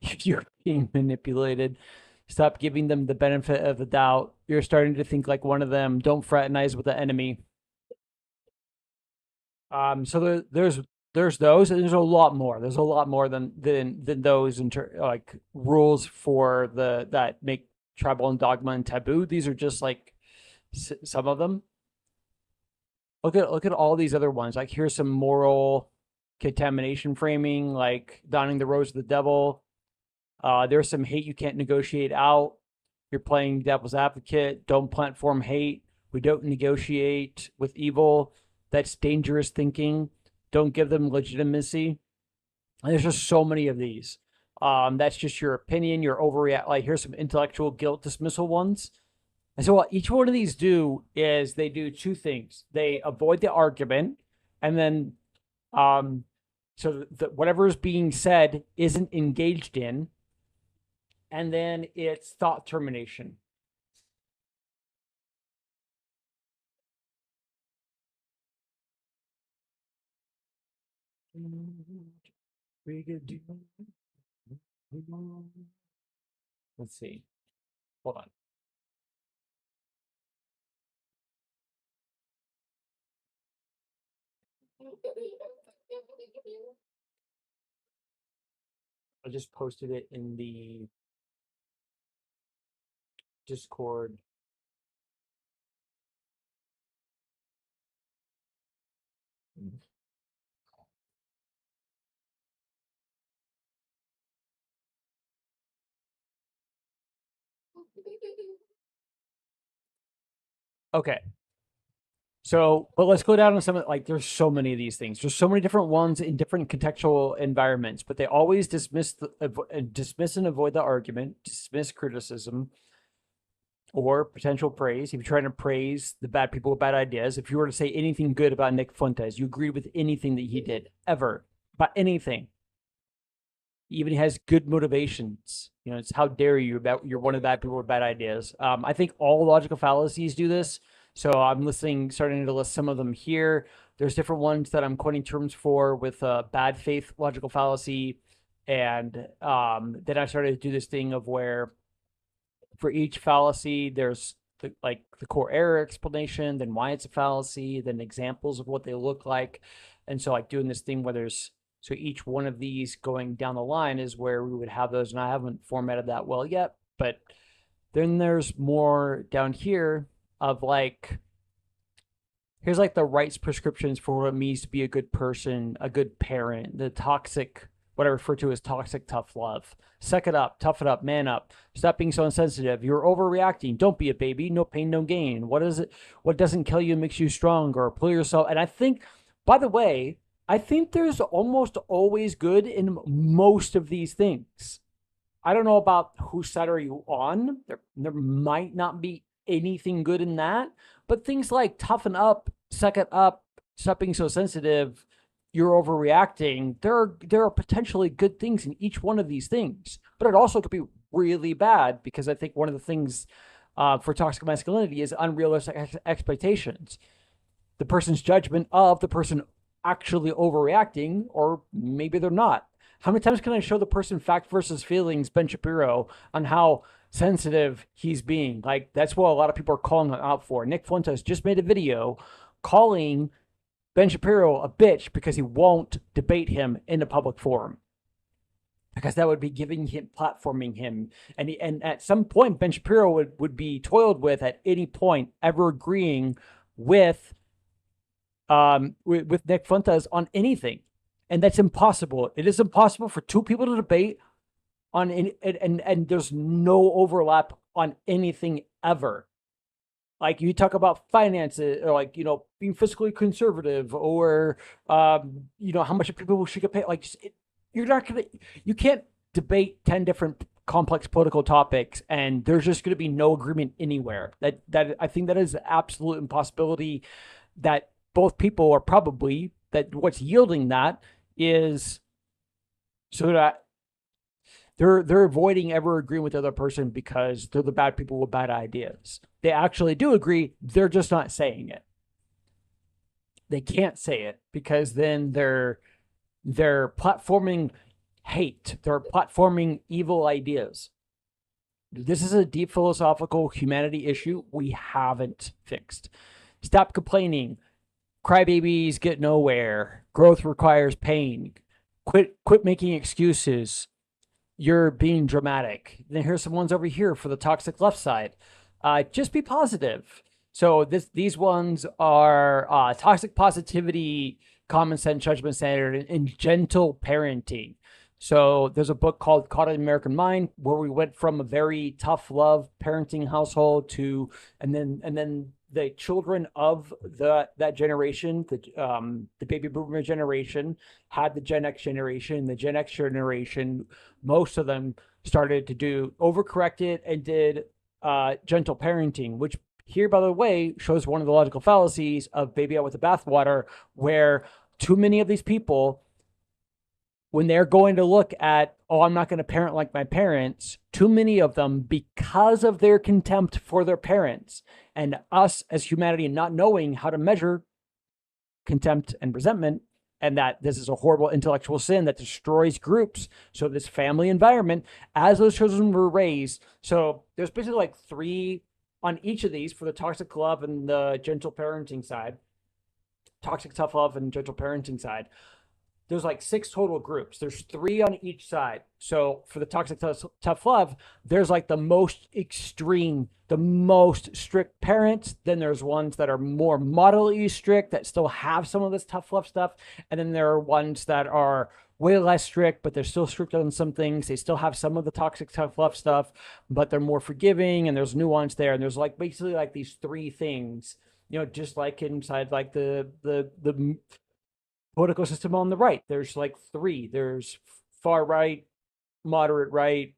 You're being manipulated. Stop giving them the benefit of the doubt. You're starting to think like one of them. Don't fraternize with the enemy. So there's those, and there's a lot more. There's a lot more than those like rules for the that make tribal and dogma and taboo. These are just like some of them. Look at all these other ones. Like here's some moral contamination framing, like donning the rose of the devil. There's some hate you can't negotiate out. You're playing devil's advocate. Don't platform hate. We don't negotiate with evil. That's dangerous thinking. Don't give them legitimacy. And there's just so many of these. That's just your opinion. You're overreact. Like here's some intellectual guilt dismissal ones. And so what each one of these do is they do two things. They avoid the argument, and then so that whatever is being said isn't engaged in, and then it's thought termination. Let's see. Hold on. I just posted it in the Discord. Okay. So, but let's go down to some of like there's so many of these things. There's so many different ones in different contextual environments, but they always dismiss and avoid the argument, dismiss criticism or potential praise. If you're trying to praise the bad people with bad ideas, if you were to say anything good about Nick Fuentes, you agree with anything that he did ever, about anything. Even has good motivations. You know, it's how dare you about you're one of the bad people with bad ideas. I think all logical fallacies do this. So I'm starting to list some of them here. There's different ones that I'm coining terms for with bad faith logical fallacy. And then I started to do this thing of where for each fallacy, there's the core error explanation, then why it's a fallacy, then examples of what they look like. And so like doing this thing where there's So each one of these going down the line is where we would have those. And I haven't formatted that well yet, but then there's more down here of like, here's like the rights prescriptions for what it means to be a good person, a good parent, the toxic, what I refer to as toxic tough love. Suck it up, tough it up, man up. Stop being so insensitive. You're overreacting. Don't be a baby. No pain, no gain. What is it? What doesn't kill you makes you stronger. Pull yourself. And I think, by the way, I think there's almost always good in most of these things. I don't know about whose side are you on. There might not be anything good in that, but things like toughen up, suck it up, stop being so sensitive, you're overreacting. There are potentially good things in each one of these things, but it also could be really bad because I think one of the things for toxic masculinity is unrealistic expectations. The person's judgment of the person actually overreacting, or maybe they're not. How many times can I show the person fact versus feelings, Ben Shapiro, on how sensitive he's being? Like, that's what a lot of people are calling him out for. Nick Fuentes just made a video calling Ben Shapiro a bitch because he won't debate him in a public forum. Because that would be giving him, platforming him. And at some point, Ben Shapiro would be toiled with at any point ever agreeing with Nick Fuentes on anything. And that's impossible. It is impossible for two people to debate on any, and there's no overlap on anything ever. Like you talk about finances, or like, you know, being fiscally conservative, or you know, how much people should get paid. Like, you're not gonna, you can't debate 10 different complex political topics and there's just going to be no agreement anywhere. That I think that is an absolute impossibility. That both people are probably, that what's yielding that is so that they're avoiding ever agreeing with the other person because they're the bad people with bad ideas. They actually do agree, they're just not saying it. They can't say it because then they're platforming hate, they're platforming evil ideas. This is a deep philosophical humanity issue we haven't fixed. Stop complaining. Crybabies get nowhere. Growth requires pain. Quit making excuses. You're being dramatic. Then here's some ones over here for the toxic left side. Just be positive. So these ones are toxic positivity, common sense, judgment standard, and gentle parenting. So there's a book called Caught in the American Mind, where we went from a very tough love parenting household to, and then the children of that generation, the baby boomer generation, had the Gen X generation. The Gen X generation, most of them started to do overcorrected and did gentle parenting, which here, by the way, shows one of the logical fallacies of baby out with the bathwater, where too many of these people, when they're going to look at, oh, I'm not going to parent like my parents, too many of them, because of their contempt for their parents and us as humanity not knowing how to measure contempt and resentment, and that this is a horrible intellectual sin that destroys groups. So this family environment, as those children were raised, so there's basically like 3 on each of these for the toxic love and the gentle parenting side, toxic tough love and gentle parenting side. There's like 6 total groups. There's 3 on each side. So for the toxic tough love, there's like the most extreme, the most strict parents. Then there's ones that are more moderately strict that still have some of this tough love stuff. And then there are ones that are way less strict, but they're still strict on some things. They still have some of the toxic tough love stuff, but they're more forgiving, and there's nuance there. And there's like basically like these 3 things, you know, just like inside like the political system on the right. There's like 3. There's far right, moderate right,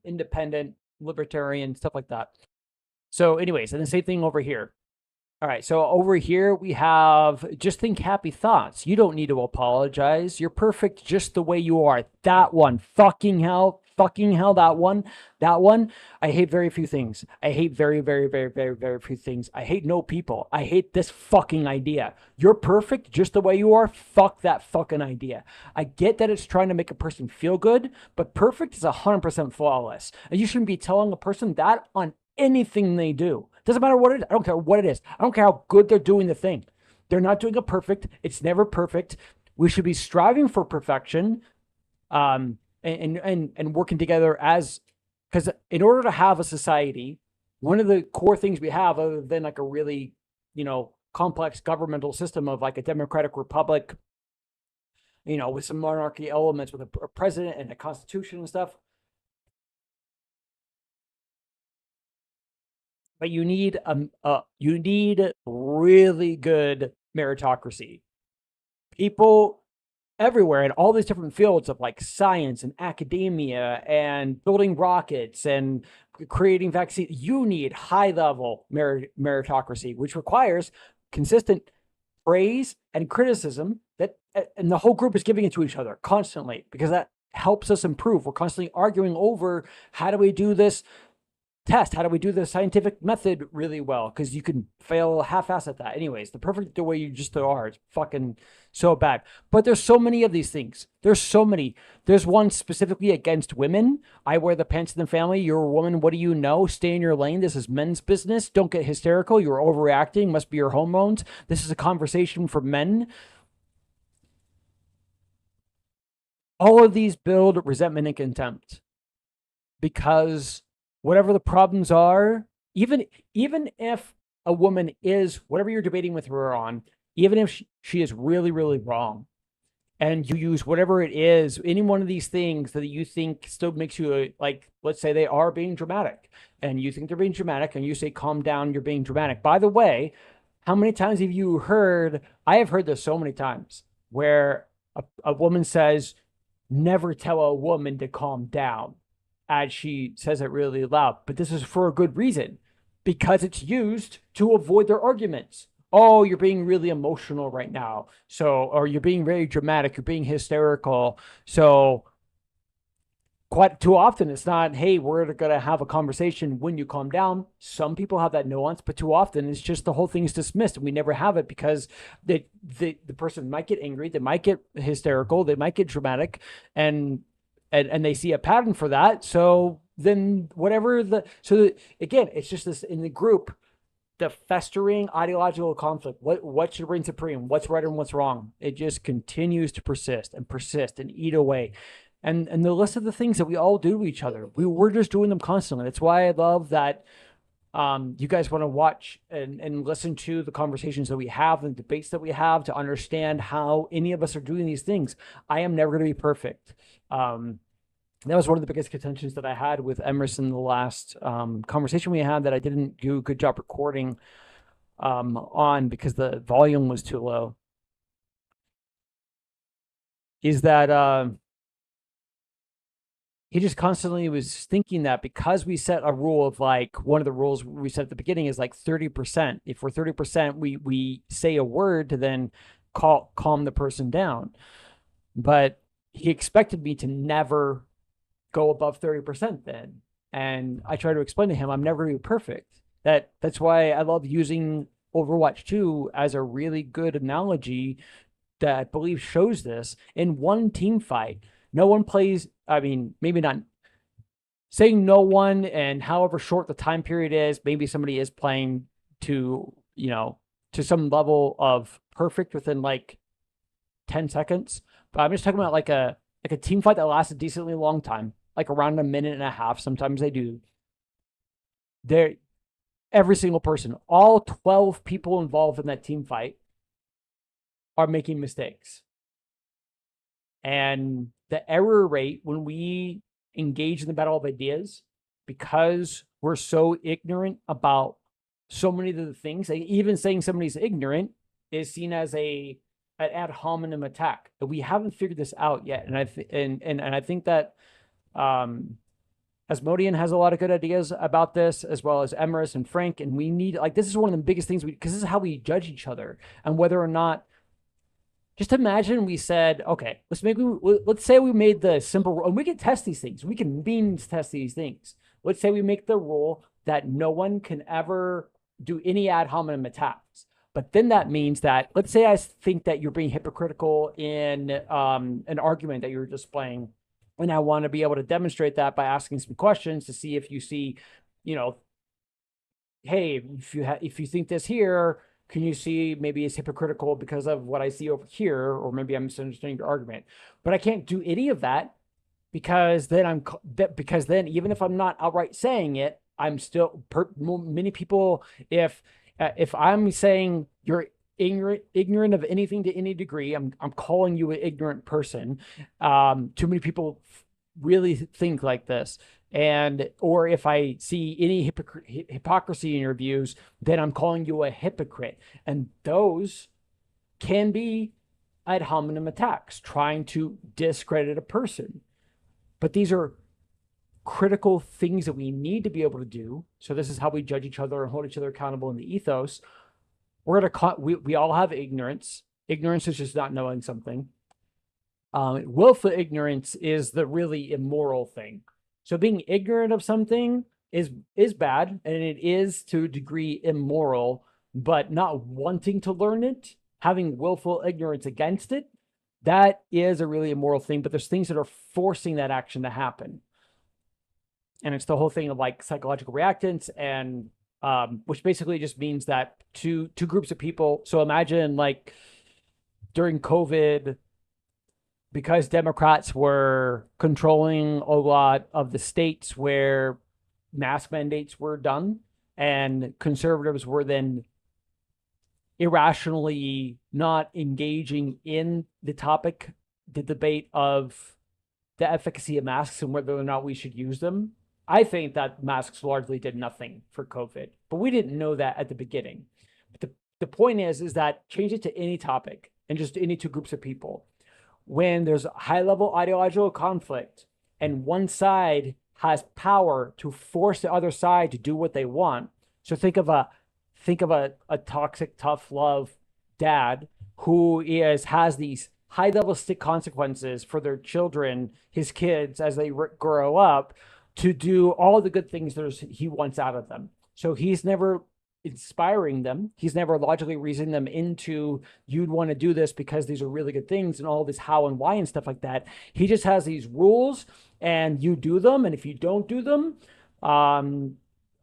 independent, libertarian, stuff like that. So anyways, and the same thing over here. All right, so over here we have just think happy thoughts. You don't need to apologize. You're perfect just the way you are. That one, fucking hell, that one. I hate very few things. I hate very, very, very, very, very few things. I hate no people. I hate this fucking idea. You're perfect just the way you are. Fuck that fucking idea. I get that it's trying to make a person feel good, but perfect is 100% flawless. And you shouldn't be telling a person that on anything they do. Doesn't matter what it is. I don't care what it is. I don't care how good they're doing the thing. They're not doing it perfect. It's never perfect. We should be striving for perfection, and working together as, because in order to have a society, one of the core things we have, other than like a really, complex governmental system of like a democratic republic, with some monarchy elements, with a president and a constitution and stuff. But you need really good meritocracy. People everywhere in all these different fields of like science and academia and building rockets and creating vaccines, you need high level meritocracy, which requires consistent praise and criticism, that and the whole group is giving it to each other constantly, because that helps us improve. We're constantly arguing over, how do we do this test? How do we do the scientific method really well? Because you can fail half-ass at that. Anyways, the way you just are, it's fucking so bad. But there's so many of these things. There's so many. There's one specifically against women. I wear the pants in the family. You're a woman. What do you know? Stay in your lane. This is men's business. Don't get hysterical. You're overreacting. Must be your hormones. This is a conversation for men. All of these build resentment and contempt, because whatever the problems are, even if a woman is, whatever you're debating with her on, even if she is really, really wrong, and you use whatever it is, any one of these things that you think still makes you, like, let's say they are being dramatic, and you think they're being dramatic, and you say, calm down, you're being dramatic. By the way, how many times have you heard, I have heard this so many times, where a woman says, never tell a woman to calm down, as she says it really loud. But this is for a good reason, because it's used to avoid their arguments. Oh, you're being really emotional right now. So, or you're being very dramatic, you're being hysterical. So quite too often it's not, hey, we're going to have a conversation when you calm down. Some people have that nuance, but too often it's just the whole thing is dismissed, and we never have it, because the person might get angry, they might get hysterical, they might get dramatic, and they see a pattern for that. So then again, it's just this in the group, the festering ideological conflict. What should reign supreme? What's right and what's wrong? It just continues to persist and eat away. And the list of the things that we all do to each other, we're just doing them constantly. That's why I love that you guys want to watch and listen to the conversations that we have and debates that we have, to understand how any of us are doing these things. I am never going to be perfect. That was one of the biggest contentions that I had with Emerson, the last conversation we had that I didn't do a good job recording on, because the volume was too low, is that he just constantly was thinking that because we set a rule of, like, one of the rules we set at the beginning is like 30%. If we're 30%, we say a word to then calm the person down. But he expected me to never go above 30% then. And I try to explain to him, I'm never going to be perfect. That's why I love using Overwatch 2 as a really good analogy that I believe shows this. In one team fight, no one plays, I mean, maybe not saying no one, and however short the time period is, maybe somebody is playing to, to some level of perfect within like 10 seconds. But I'm just talking about like a team fight that lasts a decently long time, like around a minute and a half. Sometimes they do. Every single person, all 12 people involved in that team fight are making mistakes. And the error rate when we engage in the battle of ideas, because we're so ignorant about so many of the things, like even saying somebody's ignorant is seen as an ad hominem attack. We haven't figured this out yet. And I think that Asmodean has a lot of good ideas about this, as well as Emerus and Frank. And we need, like, this is one of the biggest things, because this is how we judge each other, and whether or not, just imagine we said, okay, let's say we made the simple, and we can test these things. We can means test these things. Let's say we make the rule that no one can ever do any ad hominem attacks. But then that means that, let's say I think that you're being hypocritical in an argument that you're displaying, and I want to be able to demonstrate that by asking some questions to see if you see, hey, if you think this here, can you see maybe it's hypocritical because of what I see over here, or maybe I'm misunderstanding your argument. But I can't do any of that because then even if I'm not outright saying it, I'm still many people, if I'm saying you're ignorant of anything to any degree, I'm calling you an ignorant person. Too many people really think like this. And or if I see any hypocrisy in your views, then I'm calling you a hypocrite. And those can be ad hominem attacks, trying to discredit a person. But these are critical things that we need to be able to do. So this is how we judge each other and hold each other accountable in the ethos. We all have ignorance. Ignorance is just not knowing something. Willful ignorance is the really immoral thing. So being ignorant of something is bad, and it is to a degree immoral, but not wanting to learn it, having willful ignorance against it, that is a really immoral thing. But there's things that are forcing that action to happen. And it's the whole thing of like psychological reactance, and which basically just means that two groups of people. So imagine like during COVID, because Democrats were controlling a lot of the states where mask mandates were done, and conservatives were then irrationally not engaging in the debate of the efficacy of masks and whether or not we should use them. I think that masks largely did nothing for COVID, but we didn't know that at the beginning. But the point is that change it to any topic and just any two groups of people. When there's high level ideological conflict and one side has power to force the other side to do what they want. So think of a toxic, tough love dad who has these high level stick consequences for their children, his kids, as they grow up, to do all the good things he wants out of them. So he's never inspiring them. He's never logically reasoning them into, you'd want to do this because these are really good things and all this how and why and stuff like that. He just has these rules and you do them. And if you don't do them,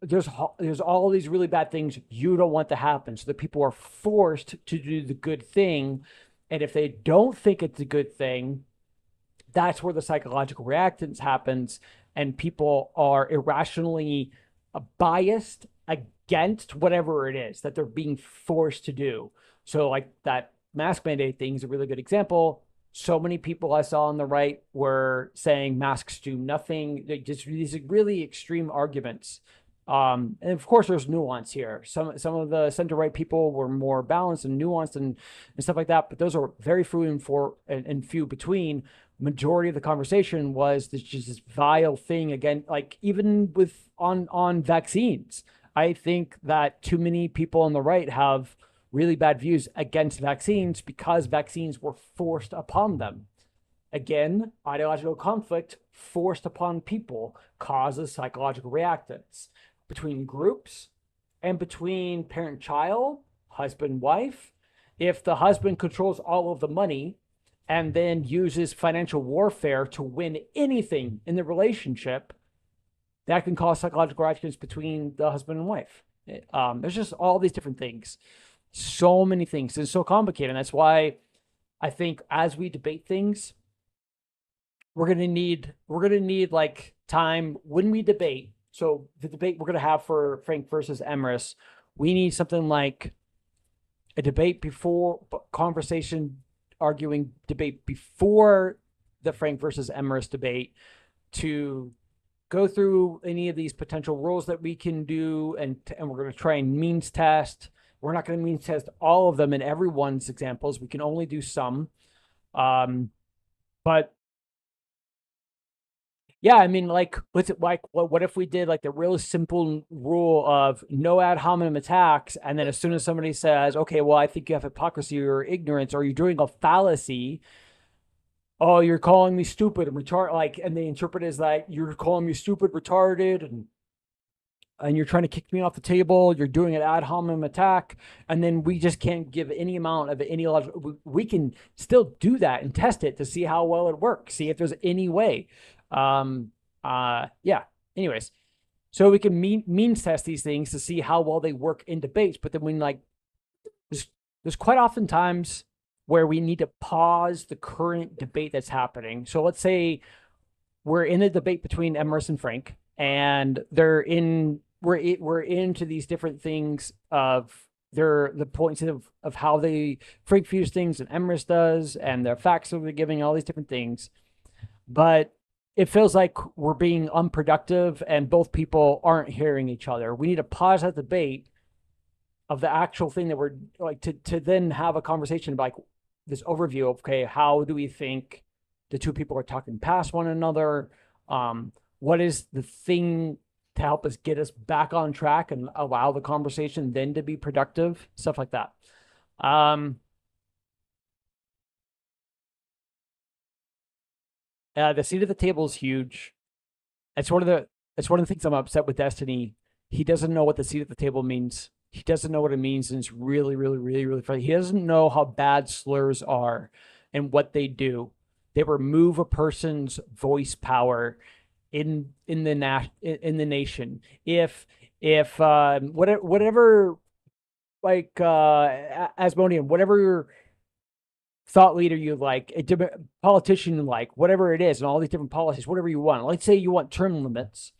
there's all these really bad things you don't want to happen. So the people are forced to do the good thing. And if they don't think it's a good thing, that's where the psychological reactance happens. And people are irrationally biased against whatever it is that they're being forced to do. So like that mask mandate thing is a really good example. So many people I saw on the right were saying masks do nothing. They just these really extreme arguments. And of course there's nuance here. Some of the center right people were more balanced and nuanced and stuff like that, but those are very few between. Majority of the conversation was this vile thing again, like even with on vaccines. I think that too many people on the right have really bad views against vaccines because vaccines were forced upon them. Again, ideological conflict forced upon people causes psychological reactance between groups and between parent-child, husband-wife. If the husband controls all of the money and then uses financial warfare to win anything in the relationship, that can cause psychological reactions between the husband and wife. There's just all these different things. So many things. It's so complicated. And that's why I think as we debate things, we're gonna need like time when we debate. So the debate we're gonna have for Frank versus Emrys, we need something like a debate before debate before the Frank versus Emrys debate to go through any of these potential rules that we can do, and we're going to try and means test. We're not going to means test all of them in everyone's examples. We can only do some. But yeah, I mean, like, what if we did like the real simple rule of no ad hominem attacks, and then as soon as somebody says, okay, well, I think you have hypocrisy or ignorance, or you're doing a fallacy, oh, you're calling me stupid and retarded, like, and they interpret it as like you're calling me stupid, retarded, and you're trying to kick me off the table. You're doing an ad hominem attack, and then we just can't give any amount of any logical. We can still do that and test it to see how well it works, see if there's any way. Yeah. Anyways, so we can means test these things to see how well they work in debates. But then when like there's quite often times where we need to pause the current debate that's happening. So let's say we're in a debate between Emrys and Frank, and we're into these different things of the points of how Frank views things and Emrys does, and the facts that they're giving, all these different things. But it feels like we're being unproductive and both people aren't hearing each other. We need to pause that debate of the actual thing that we're like to then have a conversation about like this overview of, okay, how do we think the two people are talking past one another? What is the thing to help us get us back on track and allow the conversation then to be productive? Stuff like that. The seat at the table is huge. It's one of the things I'm upset with Destiny. He doesn't know what the seat at the table means. He doesn't know what it means, and it's really, really, really, really funny. He doesn't know how bad slurs are and what they do. They remove a person's voice power in the nation. If whatever like Asmodean, whatever thought leader you like, a politician you like, whatever it is, and all these different policies, whatever you want. Let's say you want term limits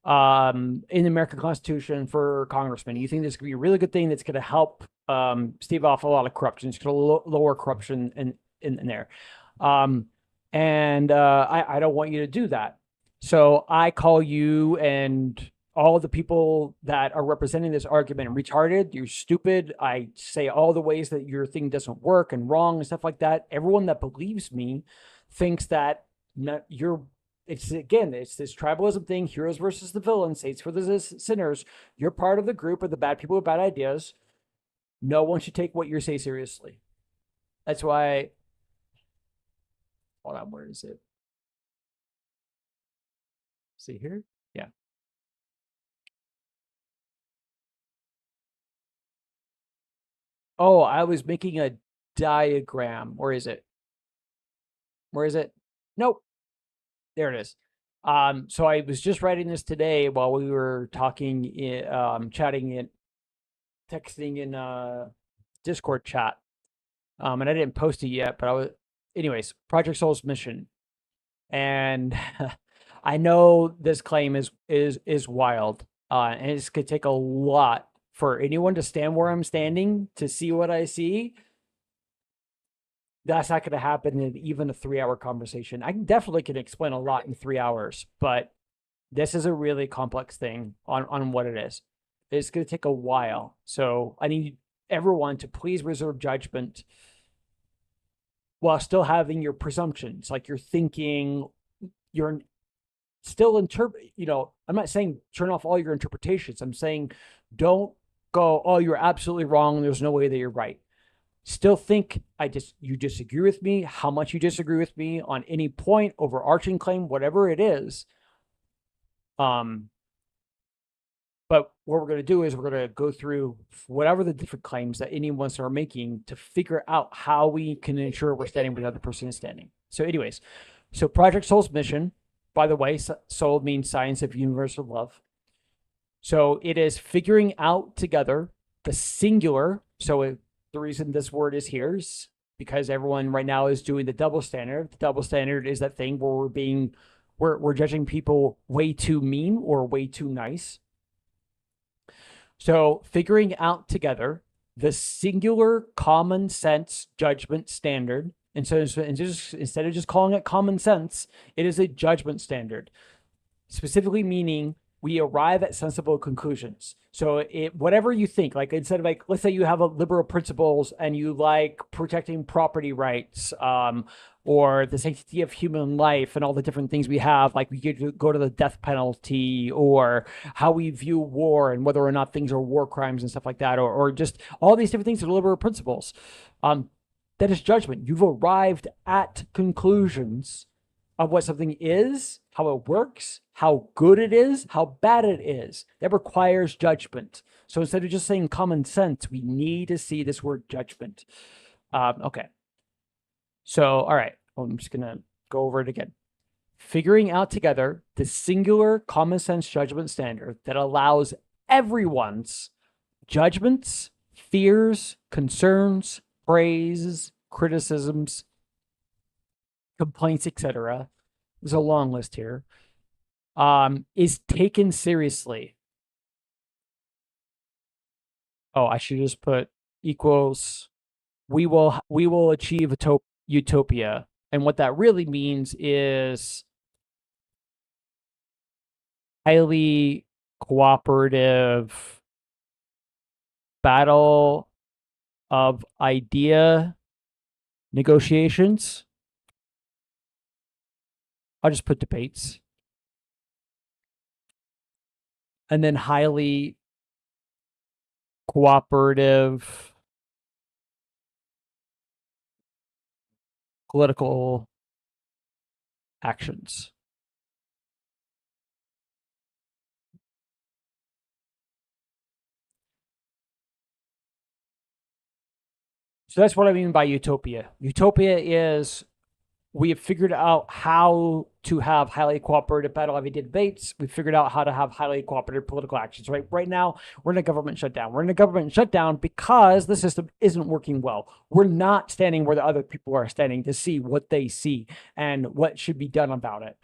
in the American Constitution for congressmen. You think this could be a really good thing that's going to help stave off a lot of corruption. It's going to lower corruption in there. I don't want you to do that. So I call you and all the people that are representing this argument retarded. You're stupid. I say all the ways that your thing doesn't work and wrong and stuff like that. Everyone that believes me thinks that it's this tribalism thing, heroes versus the villains, saints for the sinners. You're part of the group of the bad people with bad ideas. No one should take what you say seriously. That's why, hold on, where is it? See here? Yeah. Oh, I was making a diagram. Where is it? Nope. There it is. So I was just writing this today while we were talking, chatting texting in Discord chat. And I didn't post it yet, but anyways, Project SoUL's mission. And I know this claim is wild. And it's gonna take a lot for anyone to stand where I'm standing to see what I see. That's not going to happen in even a 3-hour conversation. I definitely can explain a lot in 3 hours, but this is a really complex thing on what it is. It's going to take a while. So I need everyone to please reserve judgment while still having your presumptions, like you're thinking, you're still I'm not saying turn off all your interpretations. I'm saying don't go, oh, you're absolutely wrong. There's no way that you're right. Still think you disagree with me, how much you disagree with me on any point, overarching claim, whatever it is. But what we're going to do is we're going to go through whatever the different claims that any of us are making to figure out how we can ensure we're standing where the other person is standing. So anyways, so Project SoUL's mission, by the way, SoUL means Science of Universal Love. So it is figuring out together the singular. So the reason this word is here is because everyone right now is doing the double standard. The double standard is that thing where we're judging people way too mean or way too nice. So figuring out together the singular common sense judgment standard. And so instead of just calling it common sense, it is a judgment standard, specifically meaning we arrive at sensible conclusions. So whatever you think, like instead of like, let's say you have a liberal principles and you like protecting property rights, or the sanctity of human life and all the different things we have, like we could go to the death penalty, or how we view war and whether or not things are war crimes and stuff like that, or just all these different things are liberal principles. That is judgment. You've arrived at conclusions of what something is, how it works, how good it is, how bad it is. That requires judgment. So instead of just saying common sense, we need to see this word judgment. Okay. So, all right. Well, I'm just going to go over it again. Figuring out together the singular common sense judgment standard that allows everyone's judgments, fears, concerns, praises, criticisms, complaints, etc. There's a long list here. Is taken seriously. Oh, I should just put equals. We will achieve a utopia, and what that really means is highly cooperative battle of idea negotiations. I'll just put debates. And then highly cooperative political actions. So that's what I mean by utopia. Utopia is we have figured out how to have highly cooperative battle idea debates. We've figured out how to have highly cooperative political actions. Right now, we're in a government shutdown. We're in a government shutdown because the system isn't working well. We're not standing where the other people are standing to see what they see and what should be done about it.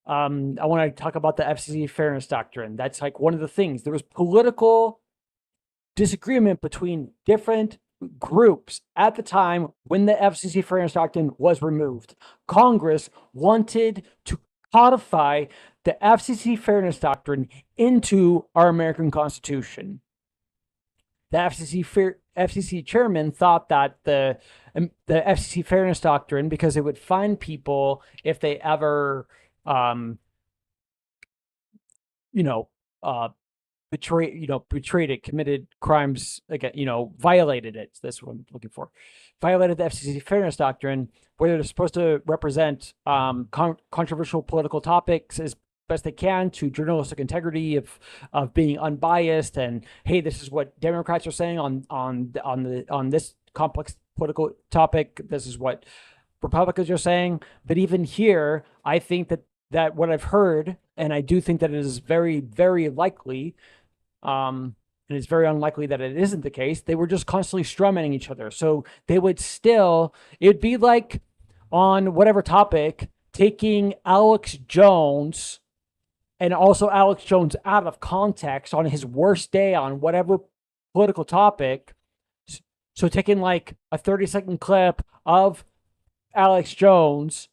I want to talk about the FCC fairness doctrine. That's like one of the things. There was political disagreement between different groups at the time when the FCC fairness doctrine was removed. Congress wanted to codify the FCC fairness doctrine into our American Constitution. The FCC chairman thought that the FCC fairness doctrine, because it would fine people if they ever, betrayed it, committed crimes again, violated it. That's what I'm looking for. Violated the FCC fairness doctrine, where they're supposed to represent controversial political topics as best they can to journalistic integrity of being unbiased. And hey, this is what Democrats are saying on this complex political topic. This is what Republicans are saying. But even here, I think that what I've heard, and I do think that it is very, very likely, and it's very unlikely that it isn't the case, they were just constantly strawmanning each other. So they would still, it'd be like on whatever topic, taking Alex Jones and also Alex Jones out of context on his worst day on whatever political topic. So taking like a 30-second clip of Alex Jones,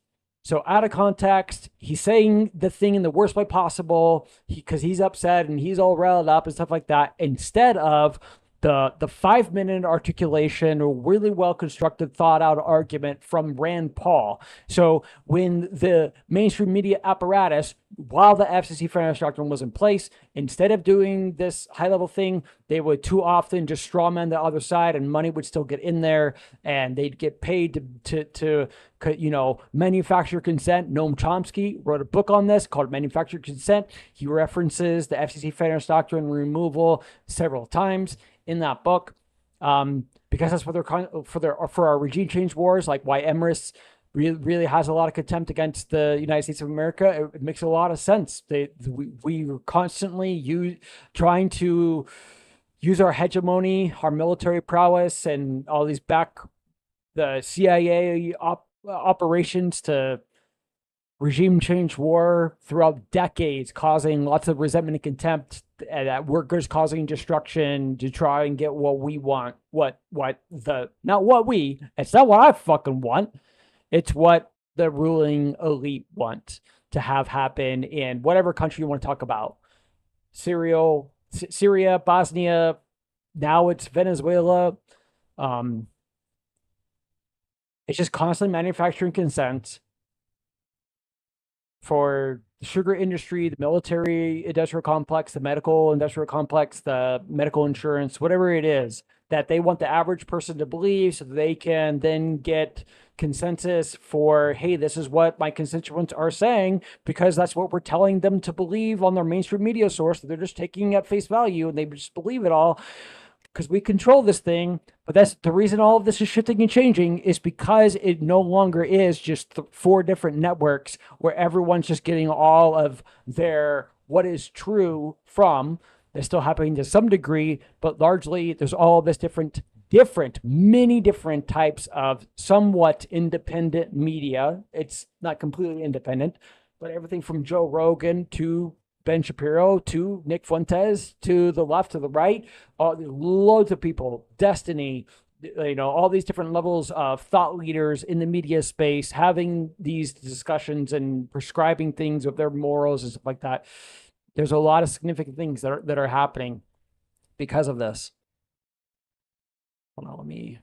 so out of context, he's saying the thing in the worst way possible because he's upset and he's all riled up and stuff like that, instead of the 5-minute articulation or really well constructed, thought out argument from Rand Paul. So when the mainstream media apparatus, while the FCC fairness doctrine was in place, instead of doing this high level thing, they would too often just strawman the other side, and money would still get in there, and they'd get paid to manufacture consent. Noam Chomsky wrote a book on this called Manufactured Consent. He references the FCC fairness doctrine removal several times in that book, because that's what they're for our regime change wars, like why Emirates really has a lot of contempt against the United States of America. It makes a lot of sense. We were constantly trying to use our hegemony, our military prowess, and all these the CIA operations to regime change war throughout decades, causing lots of resentment and contempt at workers, causing destruction to try and get what we want. It's not what I fucking want. It's what the ruling elite want to have happen in whatever country you want to talk about. Syria, Bosnia, now it's Venezuela. It's just constantly manufacturing consent for the sugar industry, the military industrial complex, the medical industrial complex, the medical insurance, whatever it is that they want the average person to believe, so that they can then get consensus for, hey, this is what my constituents are saying, because that's what we're telling them to believe on their mainstream media source. They're just taking at face value and they just believe it all because we control this thing. But that's the reason all of this is shifting and changing, is because it no longer is just 4 different networks where everyone's just getting all of their what is true from. It's still happening to some degree, but largely there's all this many different types of somewhat independent media. It's not completely independent, but everything from Joe Rogan to Ben Shapiro to Nick Fuentes to the left to the right, loads of people, Destiny, all these different levels of thought leaders in the media space having these discussions and prescribing things of their morals and stuff like that. There's a lot of significant things that are happening because of this. Hold on, let me.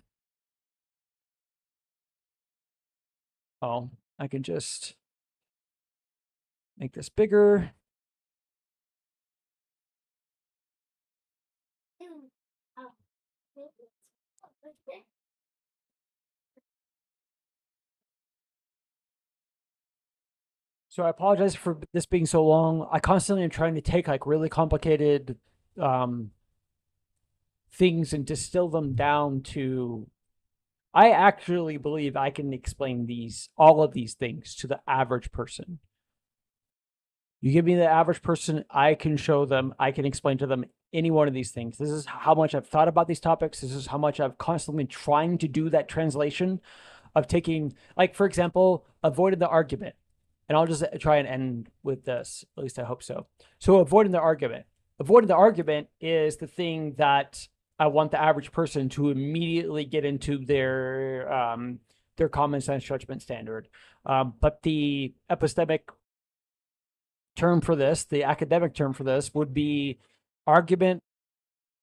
Oh, I can just make this bigger. So I apologize for this being so long. I constantly am trying to take like really complicated things and distill them down to. I actually believe I can explain all of these things to the average person. You give me the average person, I can show them, I can explain to them any one of these things. This is how much I've thought about these topics. This is how much I've constantly been trying to do that translation of taking, like, for example, avoiding the argument. And I'll just try and end with this. At least I hope so. So avoiding the argument. Avoiding the argument is the thing that I want the average person to immediately get into their common sense judgment standard. But the epistemic term for this, the academic term for this, would be argument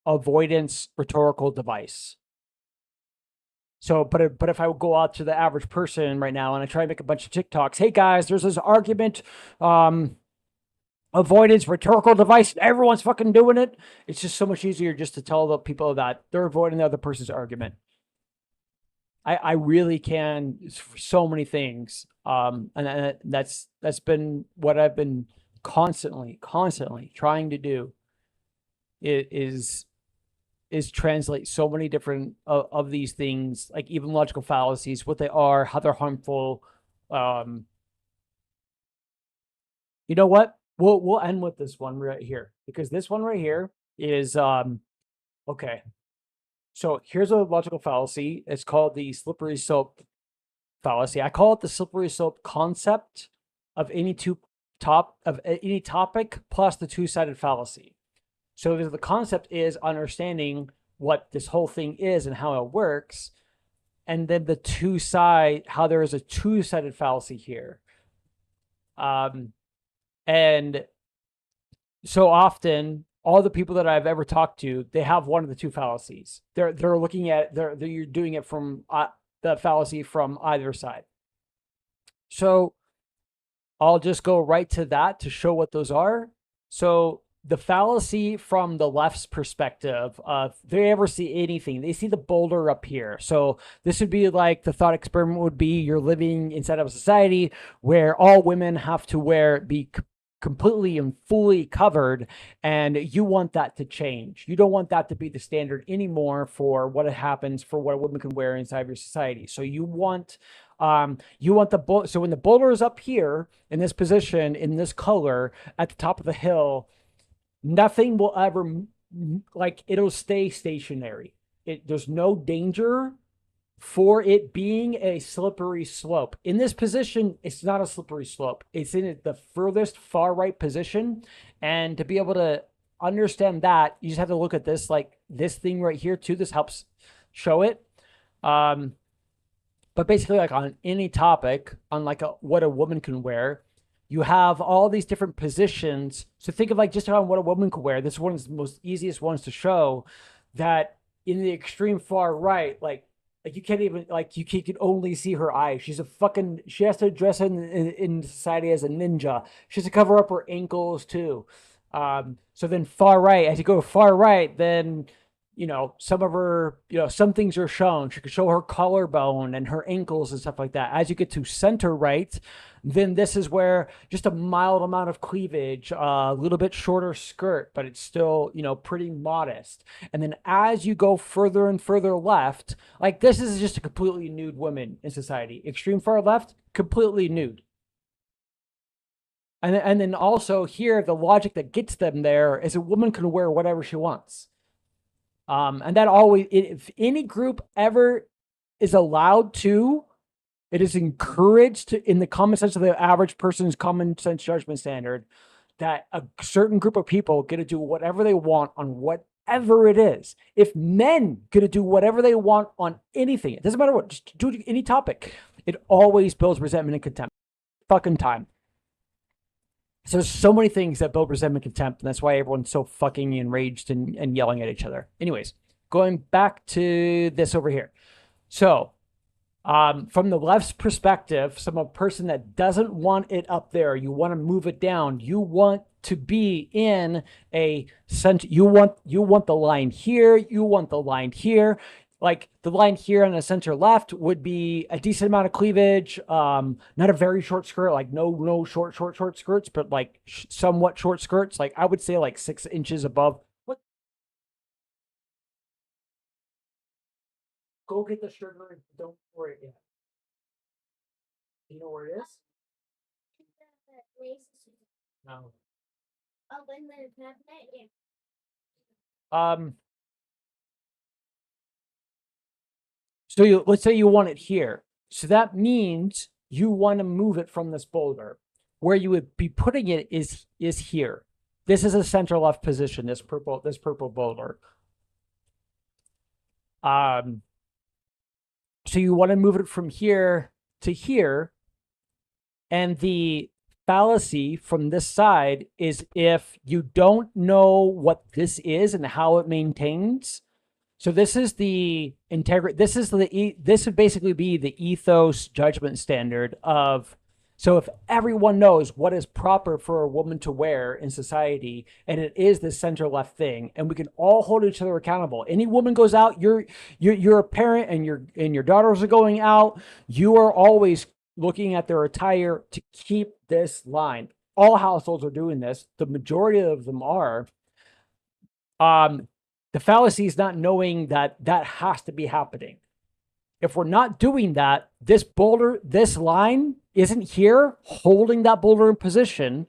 avoidance rhetorical device. So, but if I would go out to the average person right now and I try to make a bunch of TikToks, hey guys, there's this argument avoidance rhetorical device, and everyone's fucking doing it. It's just so much easier just to tell the people that they're avoiding the other person's argument. I really can for so many things. And that's been what I've been constantly trying to do is translate so many different of these things, like even logical fallacies, what they are, how they're harmful. You know what? We'll end with this one right here, because this one right here is okay. So here's a logical fallacy. It's called the slippery slope fallacy. I call it the slippery slope concept of any topic plus the two-sided fallacy. So the concept is understanding what this whole thing is and how it works, and then how there is a two-sided fallacy here. And so often, all the people that I've ever talked to, they have one of the two fallacies. They're looking at you're doing it from the fallacy from either side. So I'll just go right to that to show what those are. So the fallacy from the left's perspective, if they ever see anything, they see the boulder up here. So this would be like the thought experiment would be you're living inside of a society where all women have to be completely and fully covered, and you want that to change. You don't want that to be the standard anymore for what happens, for what a woman can wear inside of your society. So you want so when the boulder is up here in this position, in this color at the top of the hill, nothing will ever, like, it'll stay stationary. There's no danger for it being a slippery slope. In this position, it's not a slippery slope. It's in the furthest far right position. And to be able to understand that, you just have to look at this, like this thing right here too. This helps show it. But basically, like on any topic, on like what a woman can wear, you have all these different positions. So think of like just around what a woman could wear. This is one of the most easiest ones to show, that in the extreme far right, like you can't even, like, you can only see her eyes. She has to dress in society as a ninja. She has to cover up her ankles too. So then far right, as you go far right, then, some of her, some things are shown. She could show her collarbone and her ankles and stuff like that. As you get to center right, then this is where just a mild amount of cleavage, a little bit shorter skirt, but it's still, pretty modest. And then as you go further and further left, like this is just a completely nude woman in society. Extreme far left, completely nude. And then also here, the logic that gets them there is a woman can wear whatever she wants. And that always, if any group ever is allowed to, it is encouraged in the common sense of the average person's common sense judgment standard that a certain group of people get to do whatever they want on whatever it is. If men get to do whatever they want on anything, it doesn't matter what, just do any topic, it always builds resentment and contempt. Fucking time. So there's so many things that build resentment and contempt, and that's why everyone's so fucking enraged and yelling at each other. Anyways, going back to this over here. So, from the left's perspective, a person that doesn't want it up there, you want to move it down. You want to be in a center. You want the line here. You want the line here. Like the line here on the center left would be a decent amount of cleavage, not a very short skirt, like no short skirts, but like somewhat short skirts. Like I would say like 6 inches above. What? Go get the shirt and don't worry yet. You know where it is? No. Oh, in the cabinet, yeah. So let's say you want it here. So that means you want to move it from this boulder. Where you would be putting it is here. This is a center left position, this purple boulder. So you want to move it from here to here. And the fallacy from this side is if you don't know what this is and how it maintains. So this is the integrity. This would basically be the ethos judgment standard of. So if everyone knows what is proper for a woman to wear in society, and it is this center left thing, and we can all hold each other accountable. Any woman goes out, you're a parent, and your daughters are going out. You are always looking at their attire to keep this line. All households are doing this. The majority of them are. The fallacy is not knowing that has to be happening. If we're not doing that, this line isn't here holding that boulder in position.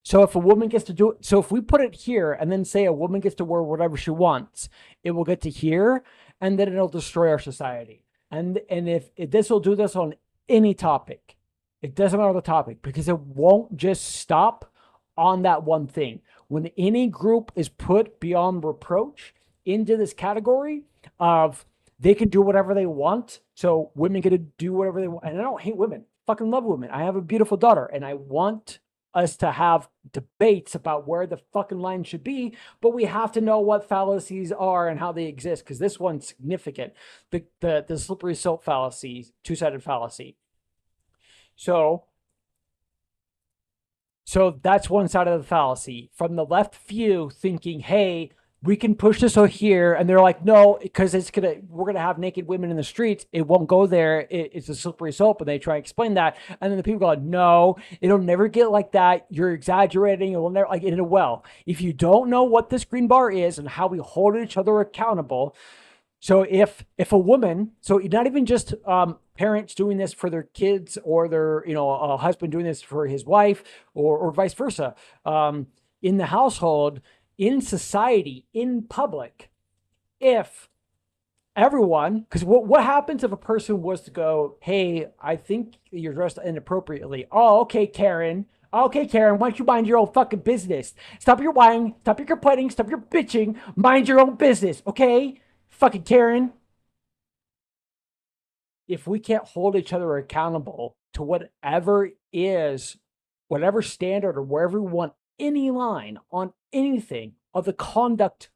So if a woman gets to do it, so if we put it here and then say a woman gets to wear whatever she wants, it will get to here and then it'll destroy our society. And if this will do this on any topic, it doesn't matter the topic, because it won't just stop on that one thing. When any group is put beyond reproach into this category of they can do whatever they want, so women get to do whatever they want. And I don't hate women. Fucking love women. I have a beautiful daughter, and I want us to have debates about where the fucking line should be, but we have to know what fallacies are and how they exist, because this one's significant. The slippery slope fallacy, two-sided fallacy. So that's one side of the fallacy. From the left view, thinking, hey, we can push this over here, and they're like, no, because we're gonna have naked women in the streets. It won't go there. It's a slippery slope, and they try to explain that, and then the people go, no, it'll never get like that. You're exaggerating. It will never like it will. If you don't know what this green bar is and how we hold each other accountable. So if a woman, so not even just parents doing this for their kids, or their a husband doing this for his wife, or vice versa, in the household, in society, in public, if everyone, because what happens if a person was to go, hey, I think you're dressed inappropriately. Oh, okay, Karen. Okay, Karen, why don't you mind your own fucking business? Stop your whining, stop your complaining, stop your bitching, mind your own business, okay? Fucking Karen. If we can't hold each other accountable to whatever standard, or wherever we want any line on anything of the conduct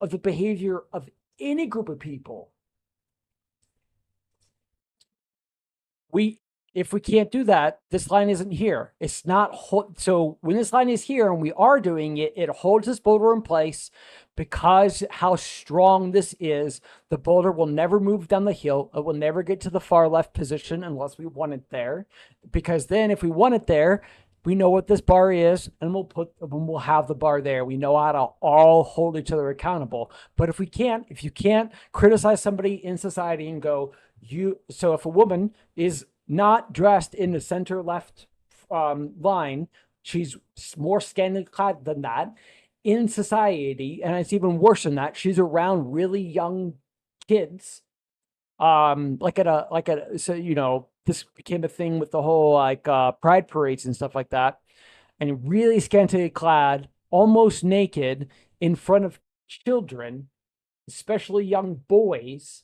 of the behavior of any group of people, if we can't do that, this line isn't here. It's not. So when this line is here and we are doing it, it holds this boulder in place, because how strong this is. The boulder will never move down the hill. It will never get to the far left position unless we want it there, because then if we want it there, we know what this bar is, and we'll have the bar there. We know how to all hold each other accountable. But if you can't criticize somebody in society and go, so if a woman is not dressed in the center left line. She's more scantily clad than that in society, and it's even worse than that. She's around really young kids. So this became a thing with the whole pride parades and stuff like that, and really scantily clad, almost naked in front of children, especially young boys.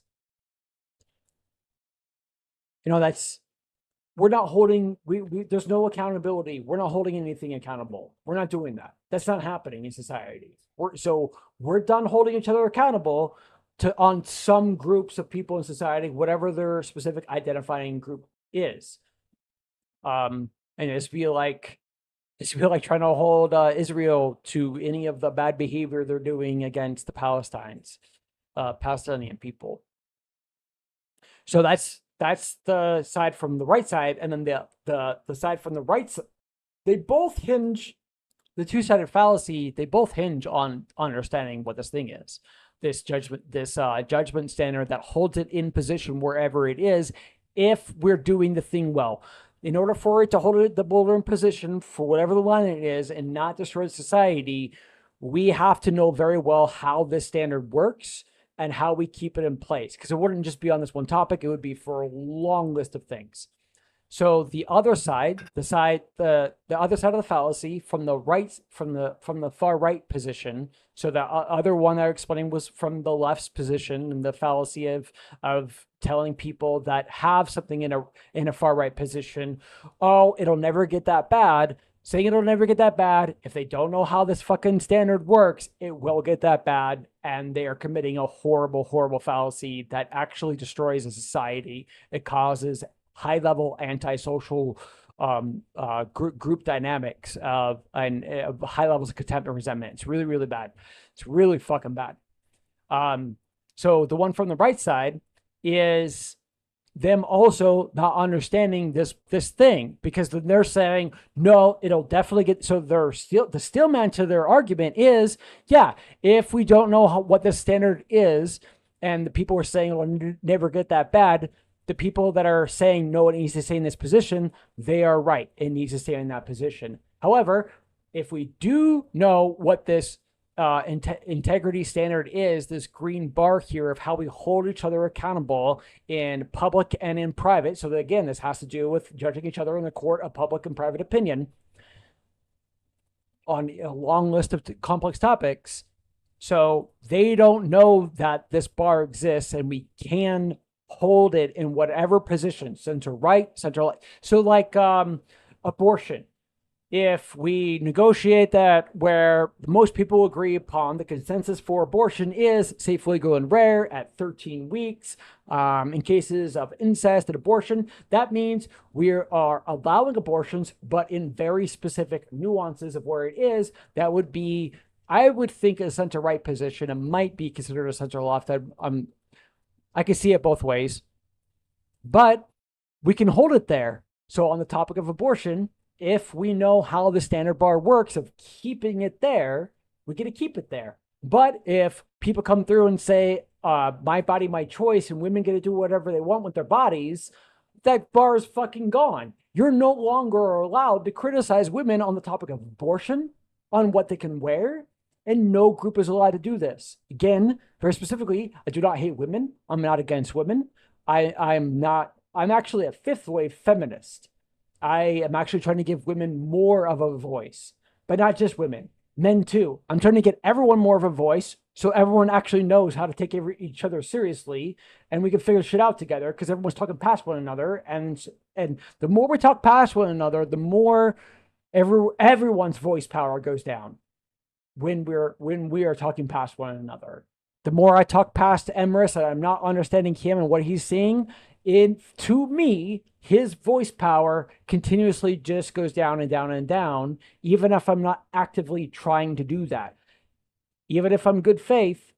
That's we're not holding we there's no accountability. We're not holding anything accountable. We're not doing that. That's not happening in society. We're done holding each other accountable on some groups of people in society, whatever their specific identifying group is. And it's feel like trying to hold Israel to any of the bad behavior they're doing against the Palestinian people. So that's the side from the right side, and then the side from the right side. They both hinge, the two-sided fallacy. They both hinge on understanding what this thing is. This judgment standard that holds it in position wherever it is, if we're doing the thing well. In order for it to hold the boulder in position for whatever the line it is and not destroy society, we have to know very well how this standard works and how we keep it in place. Because it wouldn't just be on this one topic, it would be for a long list of things. So the other side, the other side of the fallacy from the right, from the far right position. So the other one I explained was from the left's position, and the fallacy of telling people that have something in a far right position, oh, it'll never get that bad. Saying it'll never get that bad. If they don't know how this fucking standard works, it will get that bad, and they are committing a horrible, horrible fallacy that actually destroys a society. It causes high-level antisocial group dynamics and high levels of contempt and resentment. It's really, really bad. It's really fucking bad. So the one from the right side is them also not understanding this thing, because they're saying, no, it'll definitely get. So the steel man to their argument is, yeah, if we don't know what this standard is, and the people are saying it'll never get that bad, the people that are saying, no, it needs to stay in this position, they are right. It needs to stay in that position. However, if we do know what this integrity standard is, this green bar here of how we hold each other accountable in public and in private. So that, again, this has to do with judging each other in the court of public and private opinion on a long list of complex topics. So they don't know that this bar exists, and we can hold it in whatever position, center right, center left. So like abortion. If we negotiate that where most people agree upon the consensus for abortion is safe, legal, and rare at 13 weeks, in cases of incest and abortion, that means we are allowing abortions, but in very specific nuances of where it is. That would be, I would think, a center-right position. It might be considered a center-left. I can see it both ways, but we can hold it there. So on the topic of abortion, if we know how the standard bar works of keeping it there, we get to keep it there. But if people come through and say, my body, my choice, and women get to do whatever they want with their bodies, that bar is fucking gone. You're no longer allowed to criticize women on the topic of abortion, on what they can wear, and no group is allowed to do this. Again, very specifically, I do not hate women. I'm not against women. I'm actually a fifth wave feminist. I am actually trying to give women more of a voice, but not just women, men too. I'm trying to get everyone more of a voice, so everyone actually knows how to take each other seriously, and we can figure shit out together, because everyone's talking past one another, and the more we talk past one another, the more everyone's voice power goes down when we are talking past one another. The more I talk past Emrys and I'm not understanding him and what he's seeing, to me, his voice power continuously just goes down and down and down, even if I'm not actively trying to do that. Even if I'm good faith,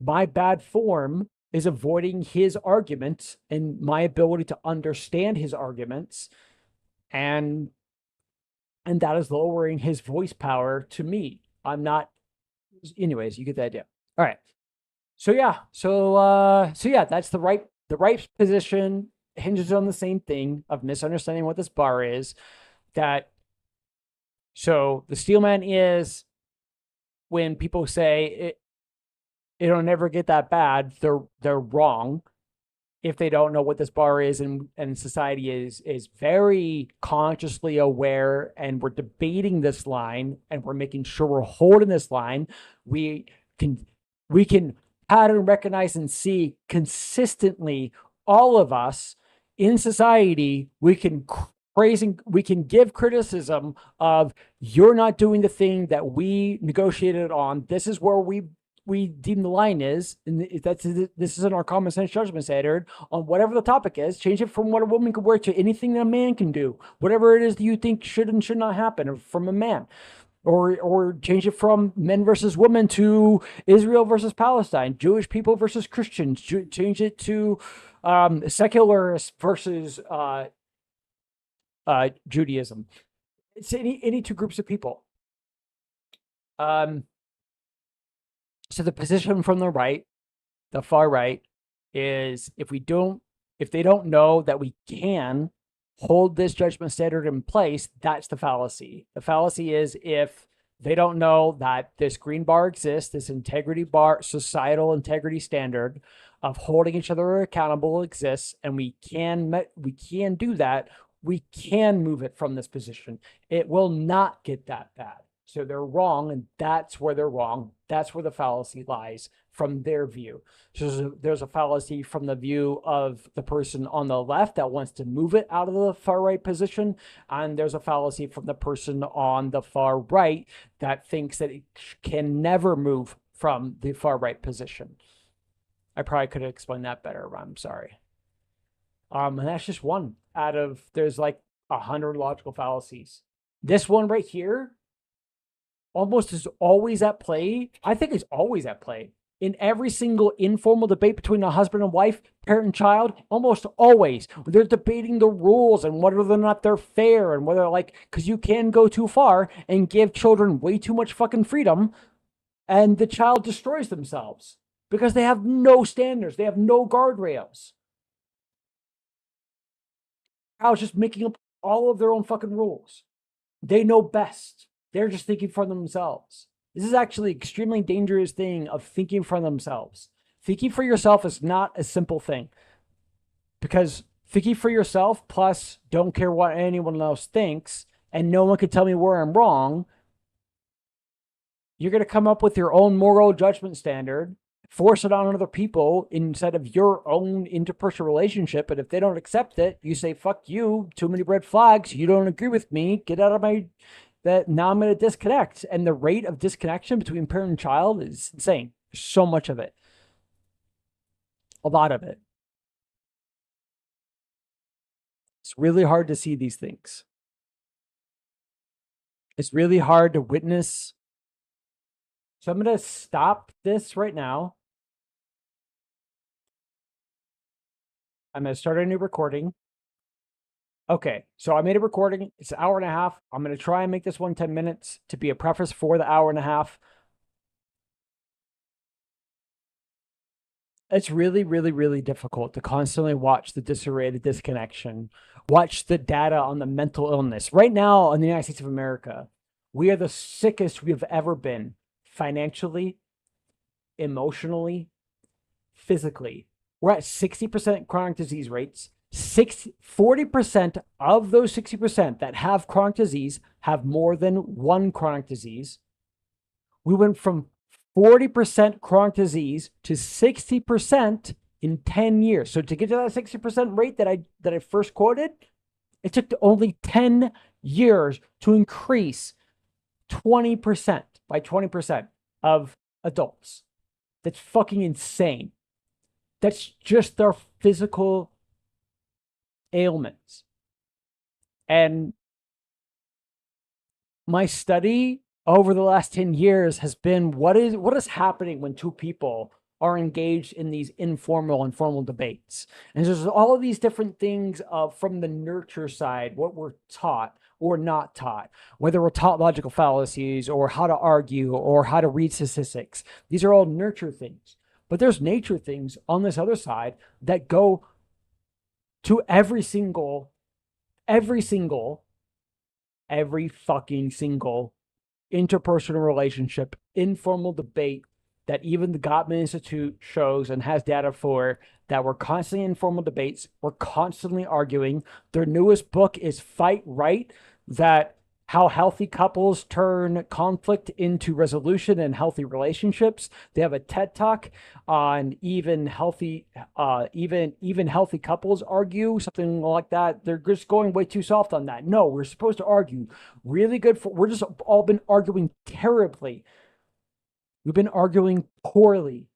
my bad form is avoiding his arguments and my ability to understand his arguments, and that is lowering his voice power to me. I'm not. Anyways, you get the idea. All right. So yeah, that's the right position. hinges on the same thing of misunderstanding what this bar is. That so the steelman is when people say it'll never get that bad, they're wrong if they don't know what this bar is, and society is very consciously aware, and we're debating this line and we're making sure we're holding this line. We can pattern recognize and see consistently, all of us in society, we can praise and we can give criticism of, you're not doing the thing that we negotiated on. This is where we deem the line is, and this is in our common sense judgment standard on whatever the topic is. Change it from what a woman could wear to anything that a man can do, whatever it is that you think should and should not happen from a man, or change it from men versus women to Israel versus Palestine, Jewish people versus Christians, change it to secularists versus Judaism. It's any two groups of people. So the position from the right, the far right, is if they don't know that we can hold this judgment standard in place, that's the fallacy. The fallacy is if they don't know that this green bar exists, this integrity bar, societal integrity standard of holding each other accountable exists, and we can do that, we can move it from this position. It will not get that bad. So they're wrong, and that's where they're wrong. That's where the fallacy lies from their view. So there's a fallacy from the view of the person on the left that wants to move it out of the far right position, and there's a fallacy from the person on the far right that thinks that it can never move from the far right position. I probably could have explained that better. I'm sorry. And that's just one out of, there's like 100 logical fallacies. This one right here almost is always at play. I think it's always at play in every single informal debate between a husband and wife, parent and child. Almost always they're debating the rules and whether or not they're fair, and whether, like, because you can go too far and give children way too much fucking freedom, and the child destroys themselves because they have no standards, they have no guardrails. I was just making up all of their own fucking rules. They know best. They're just thinking for themselves. This is actually an extremely dangerous thing of thinking for themselves. Thinking for yourself is not a simple thing, because thinking for yourself plus don't care what anyone else thinks and no one can tell me where I'm wrong, you're going to come up with your own moral judgment standard, force it on other people instead of your own interpersonal relationship. And if they don't accept it, you say, fuck you, too many red flags, you don't agree with me, get out of my... that now I'm going to disconnect. And the rate of disconnection between parent and child is insane. There's so much of it. A lot of it. It's really hard to see these things. It's really hard to witness. So I'm going to stop this right now. I'm going to start a new recording. Okay, so I made a recording. It's an hour and a half. I'm going to try and make this one 10 minutes to be a preface for the hour and a half. It's really, really, really difficult to constantly watch the disarray, the disconnection, watch the data on the mental illness. Right now in the United States of America, we are the sickest we have ever been, financially, emotionally, physically. We're at 60% chronic disease rates. 40% of those 60% that have chronic disease have more than one chronic disease. We went from 40% chronic disease to 60% in 10 years. So to get to that 60% rate that I first quoted, it took only 10 years to increase 20% by 20% of adults. That's fucking insane. That's just their physical ailments. And my study over the last 10 years has been what is happening when two people are engaged in these informal and formal debates. And there's all of these different things from the nurture side, what we're taught or not taught, whether we're taught logical fallacies or how to argue or how to read statistics. These are all nurture things. But there's nature things on this other side that go to every fucking single interpersonal relationship, informal debate that even the Gottman Institute shows and has data for, that we're constantly in informal debates. We're constantly arguing. Their newest book is Fight Right, that how healthy couples turn conflict into resolution and healthy relationships. They have a TED Talk on even healthy couples argue, something like that. They're just going way too soft on that. No, we're supposed to argue really good. We're just all been arguing terribly. We've been arguing poorly.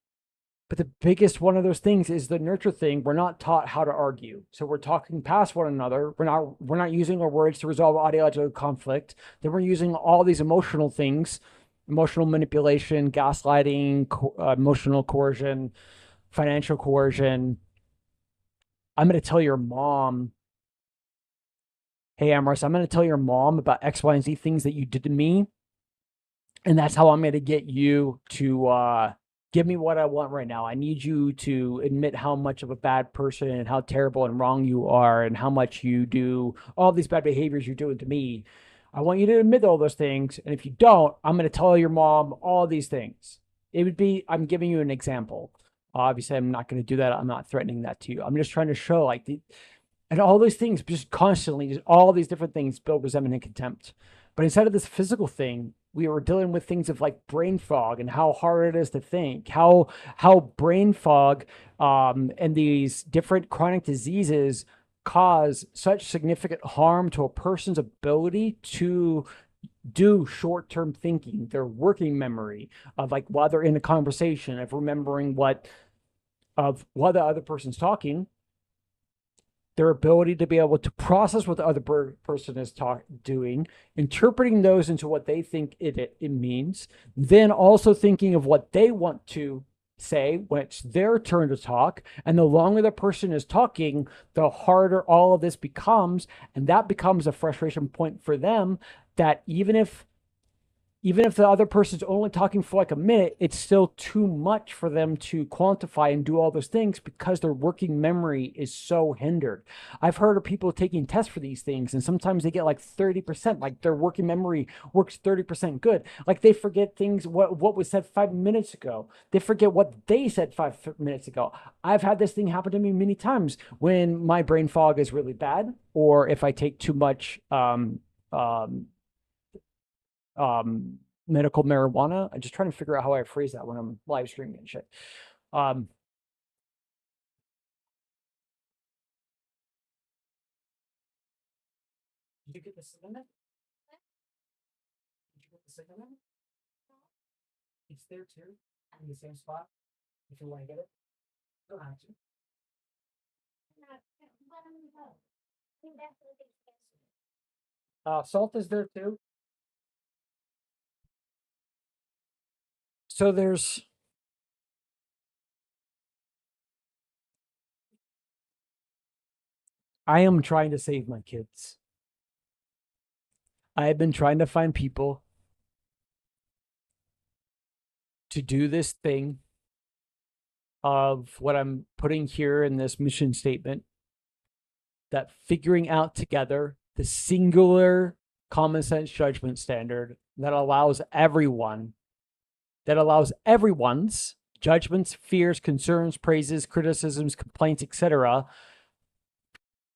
But the biggest one of those things is the nurture thing. We're not taught how to argue. So we're talking past one another. We're not using our words to resolve ideological conflict. Then we're using all these emotional things, emotional manipulation, gaslighting, emotional coercion, financial coercion. I'm going to tell your mom, hey, Amorous, I'm going to tell your mom about X, Y, and Z things that you did to me. And that's how I'm going to get you to give me what I want right now. I need you to admit how much of a bad person and how terrible and wrong you are and how much you do all these bad behaviors you're doing to me. I want you to admit all those things. And if you don't, I'm going to tell your mom all these things. It would be, I'm giving you an example. Obviously, I'm not going to do that. I'm not threatening that to you. I'm just trying to show and all those things, just constantly, just all these different things build resentment and contempt. But instead of this physical thing, we were dealing with things of like brain fog and how hard it is to think, how brain fog and these different chronic diseases cause such significant harm to a person's ability to do short-term thinking, their working memory of like while they're in a conversation, of remembering while the other person's talking, their ability to be able to process what the other person is doing, interpreting those into what they think it means, then also thinking of what they want to say when it's their turn to talk. And the longer the person is talking, the harder all of this becomes. And that becomes a frustration point for them, that even if the other person's only talking for like a minute, it's still too much for them to quantify and do all those things because their working memory is so hindered. I've heard of people taking tests for these things, and sometimes they get like 30%, like their working memory works 30% good. Like they forget things, what was said 5 minutes ago. They forget what they said 5 minutes ago. I've had this thing happen to me many times when my brain fog is really bad, or if I take too much medical marijuana. I'm just trying to figure out how I phrase that when I'm live streaming and shit. Did you get the cinnamon? Did you get the cinnamon? It's there too, in the same spot. If you want to get it, don't have to. Salt is there too. So I am trying to save my kids. I have been trying to find people to do this thing of what I'm putting here in this mission statement, that figuring out together the singular common sense judgment standard that allows everyone's judgments, fears, concerns, praises, criticisms, complaints, etc.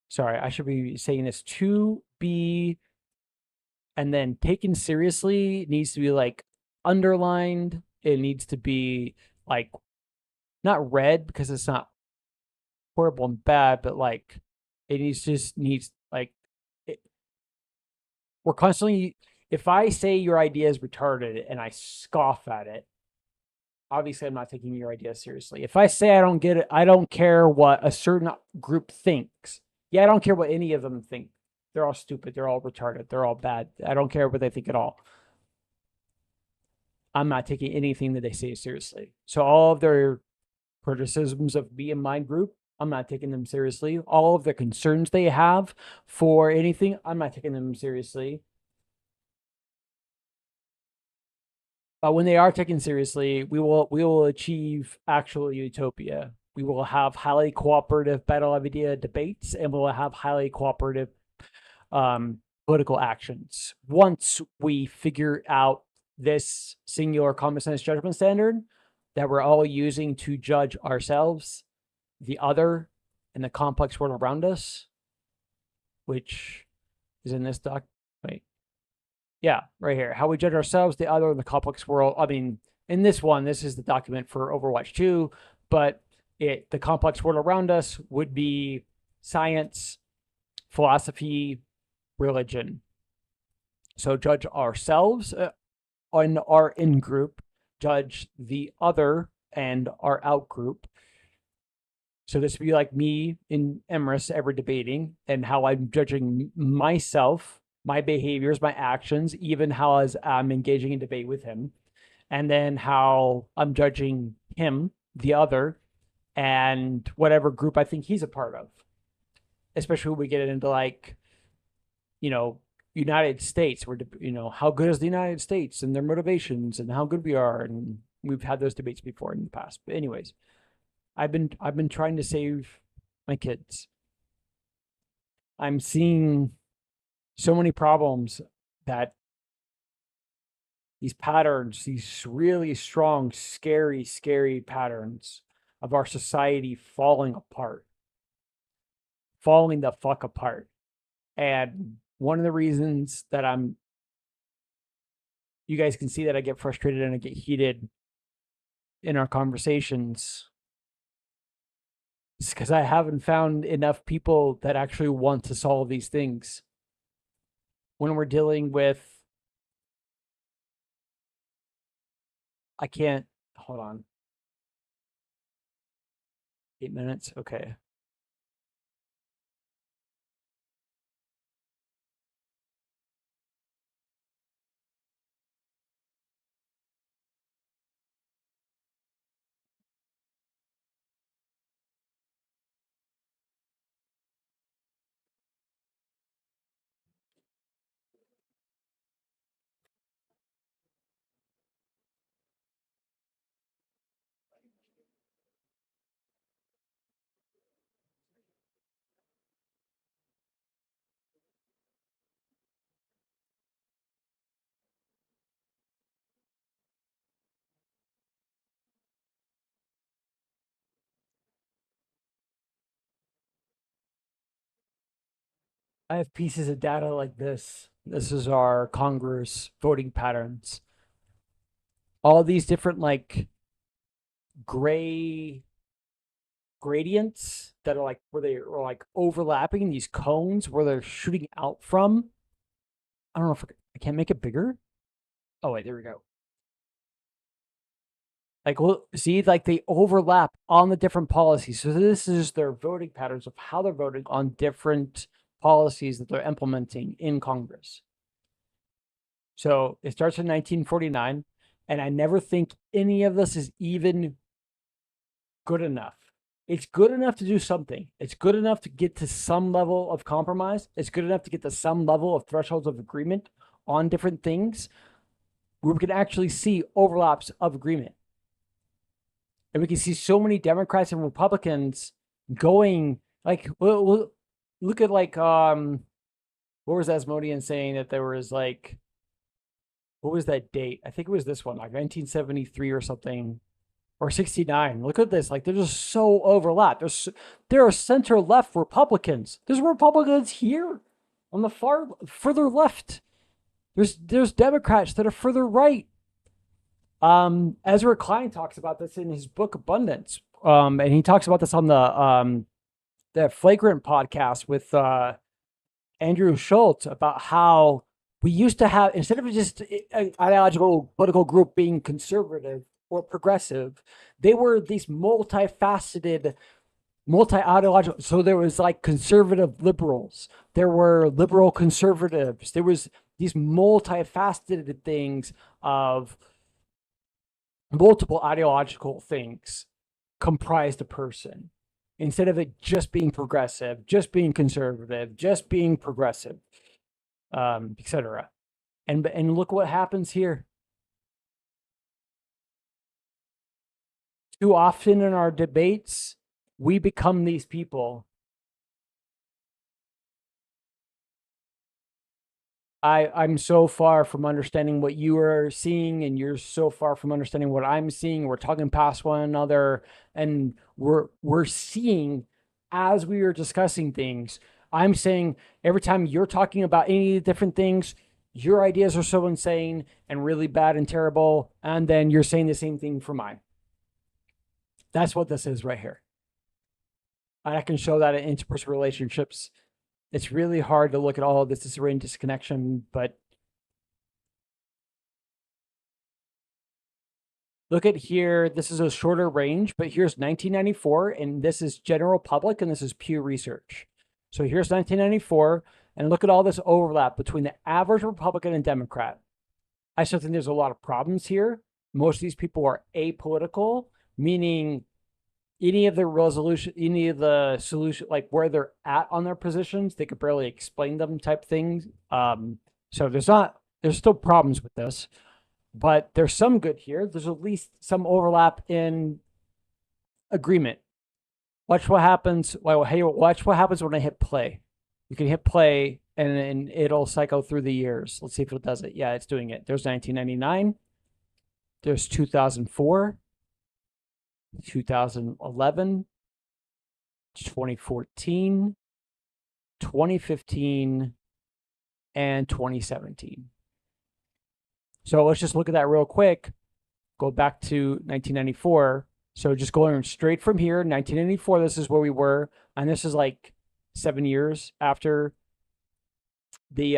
Sorry, I should be saying this, to be and then taken seriously. It needs to be like underlined. It needs to be like not read because it's not horrible and bad, but like it needs like we're constantly, if I say your idea is retarded and I scoff at it, obviously I'm not taking your idea seriously. If I say I don't get it, I don't care what a certain group thinks. Yeah, I don't care what any of them think. They're all stupid. They're all retarded. They're all bad. I don't care what they think at all. I'm not taking anything that they say seriously. So all of their criticisms of me and my group, I'm not taking them seriously. All of the concerns they have for anything, I'm not taking them seriously. But when they are taken seriously, we will achieve actual utopia. we will have highly cooperative battle idea debates, and we'll have highly cooperative political actions. Once we figure out this singular common sense judgment standard that we're all using to judge ourselves, the other, and the complex world around us, which is in this doc. Wait. Yeah, right here. How we judge ourselves, the other, and the complex world. I mean, in this one, this is the document for Overwatch 2, but the complex world around us would be science, philosophy, religion. So judge ourselves on our in group, judge the other and our out group. So this would be like me and Emrys ever debating, and how I'm judging myself, my behaviors, my actions, even how as I'm engaging in debate with him, and then how I'm judging him, the other, and whatever group I think he's a part of. Especially when we get into like, United States, where how good is the United States and their motivations and how good we are, and we've had those debates before in the past. But anyways, I've been trying to save my kids. I'm seeing so many problems that these patterns, these really strong, scary patterns of our society falling apart, falling the fuck apart. And one of the reasons that you guys can see that I get frustrated and I get heated in our conversations, is because I haven't found enough people that actually want to solve these things. When we're dealing with, hold on. 8 minutes, okay. I have pieces of data like this. This is our Congress voting patterns. All these different like gray gradients that are like where they are like overlapping, these cones where they're shooting out from. I don't know if I can't make it bigger. Oh wait, there we go. Like, well, see, like they overlap on the different policies. So this is their voting patterns of how they're voting on different policies that they're implementing in Congress. So it starts in 1949, and I never think any of this is even good enough. It's good enough to do something. It's good enough to get to some level of compromise. It's good enough to get to some level of thresholds of agreement on different things where we can actually see overlaps of agreement. And we can see so many Democrats and Republicans going like, look at like, what was Asmodean saying that there was like, what was that date? I think it was this one, like 1973 or something, or 69. Look at this. Like, they're just so overlapped. There are center left Republicans. There's Republicans here on the further left. There's Democrats that are further right. Ezra Klein talks about this in his book Abundance. And he talks about this on the Flagrant podcast with Andrew Schultz about how we used to have, instead of just an ideological political group being conservative or progressive, they were these multifaceted, multi-ideological. So there was like conservative liberals, there were liberal conservatives, there was these multifaceted things of multiple ideological things comprised a person, instead of it just being progressive, just being conservative, just being progressive, etc. And look what happens here. Too often in our debates, we become these people. I'm so far from understanding what you are seeing, and you're so far from understanding what I'm seeing. We're talking past one another, and we're seeing as we are discussing things. I'm saying every time you're talking about any different things, your ideas are so insane and really bad and terrible, and then you're saying the same thing for mine. That's what this is right here. And I can show that in interpersonal relationships. It's really hard to look at all of this disarray and disconnection, but look at here. This is a shorter range, but here's 1994, and this is general public, and this is Pew Research. So here's 1994, and look at all this overlap between the average Republican and Democrat. I still think there's a lot of problems here. Most of these people are apolitical, meaning any of the resolution, any of the solution, like where they're at on their positions, they could barely explain them type things. So there's still problems with this, but there's some good here. There's at least some overlap in agreement. Watch what happens. Well, hey, watch what happens when I hit play. You can hit play and it'll cycle through the years. Let's see if it does it. Yeah, it's doing it. There's 1999. There's 2004. 2011, 2014, 2015, and 2017. So let's just look at that real quick. Go back to 1994. So just going straight from here, 1994, this is where we were. And this is like 7 years after the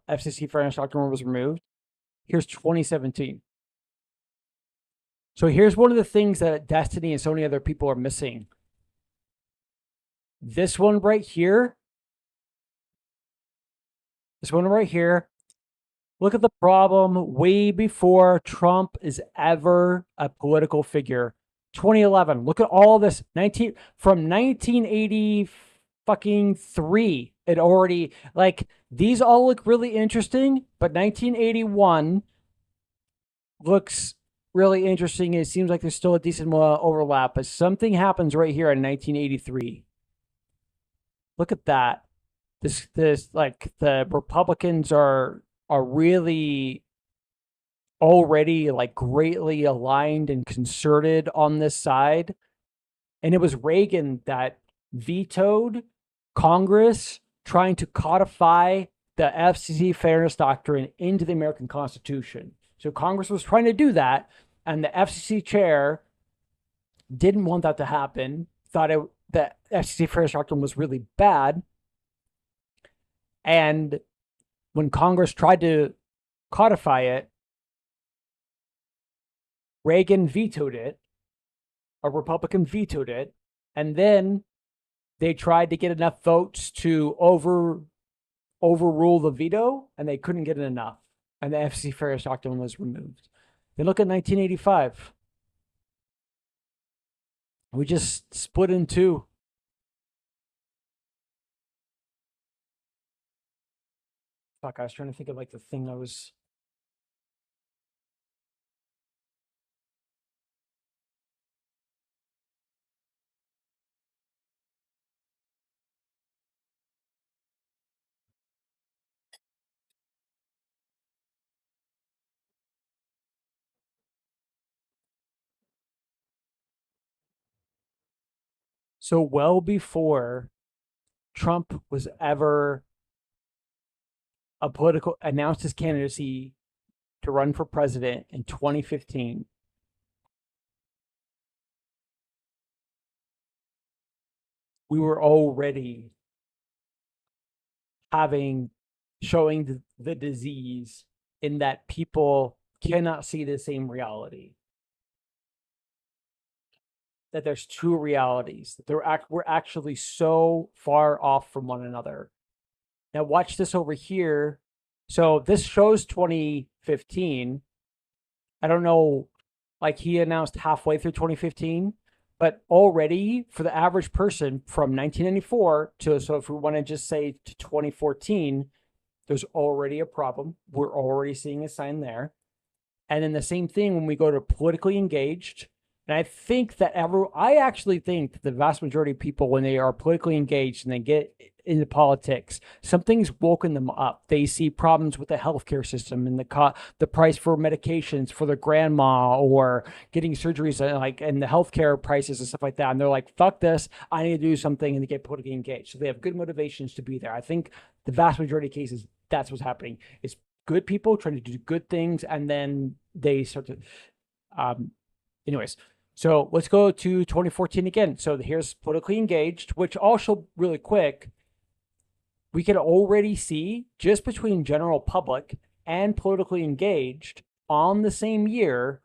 FCC Fairness Doctrine was removed. Here's 2017. So here's one of the things that Destiny and so many other people are missing. This one right here. This one right here. Look at the problem way before Trump is ever a political figure. 2011. Look at all this. From 1980 fucking 3. It already, like, these all look really interesting, but 1981 looks really interesting. It seems like there's still a decent overlap, but something happens right here in 1983. Look at that. This like the Republicans are really already like greatly aligned and concerted on this side. And it was Reagan that vetoed Congress trying to codify the FCC Fairness Doctrine into the American Constitution. So Congress was trying to do that, and the FCC chair didn't want that to happen, thought the FCC Fairness Doctrine was really bad. And when Congress tried to codify it, Reagan vetoed it, a Republican vetoed it, and then they tried to get enough votes to overrule the veto, and they couldn't get enough. And the FCC Fairness Doctrine was removed. Then look at 1985. We just split in two. Fuck, I was trying to think of like the thing I was... So well before Trump was ever announced his candidacy to run for president in 2015, we were already showing the disease in that people cannot see the same reality. That there's two realities. That we're actually so far off from one another. Now watch this over here. So this shows 2015. I don't know, like he announced halfway through 2015, but already for the average person from 1994 to, so if we want to just say to 2014, there's already a problem. We're already seeing a sign there. And then the same thing when we go to politically engaged And I think that I actually think that the vast majority of people, when they are politically engaged and they get into politics, something's woken them up. They see problems with the healthcare system and the price for medications for their grandma, or getting surgeries, and the healthcare prices and stuff like that. And they're like, fuck this, I need to do something, and they get politically engaged. So they have good motivations to be there. I think the vast majority of cases, that's what's happening. It's good people trying to do good things, and then they start to anyways. So let's go to 2014 again. So here's politically engaged, which also really quick, we can already see just between general public and politically engaged on the same year,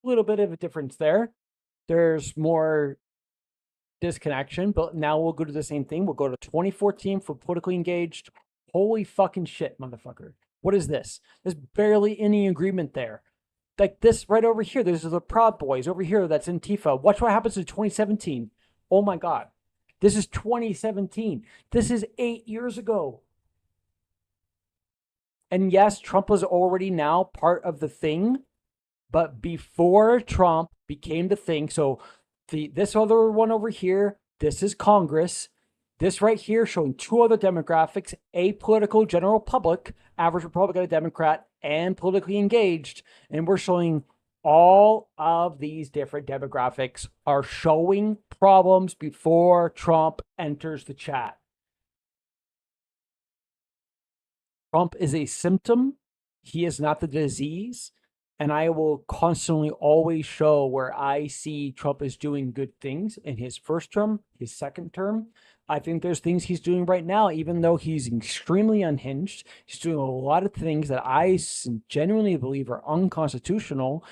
a little bit of a difference there. There's more disconnection, but now we'll go to the same thing. We'll go to 2014 for politically engaged. Holy fucking shit, motherfucker. What is this? There's barely any agreement there. Like this right over here, there's the Proud Boys over here, that's Antifa. Watch what happens in 2017. Oh my God. This is 2017. This is 8 years ago. And yes, Trump was already now part of the thing, but before Trump became the thing, so this other one over here, this is Congress. This right here showing two other demographics, apolitical general public, average Republican, Democrat, and politically engaged. And we're showing all of these different demographics are showing problems before Trump enters the chat. Trump is a symptom. He is not the disease. And I will constantly always show where I see Trump is doing good things in his first term, his second term. I think there's things he's doing right now, even though he's extremely unhinged. He's doing a lot of things that I genuinely believe are unconstitutional.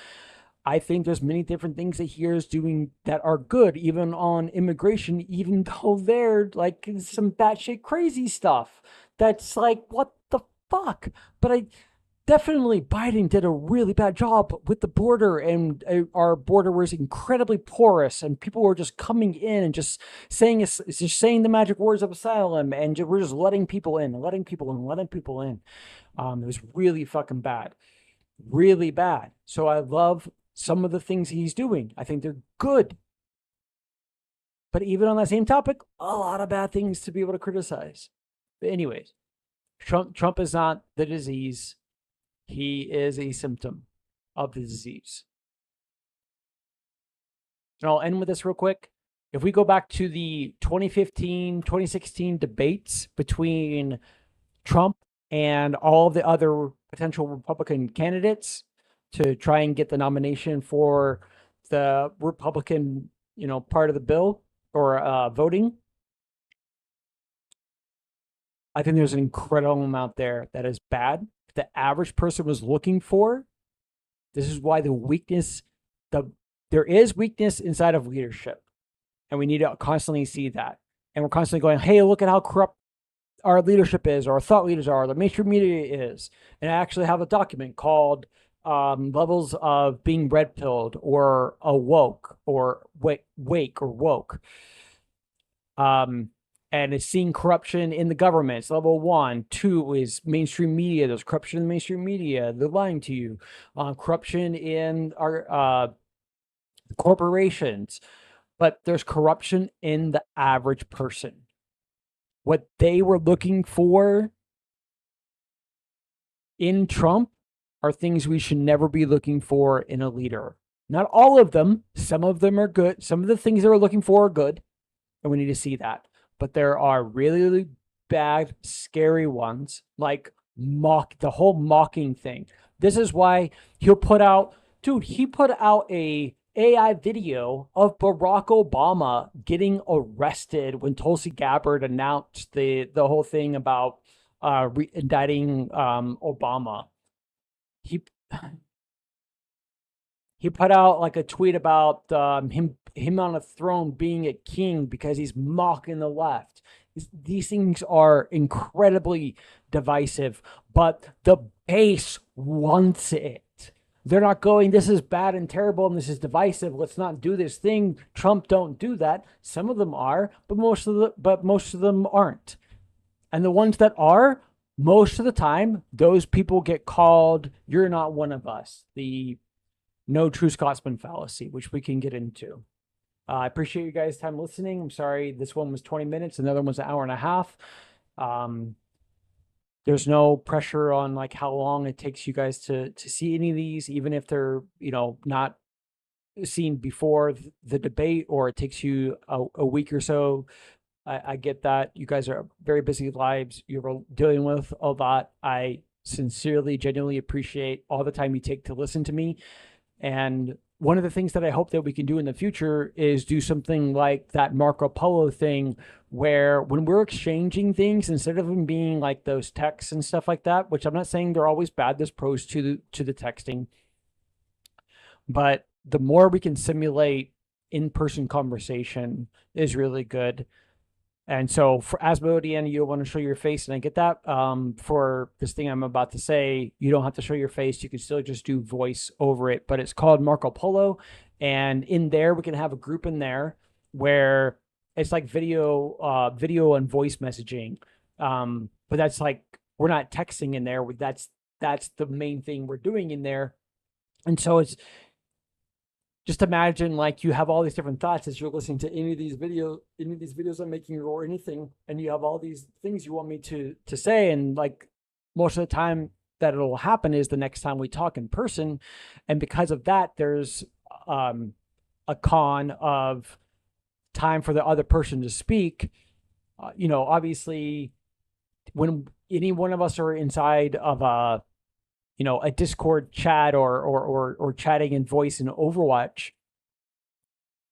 I think there's many different things that he is doing that are good, even on immigration, even though they're like some batshit crazy stuff. That's like, what the fuck? But definitely, Biden did a really bad job with the border, and our border was incredibly porous, and people were just coming in and just saying the magic words of asylum, and we're just letting people in, letting people in, letting people in. It was really fucking bad, really bad. So I love some of the things he's doing. I think they're good. But even on that same topic, a lot of bad things to be able to criticize. But anyways, Trump is not the disease. He is a symptom of the disease. And I'll end with this real quick. If we go back to the 2015, 2016 debates between Trump and all of the other potential Republican candidates to try and get the nomination for the Republican, part of the bill or voting, I think there's an incredible amount there that is bad. The average person was looking for. This is why there is weakness inside of leadership, and we need to constantly see that. And we're constantly going, hey, look at how corrupt our leadership is, or our thought leaders are, the mainstream media is. And I actually have a document called levels of being red pilled or awoke or wake or woke. And it's seeing corruption in the government. It's level 1. 2 is mainstream media. There's corruption in the mainstream media. They're lying to you. Corruption in our corporations. But there's corruption in the average person. What they were looking for in Trump are things we should never be looking for in a leader. Not all of them. Some of them are good. Some of the things they were looking for are good. And we need to see that. But there are really, really bad, scary ones, like the whole mocking thing. This is why he put out a AI video of Barack Obama getting arrested when Tulsi Gabbard announced the whole thing about indicting Obama. He put out like a tweet about him on a throne being a king because he's mocking the left. These things are incredibly divisive, but the base wants it. They're not going, this is bad and terrible and this is divisive, let's not do this thing. Trump don't do that. Some of them are, but most of them aren't. And the ones that are most of the time, those people get called, "You're not one of us." The no true Scotsman fallacy, which we can get into. I appreciate you guys' time listening. I'm sorry this one was 20 minutes, another one was an hour and a half. There's no pressure on like how long it takes you guys to see any of these, even if they're, you know, not seen before the debate, or it takes you a week or so. I get that. You guys are very busy lives. You're dealing with a lot. I sincerely, genuinely appreciate all the time you take to listen to me. And one of the things that I hope that we can do in the future is do something like that Marco Polo thing, where when we're exchanging things, instead of them being like those texts and stuff like that, which I'm not saying they're always bad, there's pros to the texting, but the more we can simulate in-person conversation is really good. And so for Asmodean, you want to show your face, and I get that. For this thing I'm about to say, you don't have to show your face. You can still just do voice over it, but it's called Marco Polo. And in there, we can have a group in there where it's like video and voice messaging. But that's like, we're not texting in there. That's the main thing we're doing in there. And so it's, just imagine like you have all these different thoughts as you're listening to any of these videos I'm making or anything, and you have all these things you want me to say. And like most of the time that it'll happen is the next time we talk in person. And because of that, there's a con of time for the other person to speak. You know, obviously when any one of us are inside of a, you know, a Discord chat or chatting in voice in Overwatch,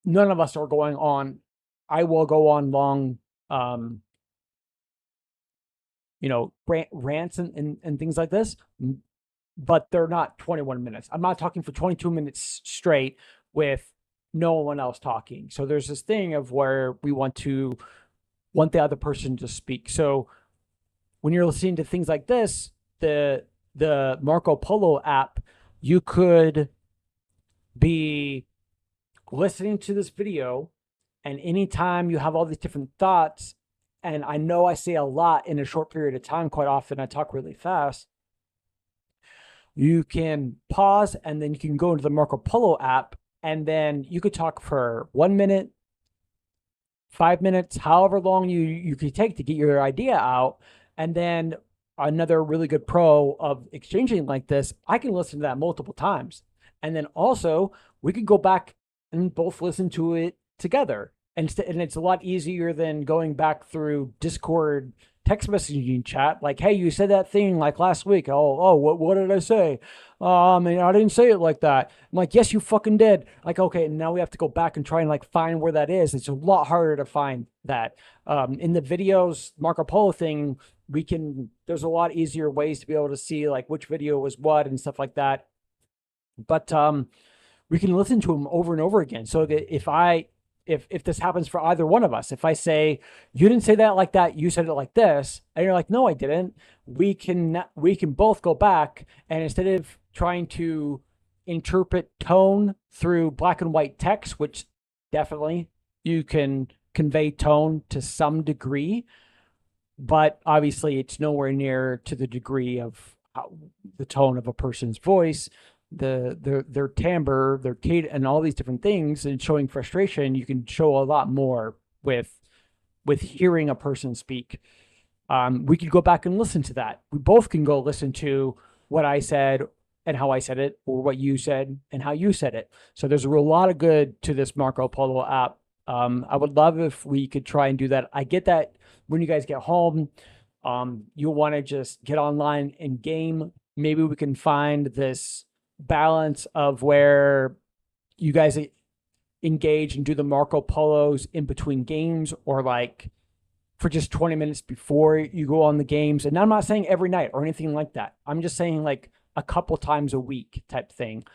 none of us are going on. I will go on long, you know, rants and things like this, but they're not 21 minutes. I'm not talking for 22 minutes straight with no one else talking. So there's this thing of where we want the other person to speak. So when you're listening to things like this, the Marco Polo app, you could be listening to this video, and anytime you have all these different thoughts, and I know I say a lot in a short period of time, quite often I talk really fast, you can pause and then you can go into the Marco Polo app, and then you could talk for 1 minute, 5 minutes, however long you could take to get your idea out. And then another really good pro of exchanging like this, I can listen to that multiple times. And then also we could go back and both listen to it together. And it's a lot easier than going back through Discord text messaging chat. Like, hey, you said that thing like last week. Oh, what did I say? I didn't say it like that. I'm like, yes, you fucking did. Like, okay, now we have to go back and try and like find where that is. It's a lot harder to find that. In the videos, Marco Polo thing, there's a lot easier ways to be able to see like which video was what and stuff like that. But we can listen to them over and over again. So that if this happens for either one of us, if I say, you didn't say that like that, you said it like this, and you're like, no, I didn't, we can both go back, and instead of trying to interpret tone through black and white text, which definitely you can convey tone to some degree, but obviously it's nowhere near to the degree of the tone of a person's voice, their timbre, their cadence, and all these different things. And showing frustration, you can show a lot more with hearing a person speak. We could go back and listen to that. We both can go listen to what I said and how I said it, or what you said and how you said it. So there's a lot of good to this Marco Polo app. I would love if we could try and do that. I get that when you guys get home, you'll want to just get online and game. Maybe we can find this balance of where you guys engage and do the Marco Polos in between games, or like for just 20 minutes before you go on the games. And I'm not saying every night or anything like that. I'm just saying like a couple times a week type thing,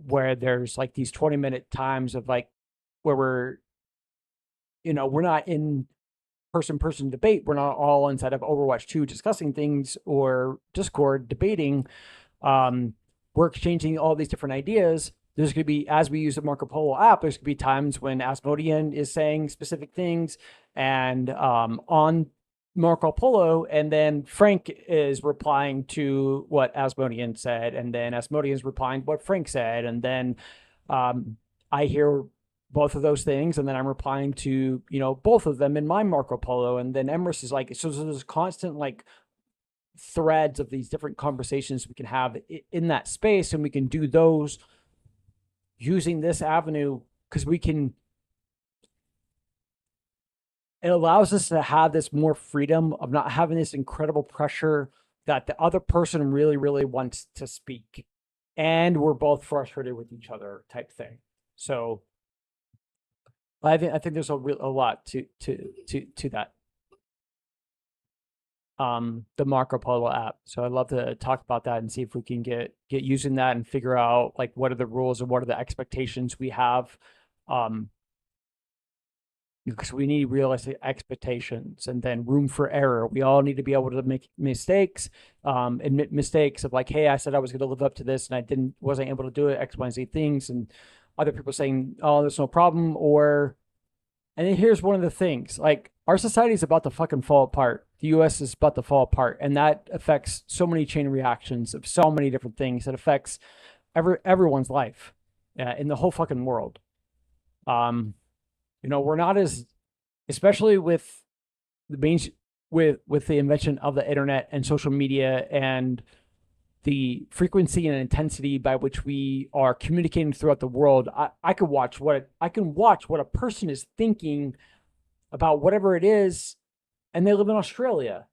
where there's like these 20-minute times of like where we're not in person debate. We're not all inside of Overwatch 2 discussing things or Discord debating. We're exchanging all these different ideas. There's going to be, as we use the Marco Polo app, there's going to be times when Asmodean is saying specific things, and on Marco Polo, and then Frank is replying to what Asmodean said, and then Asmodean is replying to what Frank said, and then I hear both of those things, and then I'm replying to, you know, both of them in my Marco Polo, and then Emrys is like, so there's constant like threads of these different conversations we can have in that space, and we can do those using this avenue because we can. It allows us to have this more freedom of not having this incredible pressure that the other person really, really wants to speak, and we're both frustrated with each other type thing. So I think there's a lot to that. The Marco Polo app. So I'd love to talk about that and see if we can get using that and figure out like what are the rules and what are the expectations we have. Because we need realistic expectations and then room for error. We all need to be able to make mistakes, admit mistakes of like, hey, I said I was going to live up to this and I wasn't able to do it, X, Y, and Z things. And other people saying, oh, there's no problem. And then here's one of the things, like our society is about to fucking fall apart. The US is about to fall apart. And that affects so many chain reactions of so many different things. It affects everyone's life in the whole fucking world. You know, we're not as, especially with the with the invention of the internet and social media and the frequency and intensity by which we are communicating throughout the world. I can watch what a person is thinking about whatever it is, and they live in Australia.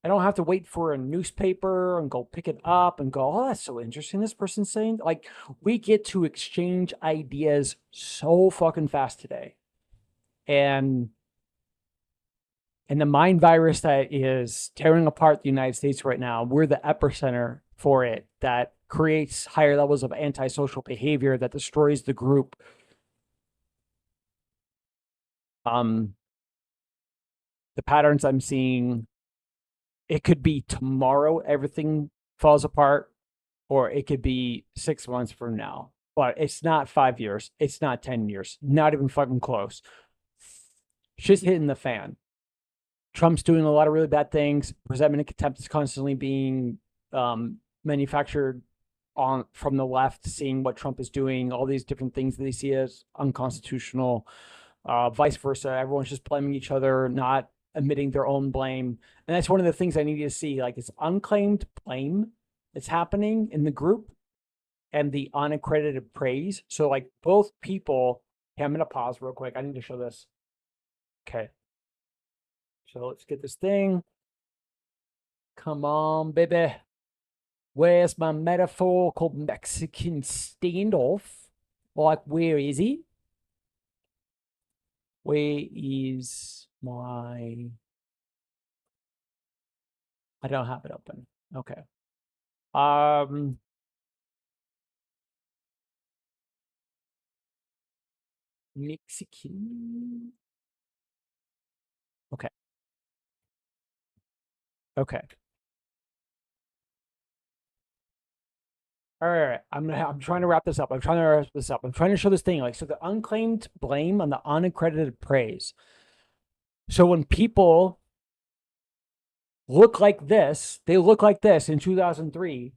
I don't have to wait for a newspaper and go pick it up and go, oh, that's so interesting. This person's saying, like, we get to exchange ideas so fucking fast today. And the mind virus that is tearing apart the United States right now, we're the epicenter for it, that creates higher levels of antisocial behavior that destroys the group. The patterns I'm seeing, it could be tomorrow everything falls apart, or it could be 6 months from now. But it's not 5 years. It's not 10 years. Not even fucking close. Shit's hitting the fan. Trump's doing a lot of really bad things. Resentment and contempt is constantly being manufactured from the left, seeing what Trump is doing, all these different things that they see as unconstitutional, vice versa. Everyone's just blaming each other, not admitting their own blame. And that's one of the things I need to see, like this unclaimed blame that's happening in the group and the unaccredited praise. So like both people, okay, I'm going to pause real quick. I need to show this. Okay. So let's get this thing. Come on, baby. Where's my metaphor called Mexican standoff? Like, where is he? Where is my... I don't have it open. Okay. Mexican. Okay. Okay. All right. I'm trying to wrap this up. I'm trying to show this thing. Like, so the unclaimed blame and the unaccredited praise. So when people look like this, they look like this in 2003.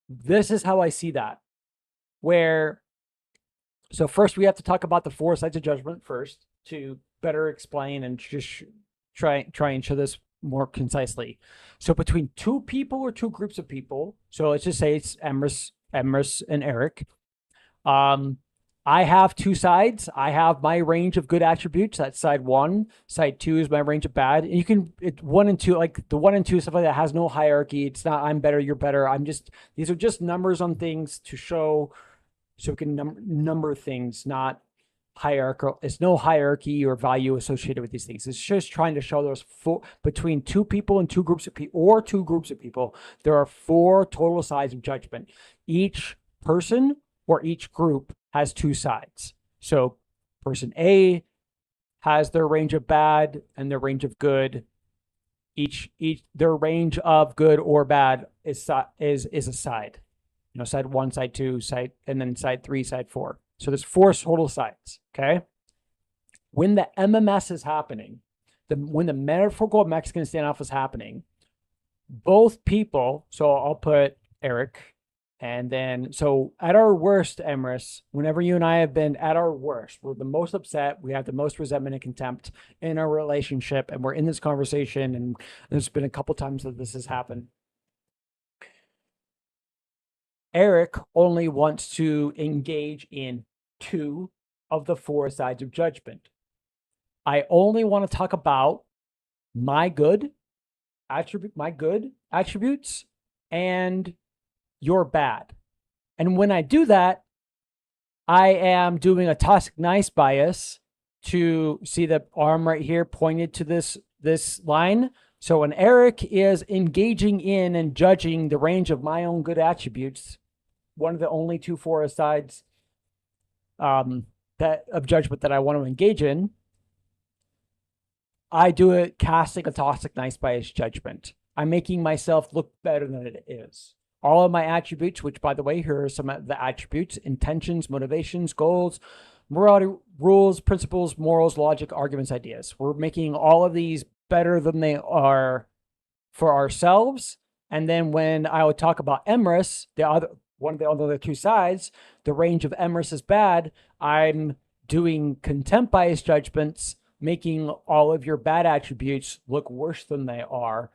This is how I see that. So first we have to talk about the 4 sides of judgment first to better explain and just try and show this more concisely. So between 2 people or 2 groups of people, so let's just say it's Emrys and Eric. I have 2 sides. I have my range of good attributes. That's side 1. Side 2 is my range of bad. And you can, 1 and 2, like the 1 and 2 stuff like that has no hierarchy. It's not I'm better, you're better. These are just numbers on things to show, so we can number things, not hierarchical. It's no hierarchy or value associated with these things. It's just trying to show there's 4 between 2 people and 2 groups of people, or 2 groups of people. There are 4 total sides of judgment. Each person or each group has 2 sides. So person A has their range of bad and their range of good. Each their range of good or bad is a side. You know, side 1, side 2, and then side 3, side 4. So there's 4 total sides, okay? When the MMS is happening, when the metaphorical Mexican standoff was happening, both people, so I'll put Eric, and then so at our worst, Emrys, whenever you and I have been at our worst, we're the most upset, we have the most resentment and contempt in our relationship, and we're in this conversation, and there's been a couple times that this has happened. Eric only wants to engage in 2 of the 4 sides of judgment. I only want to talk about my good attributes and your bad. And when I do that, I am doing a toxic nice bias to see the arm right here pointed to this line. So when Eric is engaging in and judging the range of my own good attributes, one of the only 2 4 sides that of judgment that I want to engage in, I do it casting a toxic nice bias judgment. I'm making myself look better than it is. All of my attributes, which by the way, here are some of the attributes: intentions, motivations, goals, morality, rules, principles, morals, logic, arguments, ideas. We're making all of these better than they are for ourselves. And then when I would talk about Emrys, one of the other 2 sides, the range of Emrys is bad, I'm doing contempt bias judgments, making all of your bad attributes look worse than they are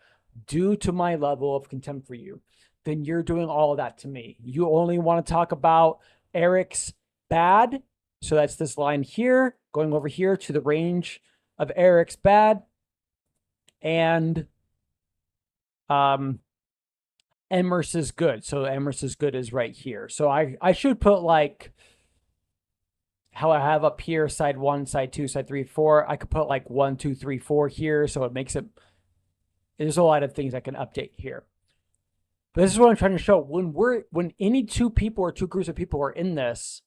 due to my level of contempt for you. Then you're doing all of that to me. You only want to talk about Eric's bad. So that's this line here, going over here to the range of Eric's bad. And Emrys is good. So Emrys is good is right here. So I should put like how I have up here, side 1, side 2, side 3, 4. I could put like 1, 2, 3, 4 here. So it makes it, there's a lot of things I can update here. But this is what I'm trying to show. When any 2 people or 2 groups of people are in this,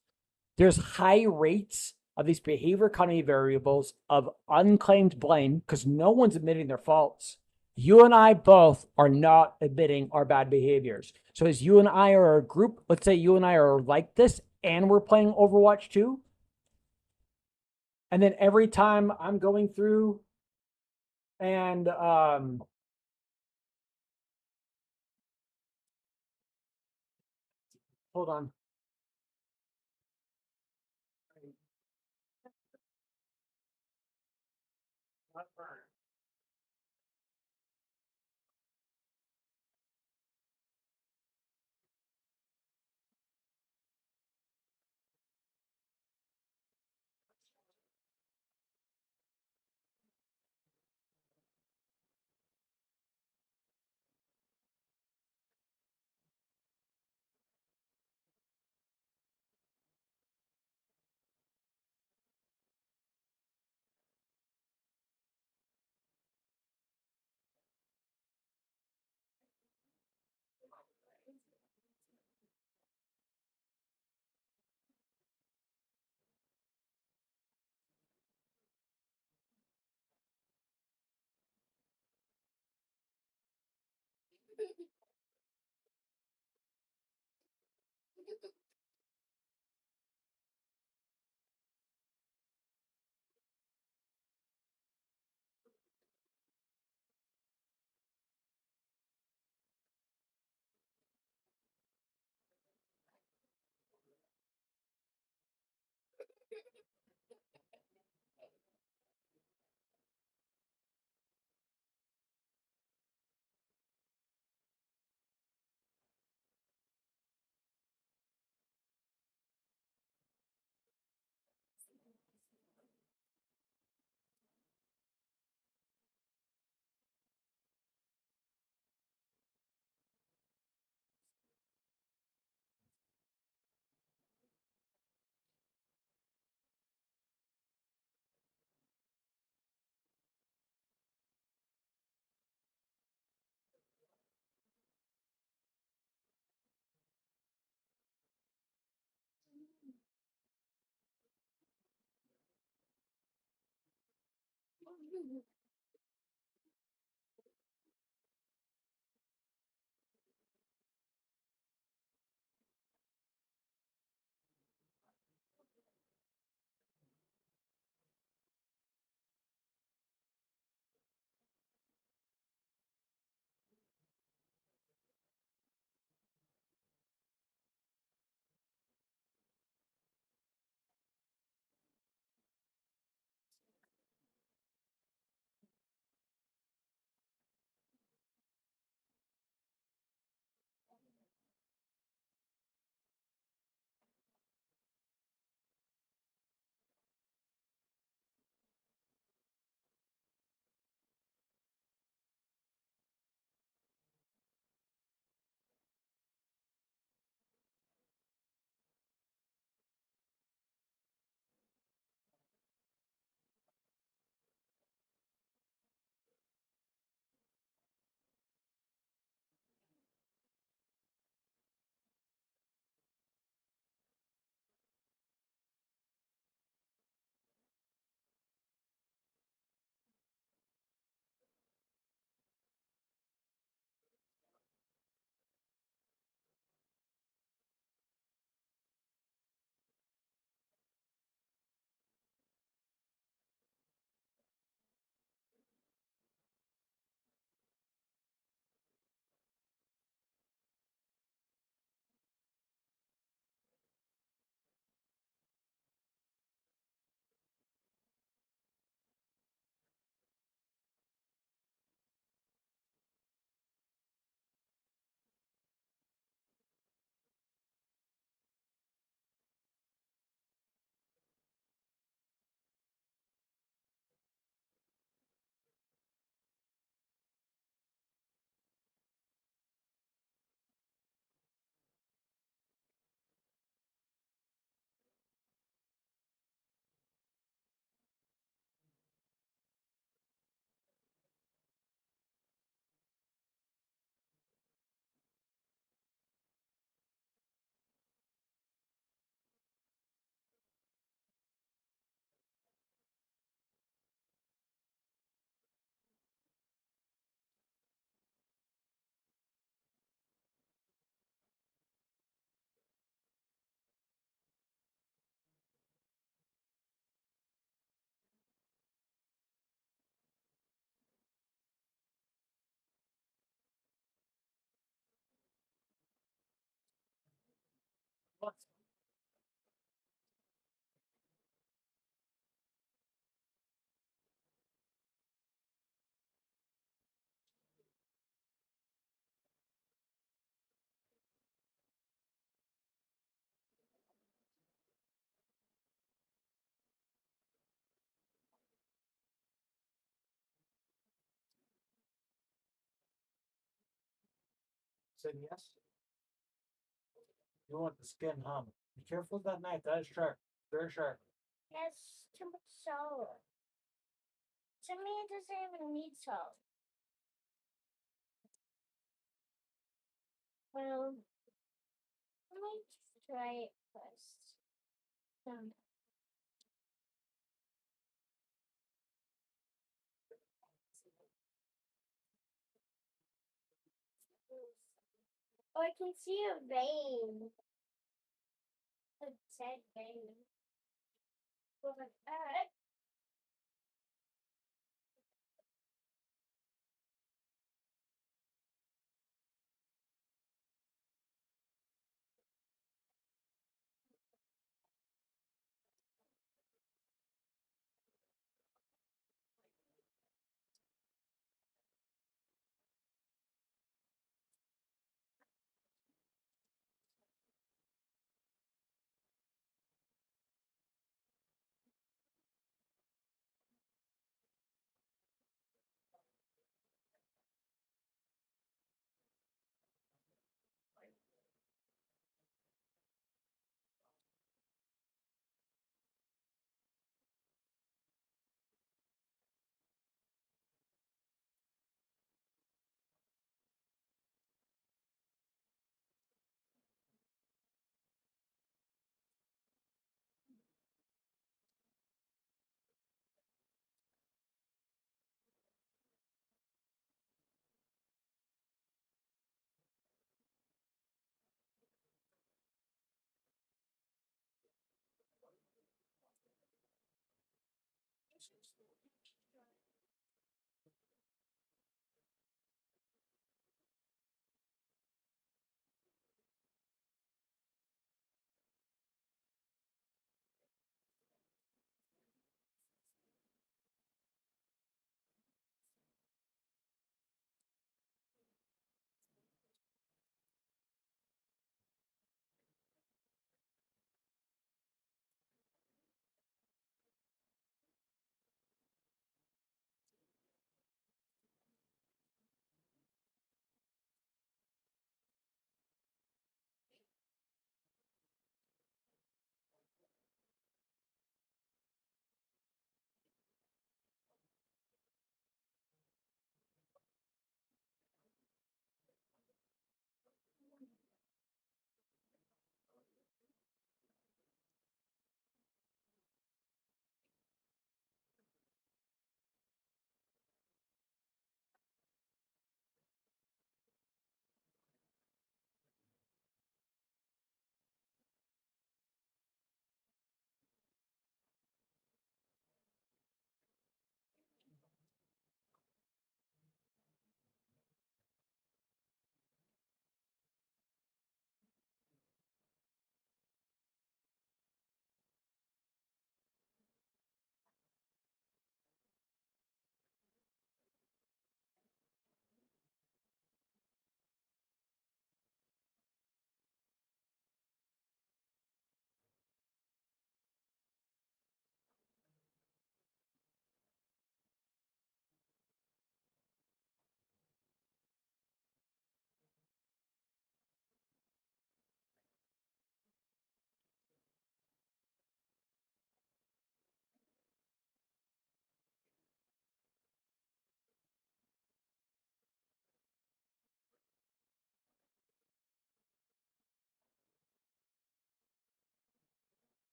there's high rates of these behavior cognitive variables of unclaimed blame because no one's admitting their faults. You and I both are not admitting our bad behaviors. So as you and I are a group, let's say you and I are like this and we're playing Overwatch 2. And then every time I'm going through and hold on. Said yes. You want the skin, huh? Be careful with that knife. That is sharp. Very sharp. That's too much salt. To me, it doesn't even need salt. Well, let me try it first. Oh, I can see a vein. A dead vein. Well, like that.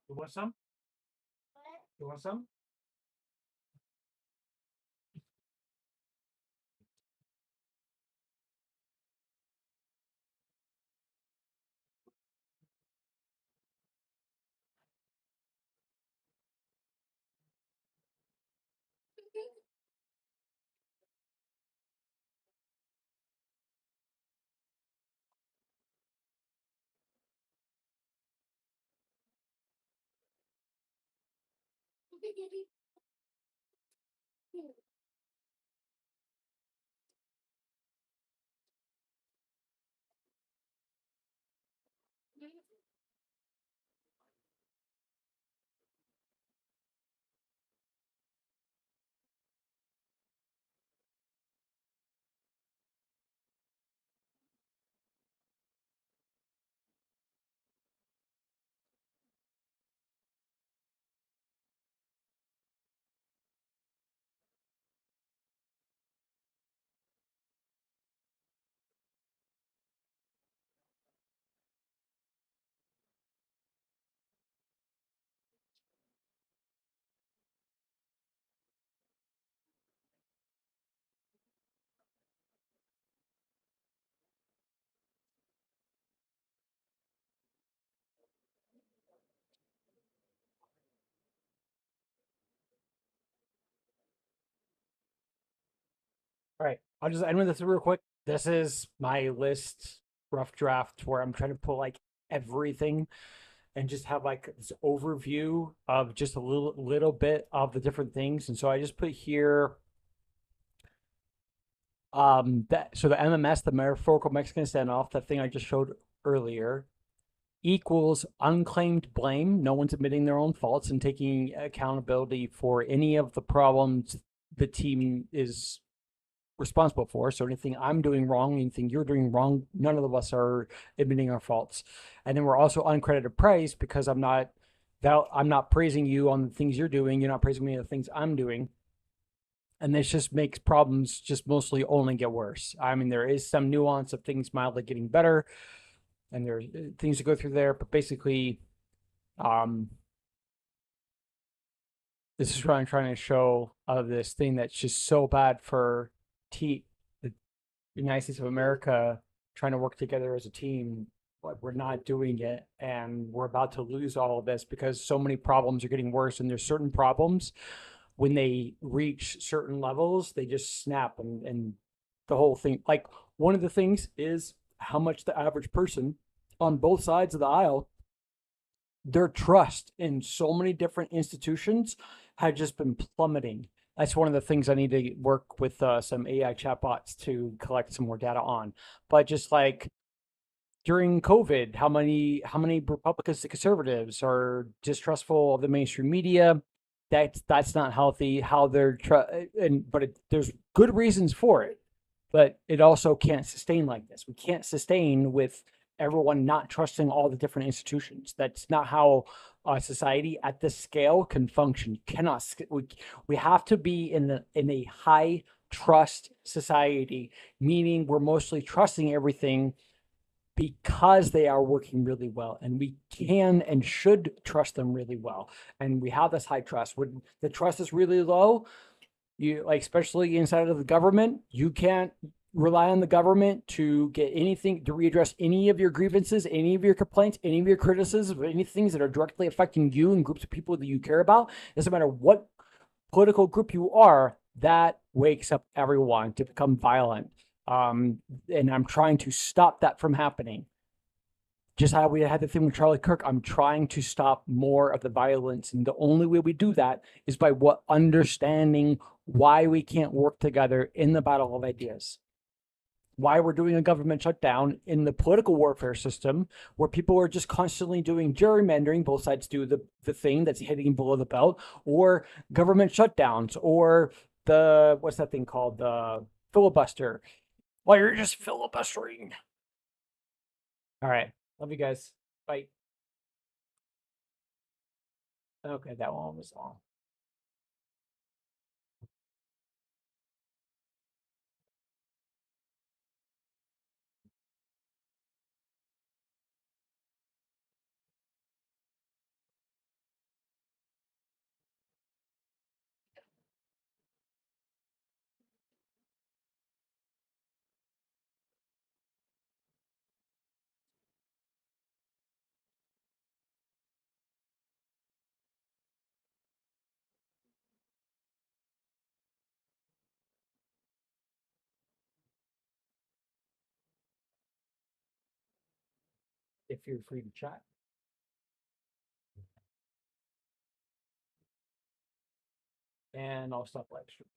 You want some? You want some? All right, I'll just end with this real quick. This is my list, rough draft, where I'm trying to put like everything and just have like this overview of just a little bit of the different things. And so I just put here that so the MMS, the metaphorical Mexican standoff, that thing I just showed earlier, equals unclaimed blame. No one's admitting their own faults and taking accountability for any of the problems the team is responsible for. So anything I'm doing wrong, anything you're doing wrong, none of us are admitting our faults. And then we're also uncredited praise because I'm not praising you on the things you're doing. You're not praising me on the things I'm doing. And this just makes problems just mostly only get worse. I mean, there is some nuance of things mildly getting better, and there's things to go through there, but basically, this is what I'm trying to show of this thing that's just so bad for the United States of America trying to work together as a team, but we're not doing it, and we're about to lose all of this because so many problems are getting worse, and there's certain problems when they reach certain levels, they just snap, and the whole thing. Like one of the things is how much the average person on both sides of the aisle, their trust in so many different institutions had just been plummeting. That's one of the things I need to work with some AI chatbots to collect some more data on. But just like during COVID, how many Republicans and conservatives are distrustful of the mainstream media? That's not healthy. How they're there's good reasons for it, but it also can't sustain like this. We can't sustain with everyone not trusting all the different institutions. That's not how society at this scale can function. You cannot. We have to be in a high trust society, meaning we're mostly trusting everything because they are working really well, and we can and should trust them really well, and we have this high trust. When the trust is really low, you like, especially inside of the government, you can't rely on the government to get anything, to readdress any of your grievances, any of your complaints, any of your criticisms, any things that are directly affecting you and groups of people that you care about. It doesn't matter what political group you are, that wakes up everyone to become violent. And I'm trying to stop that from happening. Just how we had the thing with Charlie Kirk, I'm trying to stop more of the violence. And the only way we do that is by understanding why we can't work together in the battle of ideas. Why we're doing a government shutdown in the political warfare system, where people are just constantly doing gerrymandering. Both sides do the thing that's hitting below the belt, or government shutdowns, or what's that thing called? The filibuster. Well, you're just filibustering. All right. Love you guys. Bye. Okay, that one was long. if you're free to chat. And I'll stop live stream.